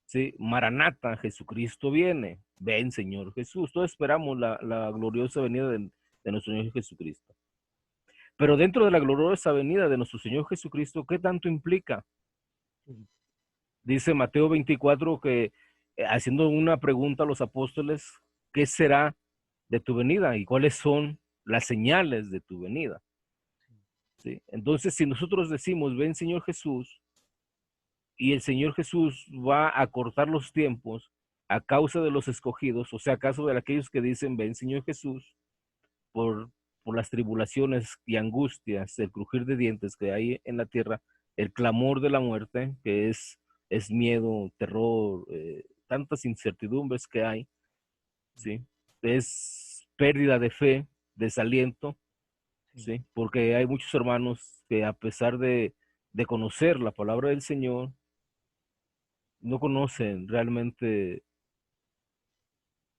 Speaker 1: sí, Maranata, Jesucristo viene, ven, Señor Jesús, todos esperamos la gloriosa venida de nuestro Señor Jesucristo. Pero dentro de la gloriosa venida de nuestro Señor Jesucristo, ¿qué tanto implica?
Speaker 2: Sí,
Speaker 1: Dice Mateo 24 que haciendo una pregunta a los apóstoles, ¿qué será de tu venida y cuáles son las señales de tu venida? ¿Sí? Entonces, si nosotros decimos, ven Señor Jesús, y el Señor Jesús va a cortar los tiempos a causa de los escogidos, o sea, a causa de aquellos que dicen, ven Señor Jesús, por, por las tribulaciones y angustias, el crujir de dientes que hay en la tierra, el clamor de la muerte, que es miedo, terror, tantas incertidumbres que hay, ¿sí? Es pérdida de fe, desaliento,
Speaker 2: sí,
Speaker 1: ¿sí? Porque hay muchos hermanos que a pesar de conocer la palabra del Señor, no conocen realmente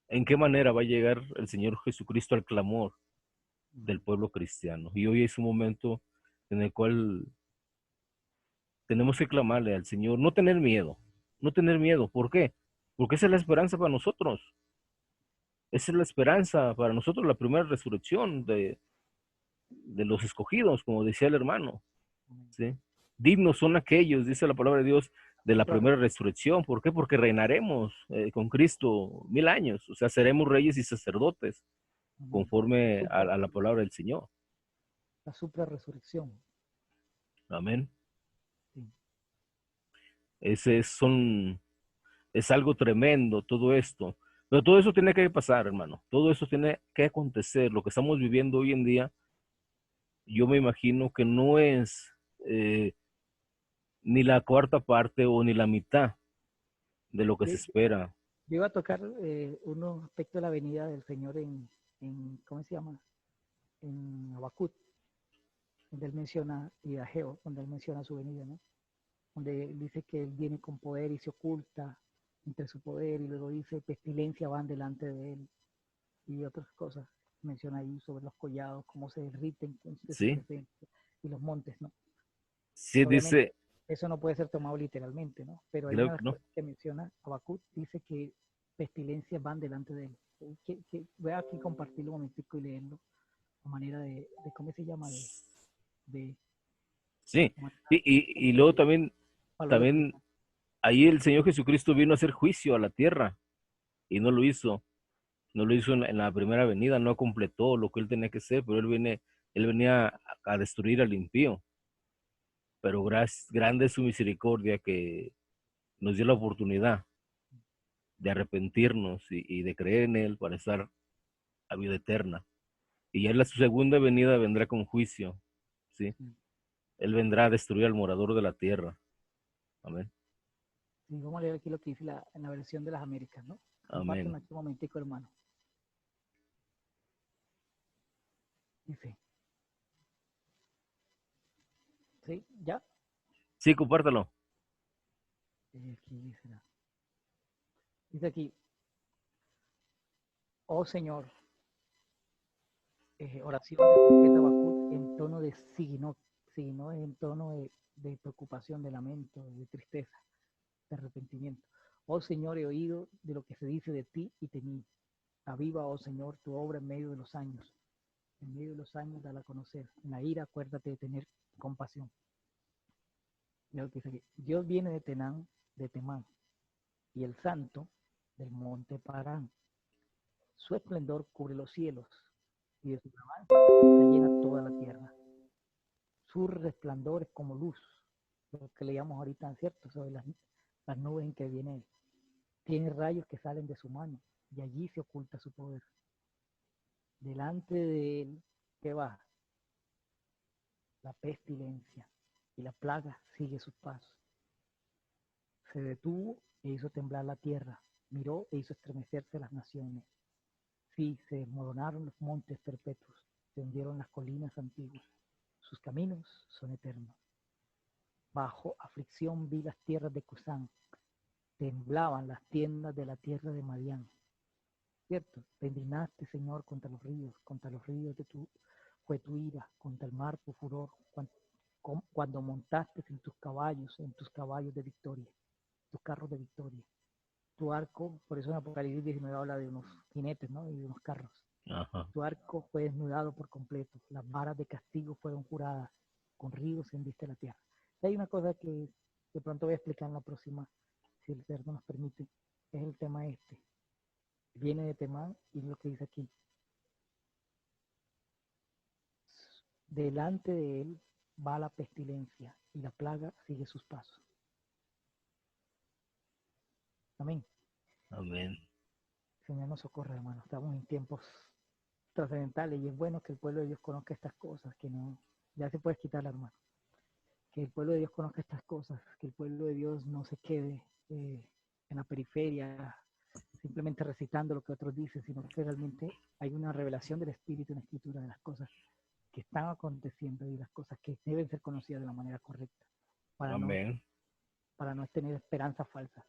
Speaker 1: en qué manera va a llegar el Señor Jesucristo al clamor del pueblo cristiano. Y hoy es un momento en el cual tenemos que clamarle al Señor, no tener miedo, no tener miedo. ¿Por qué? Porque esa es la esperanza para nosotros. Esa es la esperanza para nosotros, la primera resurrección de los escogidos, como decía el hermano.
Speaker 2: amén.
Speaker 1: ¿Sí? Dignos son aquellos, dice la palabra de Dios, de la
Speaker 2: Supra-
Speaker 1: primera resurrección. ¿Por qué? Porque reinaremos con Cristo 1000 años. O sea, seremos reyes y sacerdotes
Speaker 2: amén.
Speaker 1: conforme
Speaker 2: Supra-
Speaker 1: a la palabra del Señor.
Speaker 2: la supra resurrección.
Speaker 1: Amén.
Speaker 2: Sí,
Speaker 1: Ese es algo tremendo todo esto. Pero todo eso tiene que pasar, hermano. Todo eso tiene que acontecer. Lo que estamos viviendo hoy en día, yo me imagino que no es eh, ni la cuarta parte o ni la mitad de lo que se
Speaker 2: Yo,
Speaker 1: espera.
Speaker 2: yo iba a tocar unos aspectos de la venida del Señor ¿cómo se llama? En Habacuc, donde él menciona, y Ageo, donde él menciona su venida, ¿no? Donde dice que él viene con poder y se oculta entre su poder, y luego dice pestilencia van delante de él, y otras cosas. Menciona ahí sobre los collados, cómo se derriten de su
Speaker 1: ¿Sí?
Speaker 2: presencia, y los montes, ¿no?
Speaker 1: Sí,
Speaker 2: Obviamente,
Speaker 1: dice,
Speaker 2: eso no puede ser tomado literalmente, ¿no? Pero hay una
Speaker 1: creo
Speaker 2: de
Speaker 1: que
Speaker 2: las
Speaker 1: no.
Speaker 2: cosas que menciona Habacuc, dice que pestilencias van delante de él. Voy a aquí compartirlo un momentico y leerlo a manera de ¿cómo se llama? De
Speaker 1: Sí.
Speaker 2: a manera
Speaker 1: Y
Speaker 2: como
Speaker 1: luego
Speaker 2: de
Speaker 1: también
Speaker 2: palabra.
Speaker 1: ahí el Señor Jesucristo vino a hacer juicio a la tierra y no lo hizo. No lo hizo en la primera venida, no completó lo que él tenía que hacer, pero él viene Él venía a destruir al impío, pero grande es su misericordia que nos dio la oportunidad de arrepentirnos y de creer en Él para estar a vida eterna. Y ya en la su segunda venida vendrá con juicio, ¿sí?
Speaker 2: Sí.
Speaker 1: Él vendrá a destruir al morador de la tierra. Amén.
Speaker 2: Y vamos a leer aquí lo que dice en la versión de las Américas, ¿no?
Speaker 1: Amén.
Speaker 2: Compárteme aquí un momentico, hermano. Dice, ¿sí? ¿Ya?
Speaker 1: Sí, compártalo.
Speaker 2: Aquí dice aquí, oh Señor, oración del profeta Habacuc en tono de signo en tono de preocupación, de lamento, de tristeza, de arrepentimiento. Oh Señor, he oído de lo que se dice de ti y temí. Aviva, oh Señor, tu obra en medio de los años. En medio de los años, dala a conocer. En la ira, acuérdate de tener compasión. Dios viene de Tenán, de Temán, y el santo del monte Parán. Su esplendor cubre los cielos, y de su alabanza se llena toda la tierra. Su resplandor es como luz, lo que leíamos ahorita, ¿cierto? Sobre las nubes en que viene él. Tiene rayos que salen de su mano, y allí se oculta su poder. Delante de él, ¿qué va? La pestilencia, y la plaga sigue sus pasos. Se detuvo e hizo temblar la tierra, miró e hizo estremecerse las naciones. Sí, se desmoronaron los montes perpetuos, se hundieron las colinas antiguas. Sus caminos son eternos. Bajo aflicción vi las tierras de Cusán, temblaban las tiendas de la tierra de Madián. ¿Cierto? Te indignaste, Señor, contra los ríos fue tu ira, contra el mar tu furor, cuando montaste en tus caballos de victoria, tus carros de victoria. Tu arco, por eso en Apocalipsis 19 habla de unos jinetes, ¿no? Y de unos carros.
Speaker 1: Ajá.
Speaker 2: Tu arco fue desnudado por completo, las varas de castigo fueron juradas, con ríos hendiste la tierra. Y hay una cosa que de pronto voy a explicar en la próxima, si el Señor nos permite, es el tema este. Viene de Temán y lo que dice aquí. Delante de él va la pestilencia y la plaga sigue sus pasos. Amén.
Speaker 1: Amén.
Speaker 2: Señor nos socorre, hermano. Estamos en tiempos trascendentales y es bueno que el pueblo de Dios conozca estas cosas, que no, ya se puede quitar, hermano. Que el pueblo de Dios conozca estas cosas, que el pueblo de Dios no se quede en la periferia, simplemente recitando lo que otros dicen, sino que realmente hay una revelación del Espíritu en la Escritura de las cosas que están aconteciendo y las cosas que deben ser conocidas de la manera correcta,
Speaker 1: Amén.
Speaker 2: para no tener esperanzas falsas.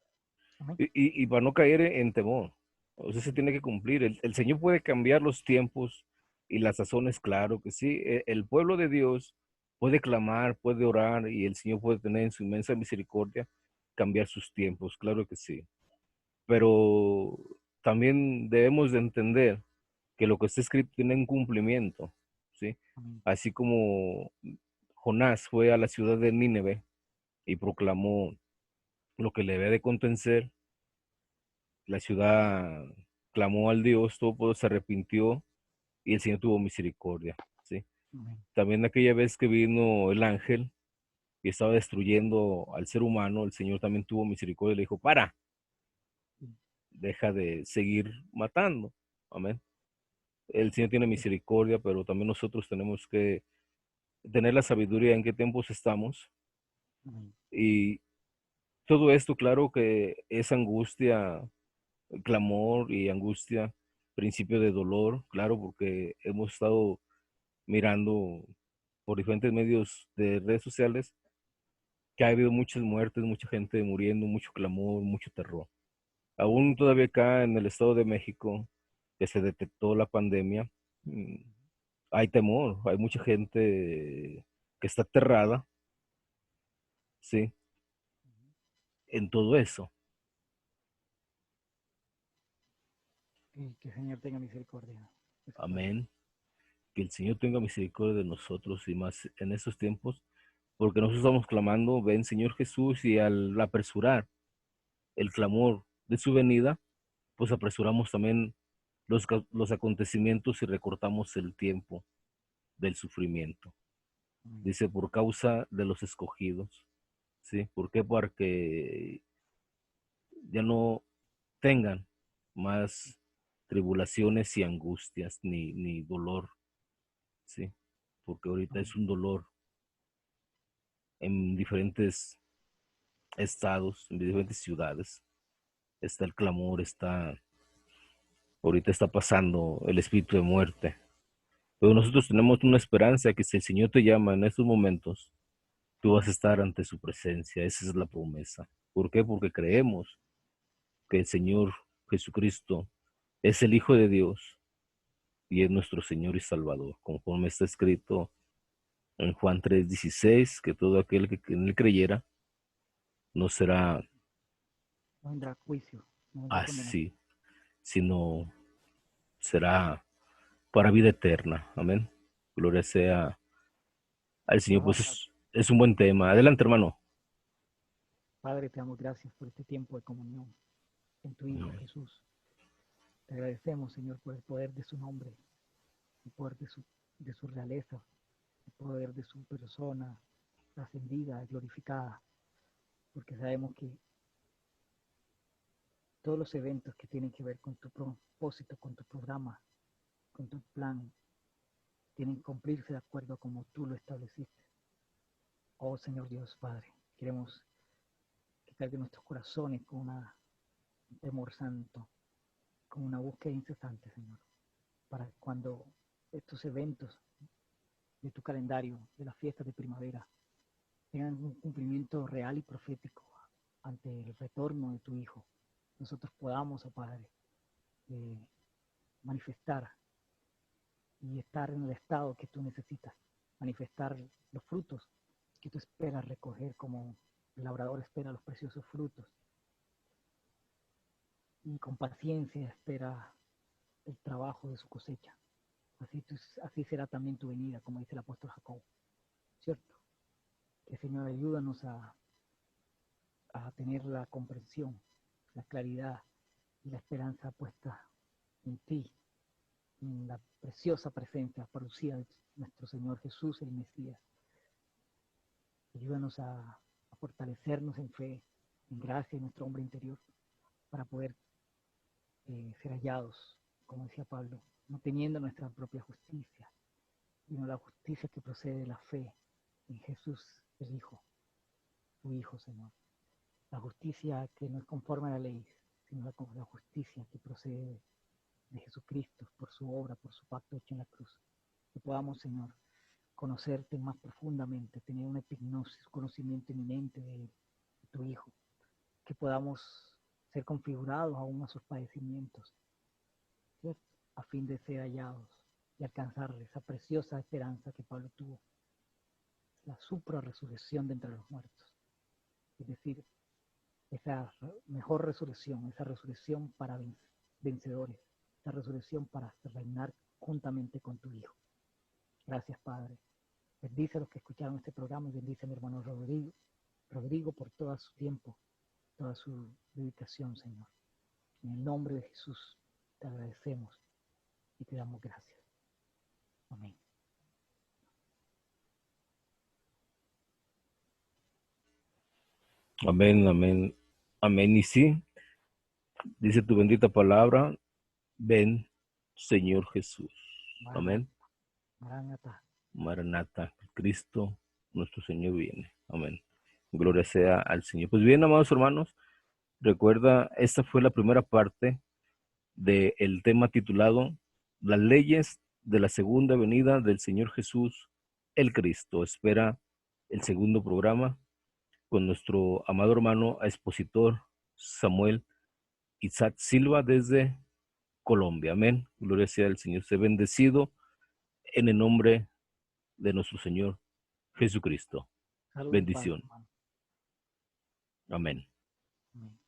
Speaker 2: Amén.
Speaker 1: Y para no caer en temor. O sea, se tiene que cumplir. El Señor puede cambiar los tiempos y las sazones, claro que sí. El pueblo de Dios puede clamar, puede orar y el Señor puede tener en su inmensa misericordia cambiar sus tiempos, claro que sí. Pero también debemos de entender que lo que está escrito tiene un cumplimiento, ¿sí?
Speaker 2: Amén.
Speaker 1: Así como Jonás fue a la ciudad de Nínive y proclamó lo que le había de acontecer, la ciudad clamó al Dios Todopoderoso, se arrepintió y el Señor tuvo misericordia, ¿sí?
Speaker 2: Amén.
Speaker 1: También aquella vez que vino el ángel y estaba destruyendo al ser humano, el Señor también tuvo misericordia y le dijo, para, deja de seguir matando, amén. El Señor tiene misericordia, pero también nosotros tenemos que tener la sabiduría en qué tiempos estamos.
Speaker 2: Amén.
Speaker 1: Y todo esto, claro que es angustia, clamor y angustia, principio de dolor, claro, porque hemos estado mirando por diferentes medios de redes sociales que ha habido muchas muertes, mucha gente muriendo, mucho clamor, mucho terror. Aún todavía acá en el Estado de México, que se detectó la pandemia, hay temor, hay mucha gente que está aterrada, ¿sí? En todo eso.
Speaker 2: Y que el Señor tenga misericordia de su pueblo.
Speaker 1: Amén. Que el Señor tenga misericordia de nosotros y más en estos tiempos, porque nosotros estamos clamando, ven Señor Jesús, y al apresurar el clamor de su venida, pues apresuramos también los acontecimientos y recortamos el tiempo del sufrimiento.
Speaker 2: Amén.
Speaker 1: Dice, por causa de los escogidos. ¿Sí? ¿Por qué? Para que ya no tengan más tribulaciones y angustias, ni dolor. ¿Sí? Porque ahorita
Speaker 2: Amén.
Speaker 1: es un dolor en diferentes estados, en diferentes ciudades. Está el clamor, ahorita está pasando el espíritu de muerte. Pero nosotros tenemos una esperanza que si el Señor te llama en estos momentos, tú vas a estar ante su presencia. Esa es la promesa. ¿Por qué? Porque creemos que el Señor Jesucristo es el Hijo de Dios y es nuestro Señor y Salvador, conforme está escrito en Juan 3:16, que todo aquel que en él creyera no será
Speaker 2: No vendrá juicio, no vendrá condenación.
Speaker 1: así, sino será para vida eterna. Amén. Gloria sea al Señor.
Speaker 2: Abba,
Speaker 1: Pues es un buen tema. Adelante, hermano.
Speaker 2: Padre, te damos gracias por este tiempo de comunión en tu Hijo Jesús. Te agradecemos, Señor, por el poder de su nombre, el poder de su realeza, el poder de su persona ascendida, glorificada, porque sabemos que todos los eventos que tienen que ver con tu propósito, con tu programa, con tu plan, tienen que cumplirse de acuerdo a como tú lo estableciste. Oh Señor Dios Padre, queremos que cargue nuestros corazones con un temor santo, con una búsqueda incesante, Señor, para cuando estos eventos de tu calendario, de las fiestas de primavera, tengan un cumplimiento real y profético ante el retorno de tu Hijo, nosotros podamos, oh Padre, manifestar y estar en el estado que tú necesitas, manifestar los frutos que tú esperas recoger como el labrador espera los preciosos frutos y con paciencia espera el trabajo de su cosecha. Así será también tu venida, como dice el apóstol Jacob, ¿cierto? Que Señor, ayúdanos a tener la comprensión, la claridad y la esperanza puesta en ti, en la preciosa presencia parucía de nuestro Señor Jesús, el Mesías. Ayúdanos a fortalecernos en fe, en gracia en nuestro hombre interior, para poder ser hallados, como decía Pablo, no teniendo nuestra propia justicia, sino la justicia que procede de la fe en Jesús, el Hijo, tu Hijo, Señor. La justicia que no es conforme a la ley, sino la justicia que procede de Jesucristo por su obra, por su pacto hecho en la cruz. Que podamos, Señor, conocerte más profundamente, tener una epignosis, conocimiento eminente de tu Hijo, que podamos ser configurados aún a sus padecimientos, ¿cierto? A fin de ser hallados y alcanzar esa preciosa esperanza que Pablo tuvo, la supra-resurrección de entre los muertos, es decir, esa mejor resurrección, esa resurrección para vencedores, esa resurrección para reinar juntamente con tu Hijo. Gracias, Padre. Bendice a los que escucharon este programa y bendice a mi hermano Rodrigo por todo su tiempo, toda su dedicación, Señor. En el nombre de Jesús te agradecemos y te damos gracias. Amén.
Speaker 1: Amén, amén, amén. Y sí, dice tu bendita palabra, ven, Señor Jesús.
Speaker 2: Maranata.
Speaker 1: Amén.
Speaker 2: Maranata.
Speaker 1: Maranata, Cristo, nuestro Señor viene. Amén. Gloria sea al Señor. Pues bien, amados hermanos, recuerda, esta fue la primera parte del tema titulado Las leyes de la segunda venida del Señor Jesús, el Cristo. Espera el segundo programa con nuestro amado hermano expositor Samuel Isaac Silva desde Colombia. Amén. Gloria sea al Señor. Sea bendecido en el nombre de nuestro Señor Jesucristo.
Speaker 2: Salud y paz,
Speaker 1: Bendición.
Speaker 2: hermano.
Speaker 1: Amén.
Speaker 2: Amén.